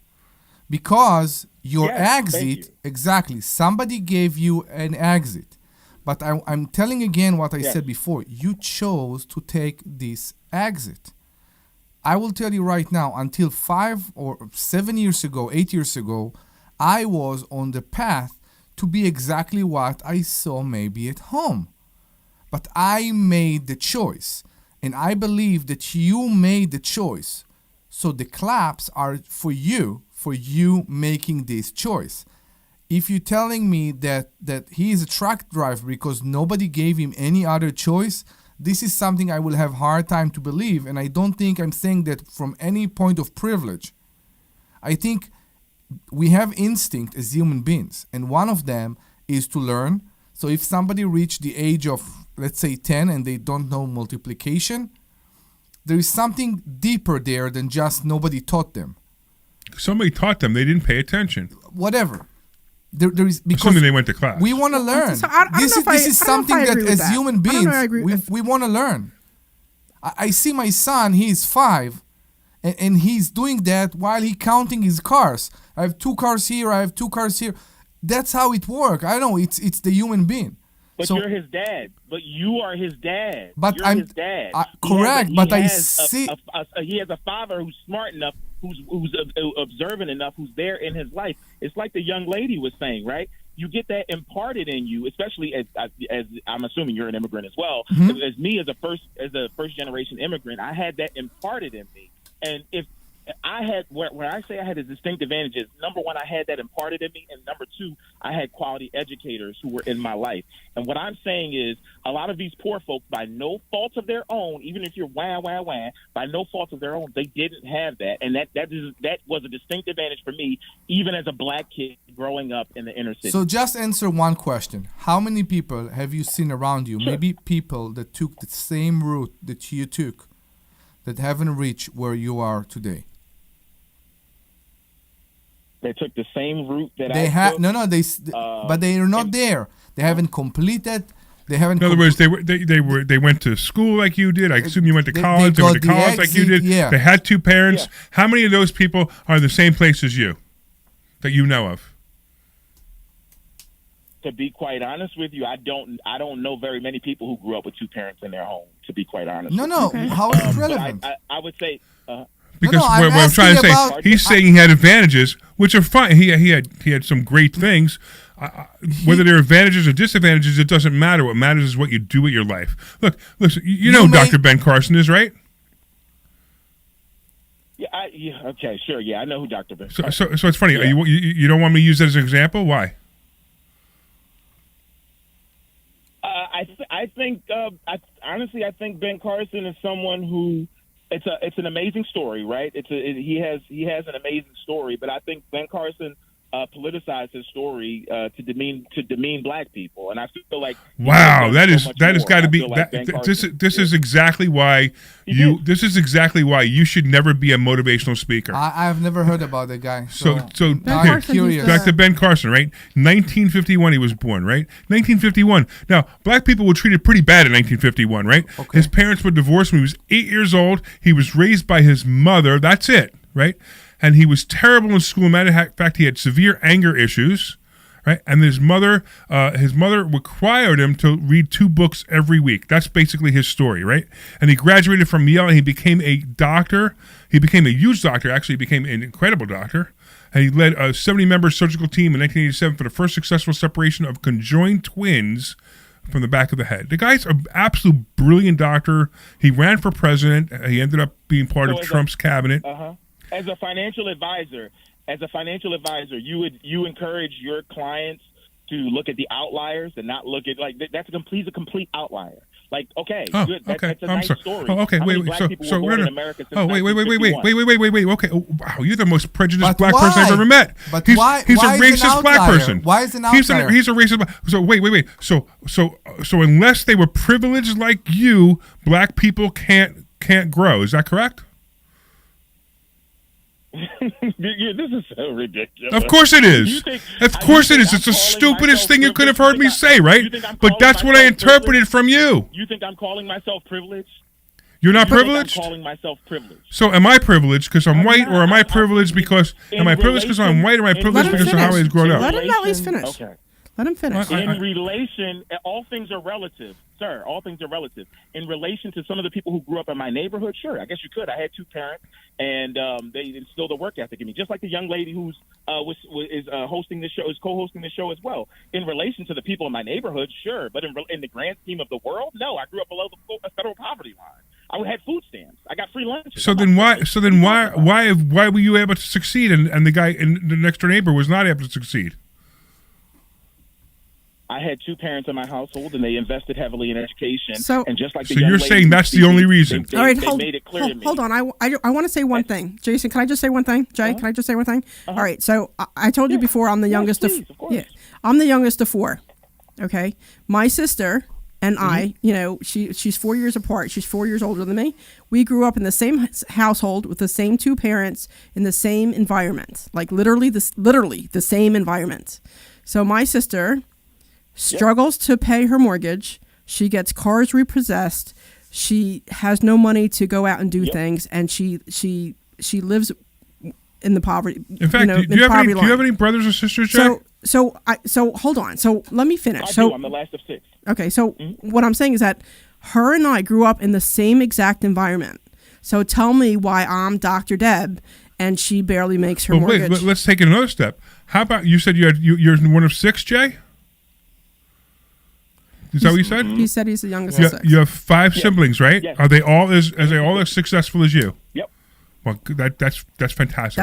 Speaker 3: Because your exit, exactly, somebody gave you an exit. But I'm telling again what I said before. You chose to take this exit. I will tell you right now, until 5 or 7 years ago, 8 years ago, I was on the path to be exactly what I saw maybe at home. But I made the choice. And I believe that you made the choice. So the claps are for you making this choice. If you're telling me that he is a truck driver because nobody gave him any other choice, this is something I will have hard time to believe, and I don't think I'm saying that from any point of privilege. I think we have instinct as human beings, and one of them is to learn. So if somebody reached the age of, let's say, 10 and they don't know multiplication, there is something deeper there than just nobody taught them.
Speaker 4: Somebody taught them. They didn't pay attention.
Speaker 3: Whatever. There is because
Speaker 4: assuming they went to class.
Speaker 3: We want to learn. This is something that as human beings we want to learn. I see my son. He is 5, and he's doing that while he counting his cars. I have 2 cars here. I have 2 cars here. That's how it works. I know it's the human being.
Speaker 13: But you're his dad. But you are his dad.
Speaker 3: But
Speaker 13: you're his dad.
Speaker 3: Correct. But I see.
Speaker 13: He has a father who's smart enough, who's observant enough, who's there in his life. It's like the young lady was saying, right? You get that imparted in you, especially as I'm assuming you're an immigrant as well. Mm-hmm. As me as a first generation immigrant, I had that imparted in me. And if I had, when I say I had a distinct advantages, number one, I had that imparted in me, and number two, I had quality educators who were in my life. And what I'm saying is, a lot of these poor folks, by no fault of their own, even if you're wah, by no fault of their own, they didn't have that. And that was a distinct advantage for me, even as a black kid growing up in the inner city.
Speaker 3: So just answer one question. How many people have you seen around you, maybe people that took the same route that you took, that haven't reached where you are today?
Speaker 13: They took the same route that
Speaker 3: they
Speaker 13: took.
Speaker 3: But they are not there. They haven't completed. They haven't.
Speaker 4: In other words, they went to school like you did. I assume you went to college. They went to college like you did.
Speaker 3: Yeah.
Speaker 4: They had 2 parents. Yeah. How many of those people are the same place as you, that you know of?
Speaker 13: To be quite honest with you, I don't know very many people who grew up with 2 parents in their home. To be quite honest.
Speaker 3: No. Okay. How is it relevant?
Speaker 13: I would say.
Speaker 4: Because what I'm trying to say, he's saying he had advantages, which are fine. He had some great things. Whether they're advantages or disadvantages, it doesn't matter. What matters is what you do with your life. Look, listen. You know who Dr. Ben Carson is, right?
Speaker 13: Yeah. Okay. Sure. Yeah. I know who Dr. Ben.
Speaker 4: So it's funny. Yeah. You don't want me to use that as an example? Why?
Speaker 13: I think honestly, I think Ben Carson is someone who it's an amazing story, right? He has an amazing story, but I think Ben Carson politicized his story to demean black people, and I feel like
Speaker 4: wow, that has got to be this is exactly why you should never be a motivational speaker.
Speaker 3: I've never heard about the guy.
Speaker 4: So
Speaker 3: I'm curious.
Speaker 4: Back to Ben Carson, right? 1951 he was born, right? 1951. Now, black people were treated pretty bad in 1951, right? Okay. His parents were divorced when he was 8 years old. He was raised by his mother. That's it, right? And he was terrible in school. Matter of fact, he had severe anger issues, right? And his mother required him to read 2 books every week. That's basically his story, right? And he graduated from Yale, and he became a doctor. He became a huge doctor. Actually, he became an incredible doctor. And he led a 70-member surgical team in 1987 for the first successful separation of conjoined twins from the back of the head. The guy's an absolute brilliant doctor. He ran for president. He ended up being part of Trump's cabinet.
Speaker 13: As a financial advisor, you encourage your clients to look at the outliers and not look at that's a complete outlier. Like, okay, good. That's a nice story.
Speaker 4: Oh, okay, wait.
Speaker 13: So wait.
Speaker 4: Okay, wow, you're the most prejudiced black person I've ever met.
Speaker 3: But
Speaker 4: he's
Speaker 3: why?
Speaker 4: He's
Speaker 3: why
Speaker 4: a racist black person.
Speaker 3: Why is an outlier?
Speaker 4: He's a racist. So wait. So unless they were privileged like you, black people can't grow. Is that correct?
Speaker 13: This is so ridiculous.
Speaker 4: Of course it is. Of course it is. It's the stupidest thing you could have heard me say, right? But that's what I interpreted from you.
Speaker 13: You think I'm calling myself privileged?
Speaker 4: You're not privileged?
Speaker 13: I'm calling myself privileged.
Speaker 4: So am I privileged because I'm white, or am I privileged because I'm privileged because I'm white, or am I privileged because of how I was grown up?
Speaker 5: Let him at least finish.
Speaker 13: Okay.
Speaker 5: Let him finish.
Speaker 13: In relation, all things are relative, sir. All things are relative. In relation to some of the people who grew up in my neighborhood, sure, I guess you could. I had 2 parents, and they instilled a work ethic in me, just like the young lady who's hosting this show, is co-hosting the show as well. In relation to the people in my neighborhood, sure, but in the grand scheme of the world, no. I grew up below the federal poverty line. I had food stamps. I got free lunches.
Speaker 4: So then why were you able to succeed, and the guy in the next door neighbor was not able to succeed?
Speaker 13: I had 2 parents in my household, and they invested heavily in education.
Speaker 5: So,
Speaker 13: and just like
Speaker 4: so you're saying that's the only reason?
Speaker 5: All right,
Speaker 13: they made it clear to me.
Speaker 5: Hold on. I want to say one thing. Jason, can I just say one thing? Jay, can I just say one thing? All right. So I told you before, I'm the youngest of I'm the youngest of 4. Okay, my sister and I, she's 4 years apart. She's 4 years older than me. We grew up in the same household with the same 2 parents in the same environment, like literally the same environment. So my sister struggles to pay her mortgage. She gets cars repossessed. She has no money to go out and do things, and she lives in the poverty.
Speaker 4: In fact, do you have any brothers or sisters, Jay?
Speaker 5: So hold on. So let me finish.
Speaker 13: I'm the last of 6.
Speaker 5: Okay, so what I'm saying is that her and I grew up in the same exact environment. So tell me why I'm Dr. Deb and she barely makes her mortgage.
Speaker 4: Wait, let's take it another step. How about you said you're one of 6, Jay? Is that what you said?
Speaker 5: He said he's the youngest of 6.
Speaker 4: You have 5 siblings, right?
Speaker 13: Yes.
Speaker 4: Are they all as successful as you?
Speaker 13: Yep.
Speaker 4: Well, that's fantastic.
Speaker 5: That's fantastic.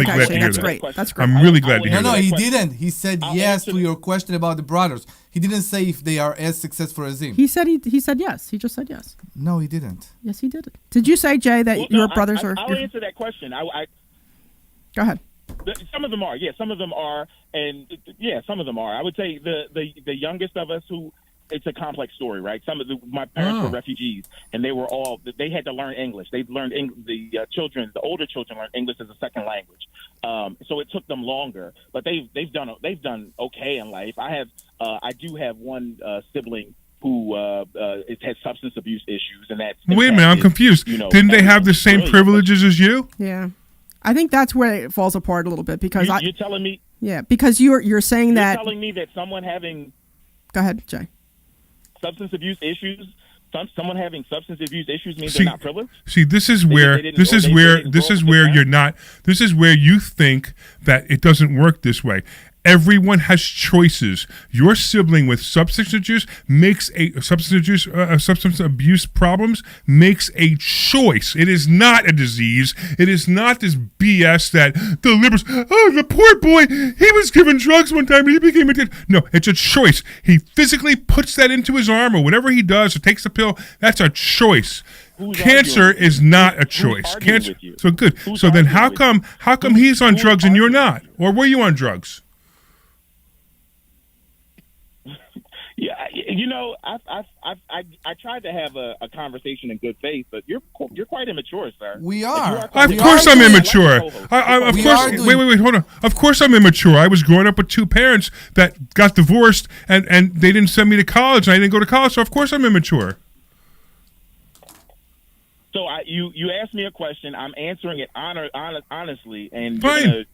Speaker 5: Actually, that's great. That's great.
Speaker 4: I'm really glad to hear that.
Speaker 3: No, he didn't. He said yes to your question about the brothers. He didn't say if they are as successful as him.
Speaker 5: He said yes. He just said yes.
Speaker 3: No, he didn't.
Speaker 5: Yes, he did. Did you say, Jay, that your brothers are?
Speaker 13: I'll answer that question.
Speaker 5: Go ahead.
Speaker 13: Some of them are. Yeah, some of them are, and some of them are. I would say the youngest of us who. It's a complex story, right? My parents were refugees, and they had to learn English. They learned the older children learned English as a second language. So it took them longer, but they've done okay in life. I do have one sibling who has substance abuse issues, and that's
Speaker 4: wait a minute, I'm confused. Didn't they have the same privileges as you?
Speaker 5: Yeah, I think that's where it falls apart a little bit because
Speaker 13: you're telling me.
Speaker 5: Yeah, because you're saying that.
Speaker 13: You're telling me that someone having.
Speaker 5: Go ahead, Jay.
Speaker 13: Substance abuse issues. Someone having substance abuse issues means they're not privileged.
Speaker 4: See, this is where you're not. This is where you think that it doesn't work this way. Everyone has choices. Your sibling with substance abuse problems makes a choice. It is not a disease. It is not this BS that the liberals, the poor boy, he was given drugs one time and he became addicted. No, it's a choice. He physically puts that into his arm or whatever he does or takes the pill. That's a choice. cancer is not a choice. Cancer. So good. So then how come he's on drugs and you're not? Or were you on drugs?
Speaker 13: Yeah, I tried to have a conversation in good faith, but you're quite immature, sir.
Speaker 3: We are.
Speaker 4: Of course I'm immature. Of course. Wait, hold on. Of course I'm immature. I was growing up with two parents that got divorced, and they didn't send me to college, and I didn't go to college, so of course I'm immature.
Speaker 13: So you asked me a question. I'm answering it honestly, and
Speaker 4: Fine.
Speaker 13: you're gonna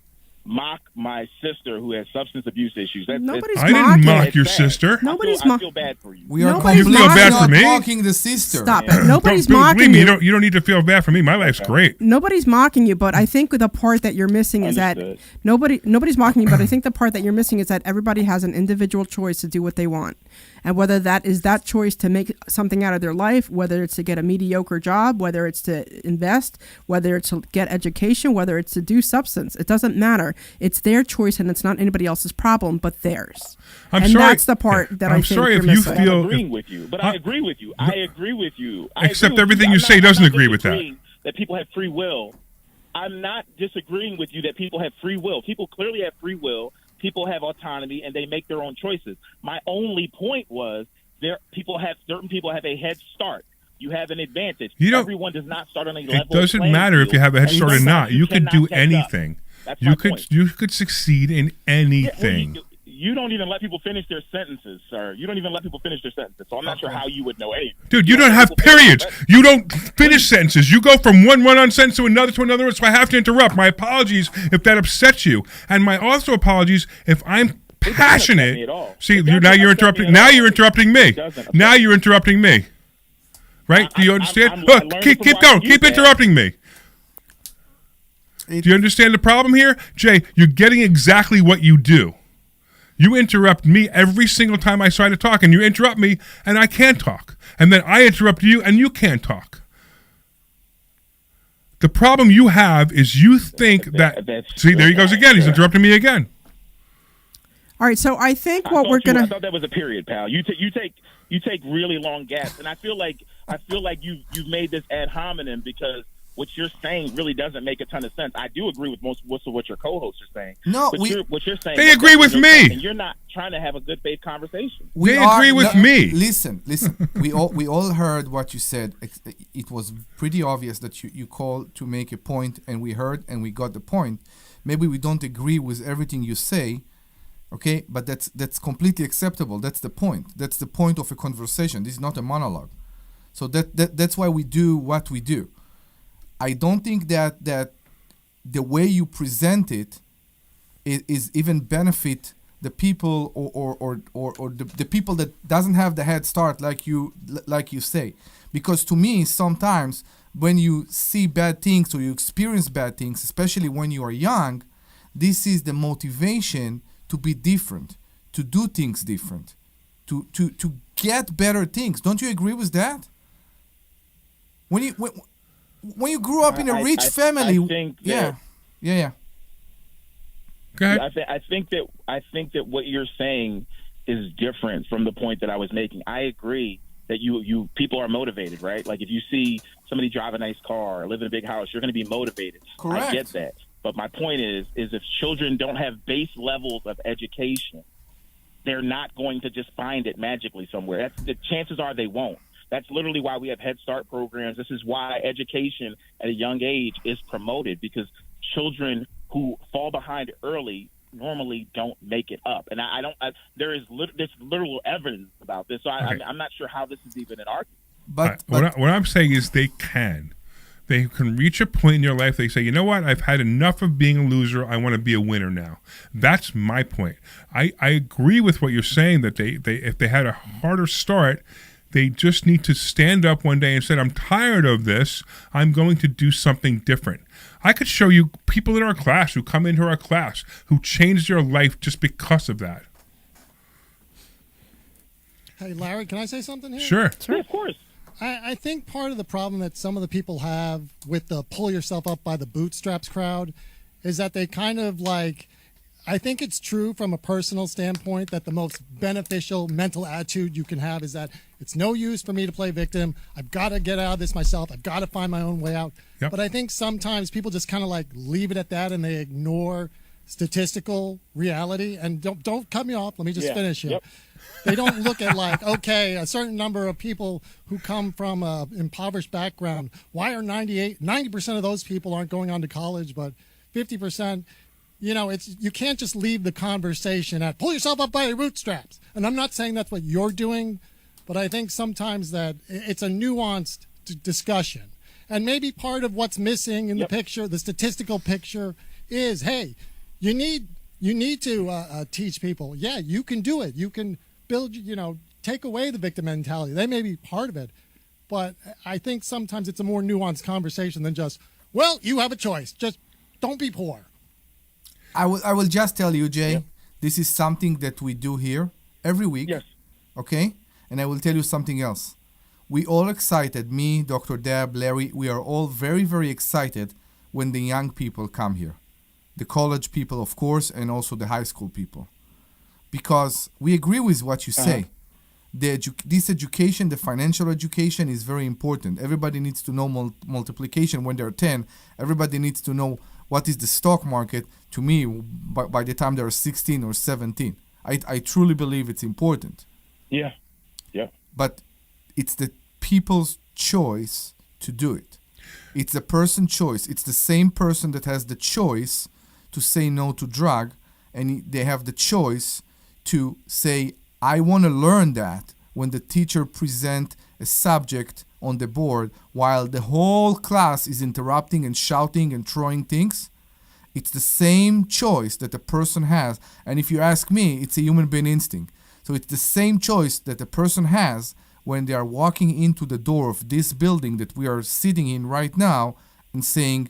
Speaker 13: mock my sister who has substance abuse issues.
Speaker 4: I didn't mock your sister.
Speaker 13: I feel bad for you.
Speaker 3: We are
Speaker 4: You feel bad for me?
Speaker 3: mocking the sister.
Speaker 5: Stop it. Nobody's
Speaker 4: Believe
Speaker 5: mocking
Speaker 4: me,
Speaker 5: you.
Speaker 4: you don't need to feel bad for me. My life's great.
Speaker 5: Nobody's mocking you, but I think the part that you're missing is that nobody's mocking you, but I think the part that you're missing is that everybody has an individual choice to do what they want. And whether that is that choice to make something out of their life, whether it's to get a mediocre job, whether it's to invest, whether it's to get education, whether it's to do substance, it doesn't matter. It's their choice and it's not anybody else's problem but theirs.
Speaker 4: I'm
Speaker 5: and
Speaker 4: sorry.
Speaker 5: that's the part that I think
Speaker 4: sorry
Speaker 5: you're
Speaker 4: if you
Speaker 5: missing.
Speaker 4: feel.
Speaker 13: I'm agreeing with you, but I agree with you. I agree with you.
Speaker 4: Except everything you say doesn't agree with that.
Speaker 13: That people have free will. I'm not disagreeing with you that people have free will. People clearly have free will. People have autonomy and they make their own choices. My only point was certain people have a head start. You have an advantage. Everyone does not start on a level.
Speaker 4: It doesn't matter if you have a head start or not. You could do anything. You could succeed in anything.
Speaker 13: You don't even let people finish their sentences, sir. You don't even let people finish their sentences. So I'm not sure how you would know anything.
Speaker 4: Dude, you don't have periods. You don't finish sentences. You go from one run-on sentence to another, so I have to interrupt. My apologies if that upsets you. And my also apologies if I'm passionate. See, now you're interrupting. Now you're interrupting me. Now you're interrupting me. Right? Do you understand? Keep going. Keep interrupting me. Do you understand the problem here? Jay, you're getting exactly what you do. You interrupt me every single time I try to talk, and you interrupt me, and I can't talk. And then I interrupt you, and you can't talk. The problem you have is you think that... See, there he goes again. He's interrupting me again.
Speaker 5: All right, so I think what we're going to...
Speaker 13: I thought that was a period, pal. You take really long gaps, and I feel like you've made this ad hominem because what you're saying really doesn't make a ton of sense. I do agree with most of what your co-hosts are saying.
Speaker 3: No,
Speaker 13: what you're saying.
Speaker 4: They agree with me,
Speaker 13: and you're not trying to have a good faith conversation.
Speaker 4: They agree with me.
Speaker 3: Listen. we all heard what you said. It was pretty obvious that you called to make a point, and we heard and we got the point. Maybe we don't agree with everything you say, okay? But that's completely acceptable. That's the point. That's the point of a conversation. This is not a monologue. So that's why we do what we do. I don't think that the way you present it is even benefit the people or the people that doesn't have the head start like you say. Because to me, sometimes when you see bad things or you experience bad things, especially when you are young, this is the motivation to be different, to do things different, to get better things. Don't you agree with that? When you grew up in a rich family,
Speaker 13: I think that,
Speaker 3: yeah.
Speaker 4: Go ahead.
Speaker 13: I think that what you're saying is different from the point that I was making. I agree that you people are motivated, right? Like if you see somebody drive a nice car or live in a big house, you're going to be motivated.
Speaker 3: Correct.
Speaker 13: I get that. But my point is if children don't have base levels of education, they're not going to just find it magically somewhere. The chances are they won't. That's literally why we have Head Start programs. This is why education at a young age is promoted, because children who fall behind early normally don't make it up. And there's literal evidence about this. So I'm not sure how this is even an argument.
Speaker 3: But
Speaker 4: what I'm saying is they can. They can reach a point in your life. They say, you know what? I've had enough of being a loser. I want to be a winner now. That's my point. I agree with what you're saying, that they if they had a harder start, they just need to stand up one day and say, I'm tired of this. I'm going to do something different. I could show you people in our class who come into our class who changed their life just because of that.
Speaker 7: Hey, Larry, can I say something here?
Speaker 4: Sure.
Speaker 13: Yeah, of course.
Speaker 7: I think part of the problem that some of the people have with the pull yourself up by the bootstraps crowd is that they kind of like, I think it's true from a personal standpoint that the most beneficial mental attitude you can have is It's no use for me to play victim. I've got to get out of this myself. I've got to find my own way out.
Speaker 4: Yep.
Speaker 7: But I think sometimes people just kind of like leave it at that and they ignore statistical reality. And don't cut me off. Let me just finish here.
Speaker 13: Yep.
Speaker 7: They don't look at like, okay, a certain number of people who come from a impoverished background. Why are 90% of those people aren't going on to college, but 50%? You know, you can't just leave the conversation at pull yourself up by your bootstraps. And I'm not saying that's what you're doing, but I think sometimes that it's a nuanced discussion. And maybe part of what's missing in the picture, the statistical picture, is, hey, you need to teach people, yeah, you can do it. You can build, take away the victim mentality. They may be part of it. But I think sometimes it's a more nuanced conversation than just, well, you have a choice. Just don't be poor.
Speaker 3: I will just tell you, Jay, this is something that we do here every week.
Speaker 13: Yes.
Speaker 3: Okay? And I will tell you something else. We all excited, me, Dr. Deb, Larry, we are all very, very excited when the young people come here. The college people, of course, and also the high school people. Because we agree with what you say. This education, the financial education, is very important. Everybody needs to know multiplication when they're 10. Everybody needs to know what is the stock market, to me, by the time they're 16 or 17. I truly believe it's important.
Speaker 13: Yeah.
Speaker 3: But it's the people's choice to do it. It's the person's choice. It's the same person that has the choice to say no to drug, and they have the choice to say, I want to learn that, when the teacher present a subject on the board while the whole class is interrupting and shouting and throwing things. It's the same choice that a person has. And if you ask me, it's a human being instinct. So it's the same choice that a person has when they are walking into the door of this building that we are sitting in right now and saying,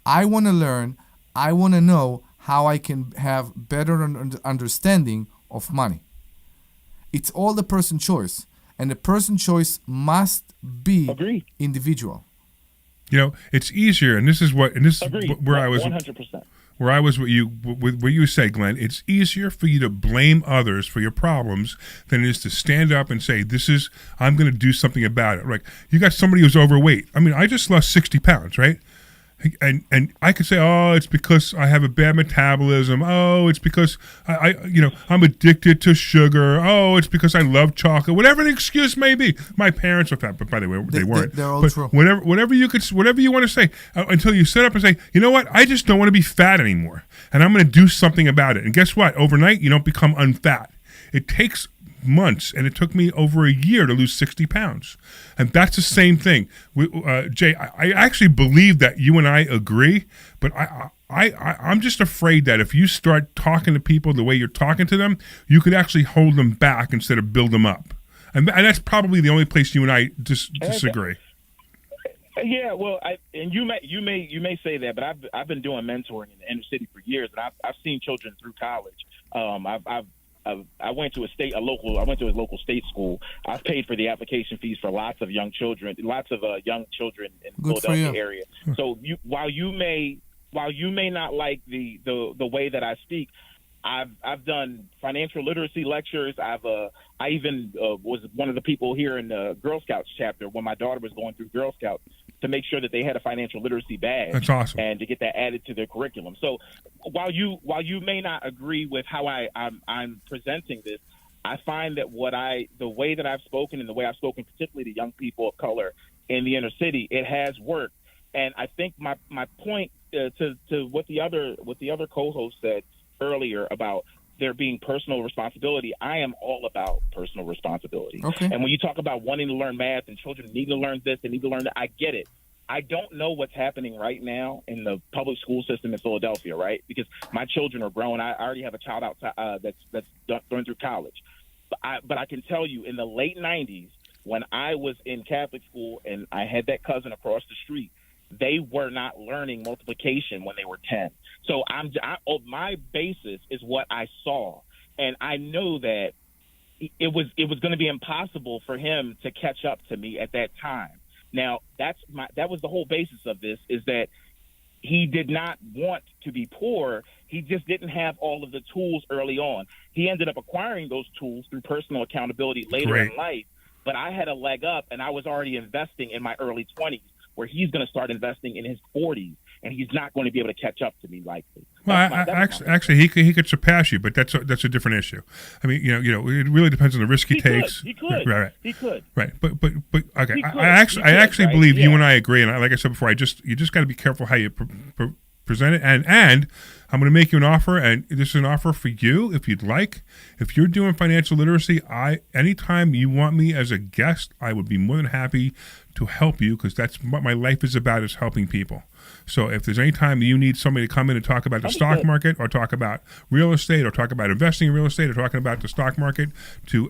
Speaker 3: I want to learn, I want to know how I can have better understanding of money. It's all the person's choice. And the person's choice must be individual.
Speaker 4: It's easier, and this is where I was
Speaker 13: 100%.
Speaker 4: Where I was with what you say, Glenn. It's easier for you to blame others for your problems than it is to stand up and say, I'm going to do something about it. Like, you got somebody who's overweight. I mean, I just lost 60 pounds, right? And I could say, oh, it's because I have a bad metabolism. Oh, it's because I'm addicted to sugar. Oh, it's because I love chocolate. Whatever the excuse may be. My parents are fat, but by the way, they weren't.
Speaker 3: They're all true.
Speaker 4: Whatever you want to say, until you sit up and say, you know what? I just don't want to be fat anymore, and I'm going to do something about it. And guess what? Overnight, you don't become unfat. It takes months, and it took me over a year to lose 60 pounds. And that's the same thing. Jay, I actually believe that you and I agree, but I'm just afraid that if you start talking to people the way you're talking to them, you could actually hold them back instead of build them up. And that's probably the only place you and I disagree.
Speaker 13: Yeah, well, you may say that, but I've been doing mentoring in the inner city for years, and I've seen children through college. I went to a local state school. I've paid for the application fees for lots of young children in the Philadelphia area. So while you may not like the way that I speak, I've done financial literacy lectures. I even was one of the people here in the Girl Scouts chapter when my daughter was going through Girl Scouts to make sure that they had a financial literacy badge.
Speaker 4: That's awesome.
Speaker 13: And to get that added to their curriculum. So while you may not agree with how I'm presenting this, I find that the way that I've spoken and the way I've spoken particularly to young people of color in the inner city, it has worked. And I think my point to what the other co-host said earlier about there being personal responsibility, I am all about personal responsibility.
Speaker 3: Okay.
Speaker 13: And when you talk about wanting to learn math and children need to learn this, they need to learn that, I get it. I don't know what's happening right now in the public school system in Philadelphia, right? Because my children are growing. I already have a child outside that's going through college. But I can tell you, in the late 90s, when I was in Catholic school and I had that cousin across the street, they were not learning multiplication when they were 10. So my basis is what I saw, and I know that it was going to be impossible for him to catch up to me at that time. Now that was the whole basis of this, is that he did not want to be poor. He just didn't have all of the tools early on. He ended up acquiring those tools through personal accountability later in life. but I had a leg up, and I was already investing in my early 20s, where he's going to start investing in his 40s, and he's not going to be able to catch up to me likely.
Speaker 4: Well, actually, he could surpass you, but that's a different issue. I mean, it really depends on the risk he takes.
Speaker 13: He could.
Speaker 4: Right.
Speaker 13: He could.
Speaker 4: Right. But okay. I actually
Speaker 13: right?
Speaker 4: believe you
Speaker 13: Yeah.
Speaker 4: and I agree. And like I said before, you just got to be careful how you present it. And I'm going to make you an offer, and this is an offer for you if you'd like. If you're doing financial literacy, anytime you want me as a guest, I would be more than happy to help you, because that's what my life is about, is helping people. So if there's any time you need somebody to come in and talk about the stock market, or talk about real estate, or talk about investing in real estate, or talking about the stock market to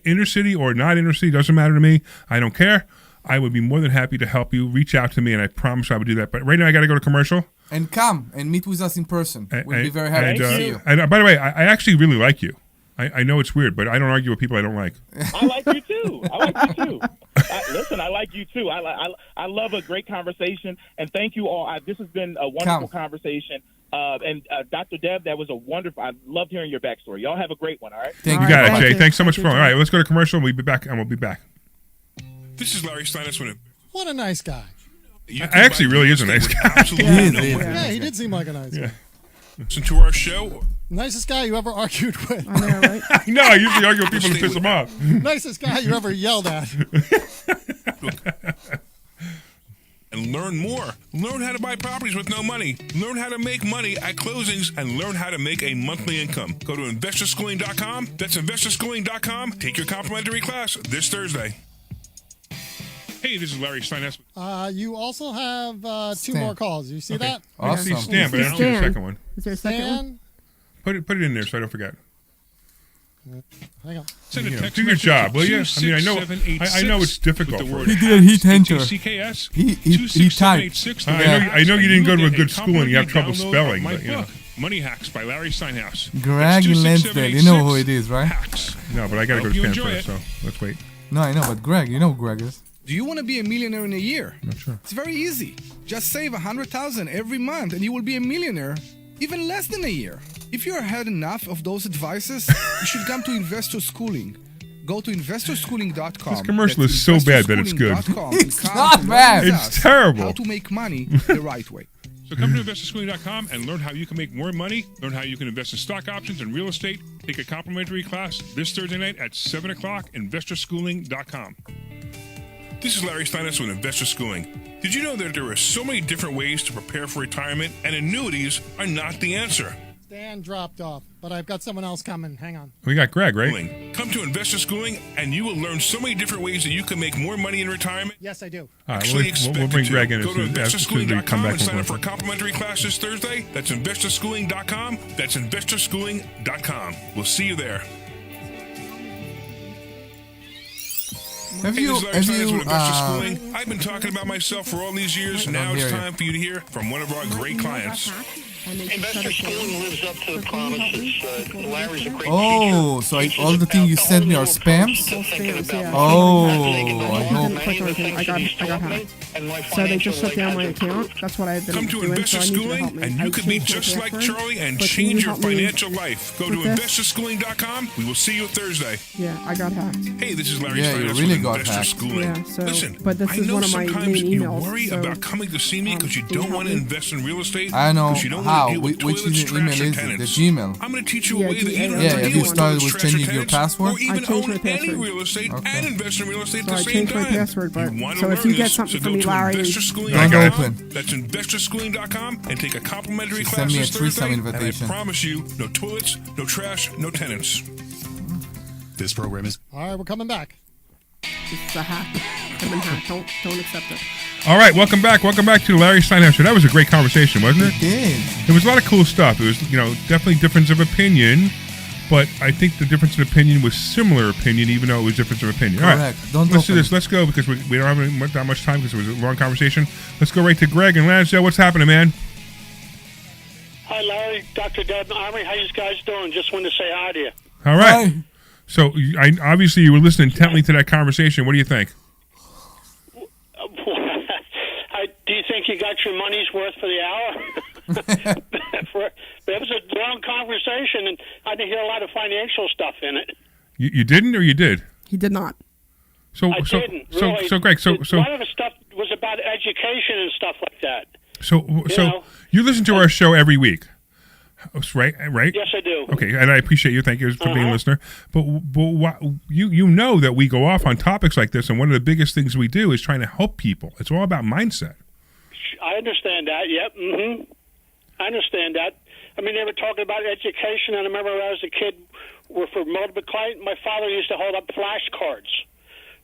Speaker 4: inner city or not inner city, doesn't matter to me. I don't care. I would be more than happy to help you. Reach out to me, and I promise I would do that. But right now I got to go to commercial.
Speaker 3: And come and meet with us in person. We'll be very happy to see you.
Speaker 4: And by the way, I actually really like you. I know it's weird, but I don't argue with people I don't like.
Speaker 13: I like you too. Listen, I like you too. I love a great conversation, and thank you all. This has been a wonderful conversation. And Dr. Deb, that was a wonderful. I loved hearing your backstory. Y'all have a great one. All right.
Speaker 4: You got it, Jay. Thanks so much for calling. All right, let's go to commercial. And we'll be back, and we'll be back. This is Larry Steinhouse.
Speaker 7: What a nice guy.
Speaker 4: I actually really is a nice guy.
Speaker 7: Yeah, he did seem like a nice guy.
Speaker 4: Listen to our show.
Speaker 7: Nicest guy you ever argued with.
Speaker 5: I know, right?
Speaker 4: I know. I usually argue with people to piss them off.
Speaker 7: Nicest guy you ever yelled at.
Speaker 4: And learn more. Learn how to buy properties with no money. Learn how to make money at closings, and learn how to make a monthly income. Go to investorschooling.com. That's investorschooling.com. Take your complimentary class this Thursday. Hey, this is Larry Steinhouse.
Speaker 7: You also have two more calls. You see that?
Speaker 3: Awesome.
Speaker 4: I see Stan, but I don't see the second one.
Speaker 5: Is there a second one?
Speaker 4: Put it in there so I don't forget.
Speaker 7: Hang on.
Speaker 4: Send a text. Do your job, will you? I mean, I know it's difficult.
Speaker 3: He did hit enter.
Speaker 4: CKS.
Speaker 3: He typed.
Speaker 4: I know you didn't go to a good school and you have trouble spelling, but you know. Money Hacks by Larry Steinhouse.
Speaker 3: Greg in Lansdale. You know who it is, right?
Speaker 4: Hacks. No, but I got to go to Stan first, so let's wait.
Speaker 3: No, I know, but Greg, you know who Greg is.
Speaker 8: Do you want to be a millionaire in a year?
Speaker 4: Not sure.
Speaker 8: It's very easy. Just save $100,000 every month and you will be a millionaire even less than a year. If you are had enough of those advices, you should come to Investor Schooling. Go to investorschooling.com.
Speaker 4: This commercial is so bad that it's good.
Speaker 3: It's not bad.
Speaker 4: It's terrible.
Speaker 8: How to make money the right way.
Speaker 4: So come to investorschooling.com and learn how you can make more money, learn how you can invest in stock options and real estate. Take a complimentary class this Thursday night at 7 o'clock, investorschooling.com. This is Larry Steinhouse with Investor Schooling. Did you know that there are so many different ways to prepare for retirement, and annuities are not the answer?
Speaker 7: Dan dropped off, but I've got someone else coming. Hang on.
Speaker 4: We got Greg, right? Come to Investor Schooling, and you will learn so many different ways that you can make more money in retirement.
Speaker 7: Yes, I do.
Speaker 4: All right, we'll bring Greg in. Go to investorschooling.com and sign up for a complimentary class this Thursday. That's investorschooling.com. That's investorschooling.com. We'll see you there.
Speaker 3: Have you
Speaker 4: I've been talking about myself for all these years. Now it's time for you to hear from one of our great clients.
Speaker 14: Investor Schooling lives up to the promises. Larry's a great
Speaker 3: Oh, so all the things you sent me are spams? Oh, I hope.
Speaker 5: I got hacked. So they just shut down my account. That's what I've been
Speaker 4: doing. Come to Investor Schooling, and you can be just like Charlie and change your financial life. Go to investorschooling.com. We will see you Thursday.
Speaker 5: Yeah, I got hacked.
Speaker 4: Hey, this is Larry
Speaker 3: Yeah, you
Speaker 4: Steinhouse
Speaker 3: really
Speaker 4: with
Speaker 3: got
Speaker 4: Investor
Speaker 3: hacked.
Speaker 4: Schooling.
Speaker 5: Yeah, so,
Speaker 4: Listen,
Speaker 5: but this is one of my main
Speaker 4: sometimes
Speaker 5: emails.
Speaker 4: you worry
Speaker 5: so,
Speaker 4: about coming to see me because you don't want to invest in real estate.
Speaker 3: I know.
Speaker 4: You don't
Speaker 3: How?
Speaker 4: want to deal with
Speaker 3: Which
Speaker 4: toilets,
Speaker 3: email
Speaker 4: trash, or
Speaker 3: is it? The
Speaker 4: tenants.
Speaker 3: Gmail.
Speaker 4: I'm going to teach you a way that you don't
Speaker 3: Yeah,
Speaker 4: have to
Speaker 3: have
Speaker 4: deal
Speaker 3: you
Speaker 4: with
Speaker 3: started
Speaker 4: toilets,
Speaker 3: with
Speaker 4: trash, or
Speaker 3: changing your
Speaker 4: tenants,
Speaker 3: password?
Speaker 4: or even
Speaker 5: I changed
Speaker 4: own
Speaker 5: my
Speaker 4: any
Speaker 5: password.
Speaker 4: real estate and invest in real estate
Speaker 5: So
Speaker 4: at
Speaker 5: I
Speaker 4: the same
Speaker 5: changed my
Speaker 4: time.
Speaker 5: password, but
Speaker 4: You want to
Speaker 5: so if
Speaker 4: learn
Speaker 5: you get
Speaker 4: this,
Speaker 5: something
Speaker 4: so
Speaker 5: from
Speaker 4: go
Speaker 5: me,
Speaker 4: to
Speaker 5: Larry,
Speaker 4: investorschooling.com.
Speaker 3: Don't open.
Speaker 4: That's investorschooling.com and take a complimentary
Speaker 3: She
Speaker 4: class
Speaker 3: sent me a
Speaker 4: this
Speaker 3: threesome
Speaker 4: Thursday,
Speaker 3: invitation.
Speaker 4: And I promise you, no toilets, no trash, no tenants.
Speaker 12: This program is...
Speaker 7: All right, we're coming back.
Speaker 5: It's a hack. I've been hacked. Don't accept it.
Speaker 4: All right, welcome back. Welcome back to the Larry Steinhouse Show. That was a great conversation, wasn't it?
Speaker 3: It did.
Speaker 4: There was a lot of cool stuff. It was, definitely difference of opinion, but I think the difference in opinion was similar opinion, even though it was difference of opinion. All right,
Speaker 3: Correct. Don't
Speaker 4: let's do
Speaker 3: open.
Speaker 4: this. Let's go because we don't have that much time because it was a long conversation. Let's go right to Greg and Lansdale. What's happening, man?
Speaker 14: Hi, Larry, Dr. Deb, Omri. How you guys doing? Just wanted to say hi to you.
Speaker 4: All right. Hi. So obviously you were listening intently to that conversation. What do you think?
Speaker 14: Do you think you got your money's worth for the hour? It was a long conversation, and I didn't hear a lot of financial stuff in it.
Speaker 4: You didn't, or you did?
Speaker 5: He did not.
Speaker 14: I didn't really.
Speaker 4: So Greg, so
Speaker 14: a lot of the stuff was about education and stuff like that.
Speaker 4: So you listen to our show every week, right?
Speaker 14: Yes, I do.
Speaker 4: Okay, and I appreciate you. Thank you for being a listener. But you know that we go off on topics like this, and one of the biggest things we do is trying to help people. It's all about mindset.
Speaker 14: I understand that. Yep. Mm-hmm. I understand that. I mean, they were talking about education, and I remember when I was a kid, for multiply, my father used to hold up flashcards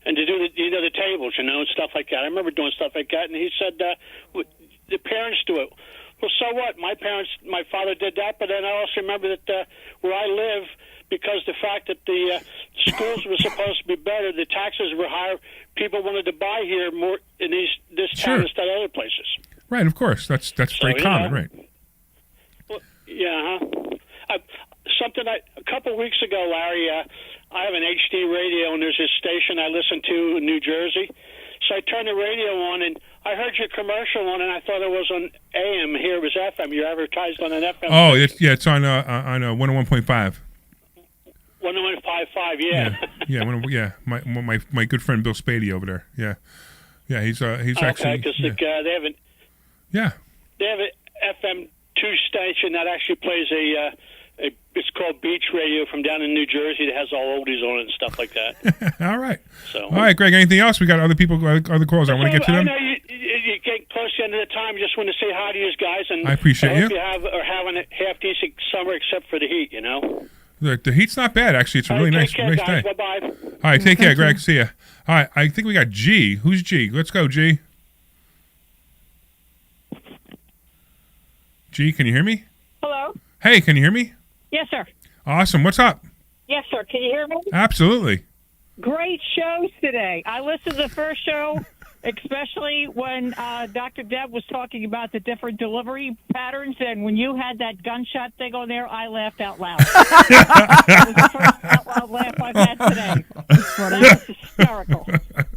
Speaker 14: and to do the tables, and stuff like that. I remember doing stuff like that, and he said the parents do it. Well, so what? My father did that, but then I also remember that where I live, because the fact that the schools were supposed to be better, the taxes were higher, people wanted to buy here more in this town instead of other places.
Speaker 4: Right, of course. That's very common, right?
Speaker 14: Well, yeah. A couple of weeks ago, Larry, I have an HD radio, and there's this station I listen to in New Jersey. So I turned the radio on, and I heard your commercial on, and I thought it was on AM. Here it was FM. You advertised on an FM.
Speaker 4: Oh, it's on 101.5.
Speaker 14: 101.55,
Speaker 4: yeah. My good friend Bill Spady over there. Yeah. He's actually.
Speaker 14: Because they have they have an FM 2 station that actually plays it's called Beach Radio from down in New Jersey that has all oldies on it and stuff like that.
Speaker 4: All right.
Speaker 14: So,
Speaker 4: all right, Greg. Anything else? We got other people, other calls. I want to get to them.
Speaker 14: I know you get close to the end of the time. Just want to say hi to you guys, and
Speaker 4: I appreciate
Speaker 14: hope you are having a half decent summer, except for the heat.
Speaker 4: The heat's not bad actually. It's a really nice day.
Speaker 14: Bye bye.
Speaker 4: All right, take care, Greg. See ya. All right, I think we got G. Who's G? Let's go, G. G, can you hear me?
Speaker 15: Hello.
Speaker 4: Hey, can you hear me?
Speaker 15: Yes, sir.
Speaker 4: Awesome. What's up?
Speaker 15: Yes, sir. Can you hear me?
Speaker 4: Absolutely.
Speaker 15: Great shows today. I listened to the first show, especially when Dr. Deb was talking about the different delivery patterns, and when you had that gunshot thing on there, I laughed out loud. That was the first out loud laugh I've had today.
Speaker 5: That's funny.
Speaker 15: That was hysterical.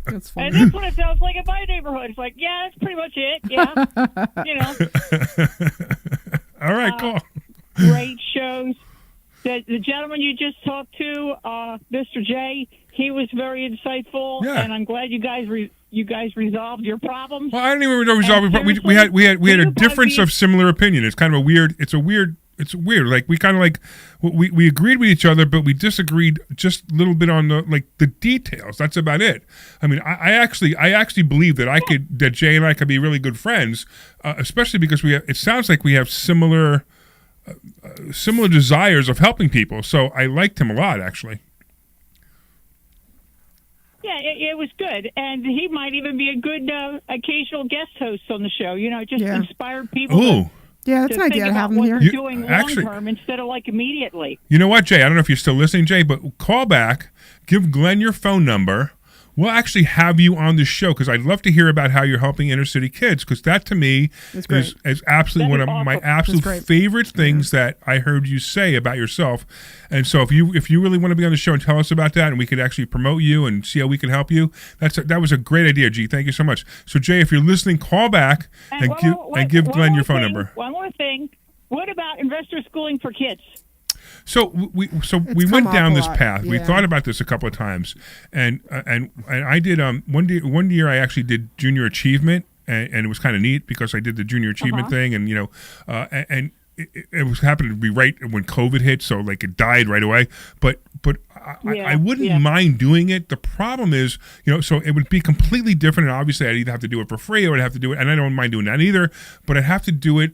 Speaker 5: That's funny.
Speaker 15: And that's what it sounds like in my neighborhood. It's like, yeah, that's pretty much it. Yeah.
Speaker 4: All right, cool.
Speaker 15: Great shows. The gentleman you just talked to, Mr. J, he was very insightful, and I'm glad you guys resolved your problems.
Speaker 4: Well, I didn't even resolve it. We had a difference of similar opinion. It's kind of a weird. It's weird. Like we kind of like we agreed with each other, but we disagreed just a little bit on the details. That's about it. I mean, I actually believe that Jay and I could be really good friends, especially because it sounds like we have similar desires of helping people. So I liked him a lot, actually.
Speaker 15: Yeah, it was good, and he might even be a good occasional guest host on the show. Just inspire people.
Speaker 4: Ooh.
Speaker 5: Yeah, that's an idea to have him here.
Speaker 15: Doing long term instead of immediately.
Speaker 4: You know what, Jay? I don't know if you're still listening, Jay, but call back, give Glenn your phone number. We'll actually have you on the show because I'd love to hear about how you're helping inner city kids, because that to me is absolutely one of my absolute favorite things that I heard you say about yourself. And so if you really want to be on the show and tell us about that, and we could actually promote you and see how we can help you, that was a great idea, G. Thank you so much. So Jay, if you're listening, call back and give Glenn your phone number.
Speaker 15: One more thing. What about investor schooling for kids?
Speaker 4: So we went down this path. Yeah. We thought about this a couple of times, and I did one year I actually did junior achievement, and it was kind of neat because I did the junior achievement thing, and and it was happening to be right when COVID hit, so it died right away. But I wouldn't mind doing it. The problem is, so it would be completely different, and obviously I'd either have to do it for free or I'd have to do it, and I don't mind doing that either. But I'd have to do it.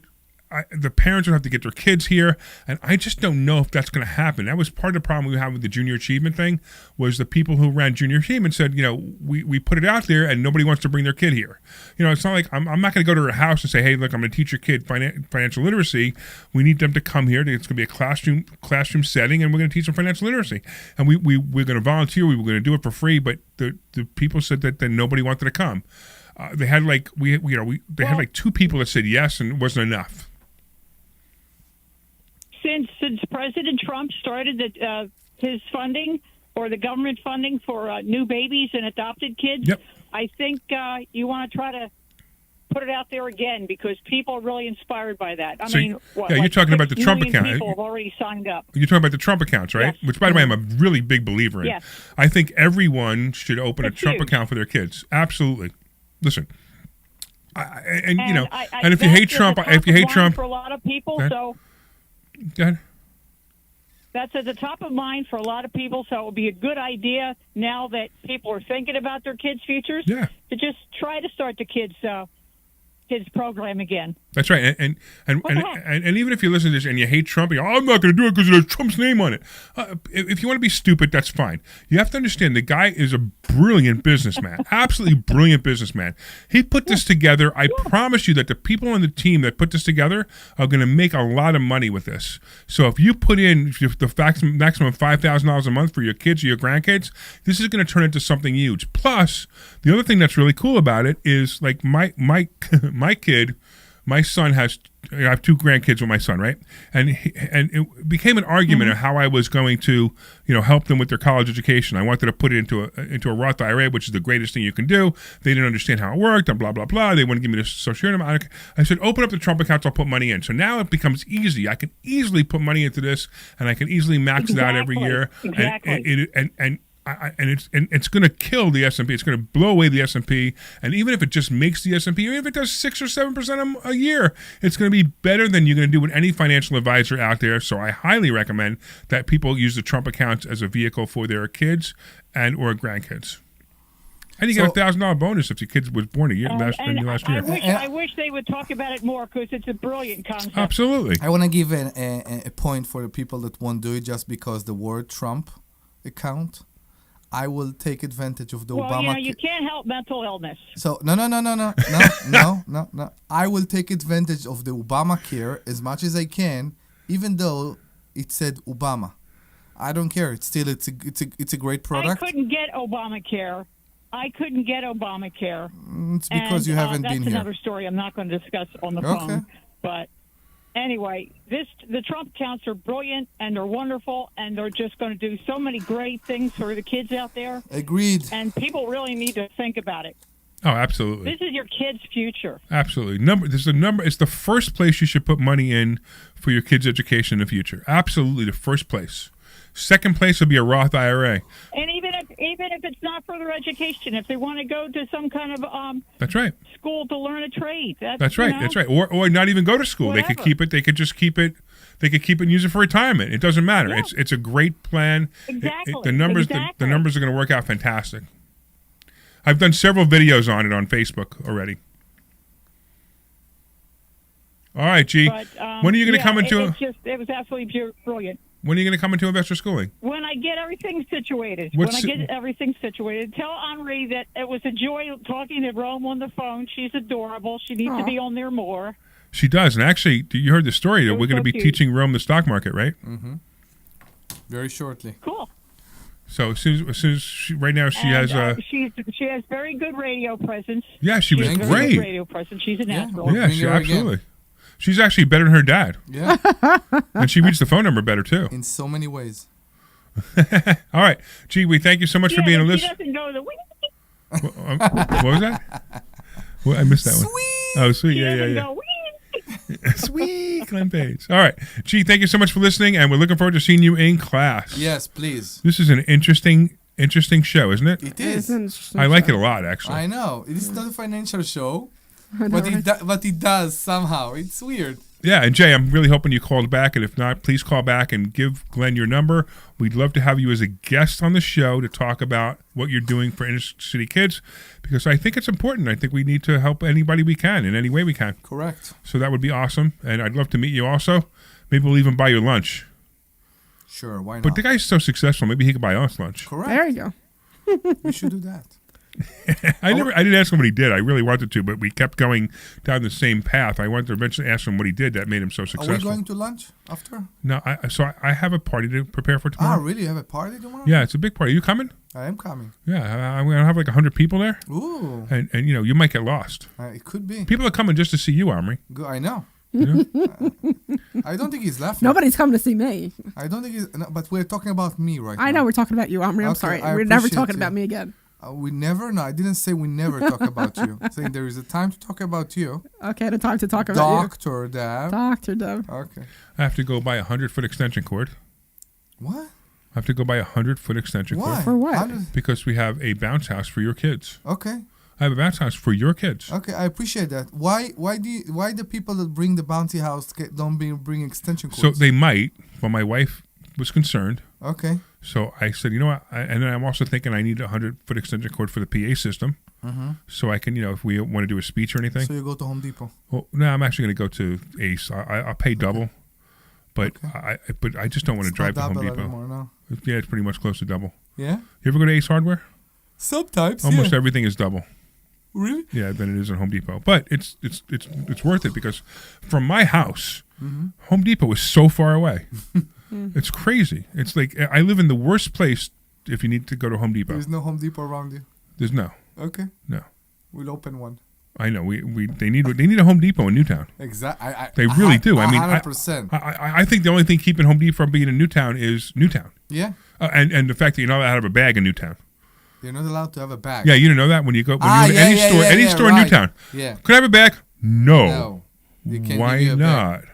Speaker 4: The parents would have to get their kids here, and I just don't know if that's going to happen. That was part of the problem we had with the junior achievement thing, was the people who ran junior achievement said, we put it out there and nobody wants to bring their kid here. It's not like I'm not going to go to her house and say, hey, look, I'm going to teach your kid financial literacy. We need them to come here. It's going to be a classroom setting, and we're going to teach them financial literacy. And we're going to volunteer. We were going to do it for free, but the people said that nobody wanted to come. They had had 2 people that said yes, and it wasn't enough.
Speaker 15: Since President Trump started his funding, or the government funding for new babies and adopted kids, I think you want to try to put it out there again because people are really inspired by that. I
Speaker 4: So
Speaker 15: mean, what,
Speaker 4: you're
Speaker 15: like
Speaker 4: talking about the
Speaker 15: 6
Speaker 4: Trump
Speaker 15: million
Speaker 4: account.
Speaker 15: People have already signed up.
Speaker 4: You're talking about the Trump accounts, right?
Speaker 15: Yes.
Speaker 4: Which, by the way, I'm a really big believer in.
Speaker 15: Yes.
Speaker 4: I think everyone should open a
Speaker 15: It's
Speaker 4: Trump
Speaker 15: huge.
Speaker 4: account for their kids. Absolutely. Listen, and you know,
Speaker 15: I
Speaker 4: and if you
Speaker 15: that's
Speaker 4: hate
Speaker 15: at
Speaker 4: Trump,
Speaker 15: the top
Speaker 4: if you
Speaker 15: of
Speaker 4: hate
Speaker 15: mind
Speaker 4: Trump,
Speaker 15: for a lot of people,
Speaker 4: Okay.
Speaker 15: so
Speaker 4: go ahead.
Speaker 15: that's at the top of mind for a lot of people. So it would be a good idea now that people are thinking about their kids' futures.
Speaker 4: Yeah.
Speaker 15: To just try to start the kids program again.
Speaker 4: That's right, and
Speaker 15: What the heck?
Speaker 4: and even if you listen to this and you hate Trump, you go, I'm not going to do it because there's Trump's name on it. If you want to be stupid, that's fine. You have to understand the guy is a brilliant businessman, absolutely brilliant businessman. He put this together. I promise you that the people on the team that put this together are going to make a lot of money with this. So if you put in the maximum $5,000 a month for your kids or your grandkids, this is going to turn into something huge. Plus, the other thing that's really cool about it is like my kid. My son has. I have 2 grandkids with my son, right? And it became an argument of how I was going to, help them with their college education. I wanted to put it into a Roth IRA, which is the greatest thing you can do. They didn't understand how it worked, and blah blah blah. They wouldn't give me the social security number. I said, open up the Trump accounts. I'll put money in. So now it becomes easy. I can easily put money into this, and I can easily max it out every year.
Speaker 15: Exactly.
Speaker 4: And it's going to kill the S&P. It's going to blow away the S&P. And even if it just makes the S&P, even if it does 6 or 7% a year, it's going to be better than you're going to do with any financial advisor out there. So I highly recommend that people use the Trump accounts as a vehicle for their kids and or grandkids. And you get a $1,000 bonus if your kid was born last year.
Speaker 15: I wish they would talk about it more because it's a brilliant concept.
Speaker 4: Absolutely.
Speaker 3: I want to give a point for the people that won't do it just because the word Trump account. I will take advantage of the Obama.
Speaker 15: You can't help mental illness.
Speaker 3: So no. I will take advantage of the Obamacare as much as I can, even though it said Obama. I don't care. It's a great product.
Speaker 15: I couldn't get Obamacare.
Speaker 3: It's because you haven't been here.
Speaker 15: That's another story I'm not going to discuss on the phone. But anyway, the Trump accounts are brilliant and they're wonderful and they're just going to do so many great things for the kids out there.
Speaker 3: Agreed.
Speaker 15: And people really need to think about it.
Speaker 4: Oh, absolutely.
Speaker 15: This is your kids' future.
Speaker 4: Absolutely. It's the first place you should put money in for your kids' education in the future. Absolutely, the first place. Second place would be a Roth IRA.
Speaker 15: And even if it's not for their education, if they want to go to some kind of
Speaker 4: that's right,
Speaker 15: school to learn a trade,
Speaker 4: that's right. That's right. Or not even go to school.
Speaker 15: Whatever.
Speaker 4: They could keep it. They could just keep it. They could keep it and use it for retirement. It doesn't matter.
Speaker 15: Yeah.
Speaker 4: It's a great plan.
Speaker 15: Exactly.
Speaker 4: The numbers the numbers are going to work out fantastic. I've done several videos on it on Facebook already. All right, G.
Speaker 15: But,
Speaker 4: when are you going to come into?
Speaker 15: It was absolutely brilliant.
Speaker 4: When are you going to come into investor schooling?
Speaker 15: When I get everything situated. Tell Omri that it was a joy talking to Rome on the phone. She's adorable. She needs to be on there more.
Speaker 4: She does. And actually, you heard the story that we're going to be teaching Rome the stock market, right?
Speaker 3: Mm-hmm. Very shortly.
Speaker 15: Cool.
Speaker 4: So as soon as she has
Speaker 15: she has very good radio presence.
Speaker 4: Yeah, she was
Speaker 15: has very
Speaker 4: great.
Speaker 15: good radio presence. She's a natural.
Speaker 4: Yeah, she absolutely. She's actually better than her dad.
Speaker 3: Yeah.
Speaker 4: And she reads the phone number better, too.
Speaker 3: In so many ways.
Speaker 4: All right. Gee, we thank you so much for being a listener.
Speaker 15: She doesn't go the
Speaker 4: what was that? Well, I missed that one.
Speaker 3: Sweet.
Speaker 4: Oh, sweet. Yeah. Sweet Glenn Page. All right. Gee, thank you so much for listening, and we're looking forward to seeing you in class.
Speaker 3: Yes, please.
Speaker 4: This is an interesting show, isn't it?
Speaker 3: It is.
Speaker 4: I like it a lot, actually.
Speaker 3: I know. It is not a financial show. But it does somehow. It's weird.
Speaker 4: Yeah, and Jay, I'm really hoping you called back, and if not, please call back and give Glenn your number. We'd love to have you as a guest on the show to talk about what you're doing for inner city kids, because I think it's important. I think we need to help anybody we can in any way we can.
Speaker 3: Correct.
Speaker 4: So that would be awesome, and I'd love to meet you also. Maybe we'll even buy you lunch.
Speaker 3: Sure, why not?
Speaker 4: But the guy's so successful, maybe he could buy us lunch.
Speaker 3: Correct.
Speaker 5: There you
Speaker 3: go. We should do that.
Speaker 4: I didn't ask him what he did. I really wanted to, but we kept going down the same path. I wanted to eventually ask him what he did that made him so successful.
Speaker 3: Are we going to lunch after?
Speaker 4: No, I have a party to prepare for tomorrow.
Speaker 3: Ah, really? You have a party tomorrow?
Speaker 4: Yeah, it's a big party. Are you coming?
Speaker 3: I am coming.
Speaker 4: Yeah, I'm going to have like 100 people there.
Speaker 3: Ooh.
Speaker 4: And you might get lost.
Speaker 3: It could be.
Speaker 4: People are coming just to see you, Omri.
Speaker 3: I know. I don't think he's laughing.
Speaker 5: Nobody's coming to see me.
Speaker 3: I don't think he's... No, but we're talking about me right now.
Speaker 5: I know we're talking about you, Omri. I'm sorry. We're never talking about me again.
Speaker 3: We never. No, I didn't say we never talk about you. I'm saying there is a time to talk about you.
Speaker 5: Okay, to talk about
Speaker 3: Dr. Deb.
Speaker 5: Dr. Deb.
Speaker 3: Okay.
Speaker 4: I have to go buy a 100-foot extension cord.
Speaker 3: What?
Speaker 4: I have to go buy a 100-foot extension cord.
Speaker 3: Why?
Speaker 5: For what?
Speaker 4: Because we have a bounce house for your kids.
Speaker 3: Okay.
Speaker 4: I have a bounce house for your kids.
Speaker 3: Okay, I appreciate that. Why the people that bring the bouncy house don't bring extension cords?
Speaker 4: So they might, but my wife was concerned.
Speaker 3: Okay.
Speaker 4: So I said, you know what? And then I'm also thinking I need a 100-foot extension cord for the PA system. So I can, if we want to do a speech or anything.
Speaker 3: So you go to Home Depot.
Speaker 4: Well, no, I'm actually going to go to Ace. I'll pay double, but I just don't want to drive to Home Depot.
Speaker 3: Anymore, no.
Speaker 4: Yeah, it's pretty much close to double.
Speaker 3: Yeah.
Speaker 4: You ever go to Ace Hardware?
Speaker 3: Sometimes.
Speaker 4: Almost everything is double.
Speaker 3: Really?
Speaker 4: Yeah, than it is at Home Depot. But it's worth it because from my house, Home Depot is so far away. It's crazy. It's like I live in the worst place if you need to go to Home Depot.
Speaker 3: There's no Home Depot around you.
Speaker 4: There's no.
Speaker 3: Okay.
Speaker 4: No.
Speaker 3: We'll open one.
Speaker 4: I know. They need a Home Depot in Newtown.
Speaker 3: Exactly.
Speaker 4: They really do. I mean,
Speaker 3: 100%.
Speaker 4: I think the only thing keeping Home Depot from being in Newtown is Newtown.
Speaker 3: Yeah.
Speaker 4: And the fact that you're not allowed to have a bag in Newtown.
Speaker 3: You're not allowed to have a bag.
Speaker 4: Yeah, you didn't know that when you go to any store in
Speaker 3: right.
Speaker 4: Newtown.
Speaker 3: Yeah.
Speaker 4: Could I have a bag? No.
Speaker 3: No. You can't
Speaker 4: Why
Speaker 3: give you a
Speaker 4: not?
Speaker 3: bag.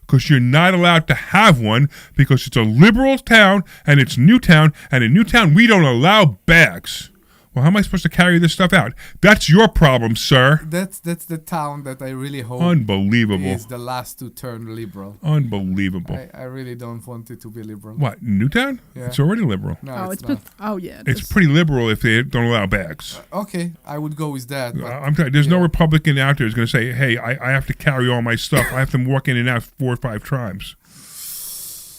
Speaker 4: Because you're not allowed to have one because it's a liberal town and it's Newtown, and in Newtown we don't allow bags. Well, how am I supposed to carry this stuff out? That's your problem, sir.
Speaker 3: That's the town that I really hope
Speaker 4: Unbelievable.
Speaker 3: is the last to turn liberal.
Speaker 4: Unbelievable.
Speaker 3: I really don't want it to be liberal.
Speaker 4: What, Newtown?
Speaker 3: Yeah.
Speaker 4: It's already liberal.
Speaker 3: No, it's not.
Speaker 4: It's pretty liberal if they don't allow bags.
Speaker 3: Okay, I would go with that. But
Speaker 4: I'm telling you, there's no Republican out there who's going to say, hey, I have to carry all my stuff. I have to walk in and out 4 or 5 times.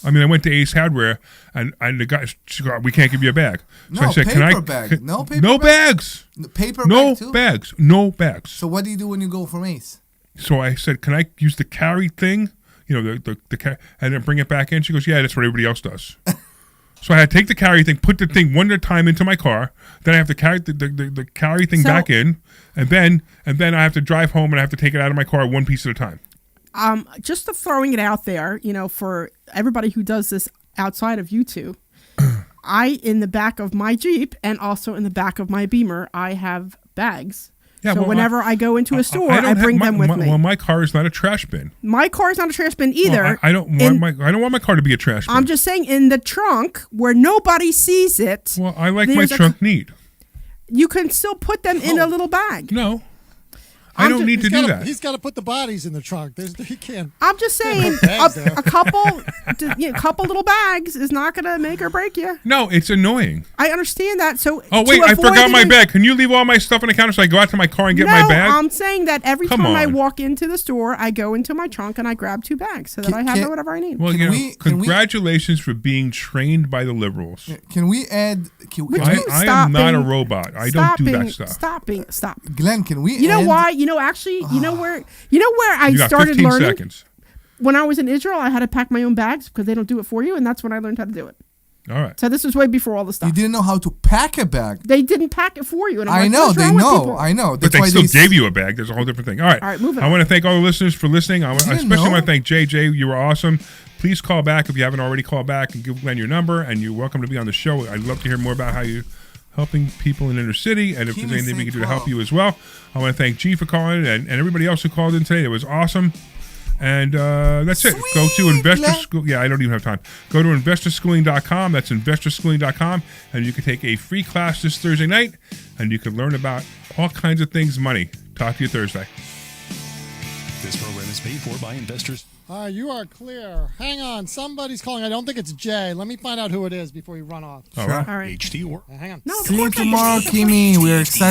Speaker 4: I mean, I went to Ace Hardware, and the guy, she goes, we can't give you a bag. So
Speaker 3: no,
Speaker 4: I said,
Speaker 3: paper bag. No paper
Speaker 4: no
Speaker 3: bag?
Speaker 4: bags.
Speaker 3: Paper
Speaker 4: no
Speaker 3: bag too?
Speaker 4: bags. No bags.
Speaker 3: So what do you do when you go from Ace?
Speaker 4: So I said, can I use the carry thing? The and then bring it back in? She goes, yeah, that's what everybody else does. So I had to take the carry thing, put the thing one at a time into my car. Then I have to carry the carry thing back in, and then I have to drive home and I have to take it out of my car one piece at a time.
Speaker 5: Just throwing it out there, for everybody who does this outside of you two, in the back of my Jeep and also in the back of my Beamer, I have bags.
Speaker 4: Yeah,
Speaker 5: so whenever I go into a store, I
Speaker 4: don't
Speaker 5: bring
Speaker 4: have
Speaker 5: them with me.
Speaker 4: Well, my car is not a trash bin.
Speaker 5: My car is not a trash bin either.
Speaker 4: Well, I don't want my car to be a trash bin.
Speaker 5: I'm just saying in the trunk where nobody sees it.
Speaker 4: Well, I like my trunk neat.
Speaker 5: You can still put them in a little bag.
Speaker 4: No. I don't need to do that.
Speaker 7: He's got to put the bodies in the trunk. He can't.
Speaker 5: I'm just saying, a couple little bags is not going to make or break you.
Speaker 4: No, it's annoying.
Speaker 5: I understand that. So,
Speaker 4: oh wait, I forgot my bag. Can you leave all my stuff on the counter so I go out to my car and get my bag?
Speaker 5: No, I'm saying that every time I walk into the store, I go into my trunk and I grab 2 bags so that I have whatever I need.
Speaker 4: Well, congratulations for being trained by the liberals.
Speaker 3: Can we add?
Speaker 4: I am not a robot. I don't do that stuff.
Speaker 5: Stop.
Speaker 3: Glenn, can we?
Speaker 5: You know why? You know where I started
Speaker 4: 15
Speaker 5: learning?
Speaker 4: Seconds.
Speaker 5: When I was in Israel, I had to pack my own bags because they don't do it for you, and that's when I learned how to do it.
Speaker 4: All right.
Speaker 5: So this was way before all the stuff.
Speaker 3: You didn't know how to pack a bag.
Speaker 5: They didn't pack it for you. And
Speaker 3: I know. They know. I know.
Speaker 4: But they still gave you a bag. There's a whole different thing. All right.
Speaker 5: Moving on.
Speaker 4: I want to thank all the listeners for listening. I especially want to thank JJ. You were awesome. Please call back if you haven't already called back and give Glenn your number. And you're welcome to be on the show. I'd love to hear more about how you helping people in inner city, and if there's anything we can do to help you as well. I want to thank G for calling and everybody else who called in today. It was awesome. And that's it. Go to Investor School. Yeah, I don't even have time. Go to investorschooling.com. That's investorschooling.com. And you can take a free class this Thursday night, and you can learn about all kinds of things money. Talk to you Thursday.
Speaker 1: This program is paid for by investors.
Speaker 7: You are clear. Hang on. Somebody's calling. I don't think it's Jay. Let me find out who it is before you run off.
Speaker 4: All right.
Speaker 1: HT or
Speaker 7: Hang on.
Speaker 3: See you tomorrow, Kimmy. We're excited.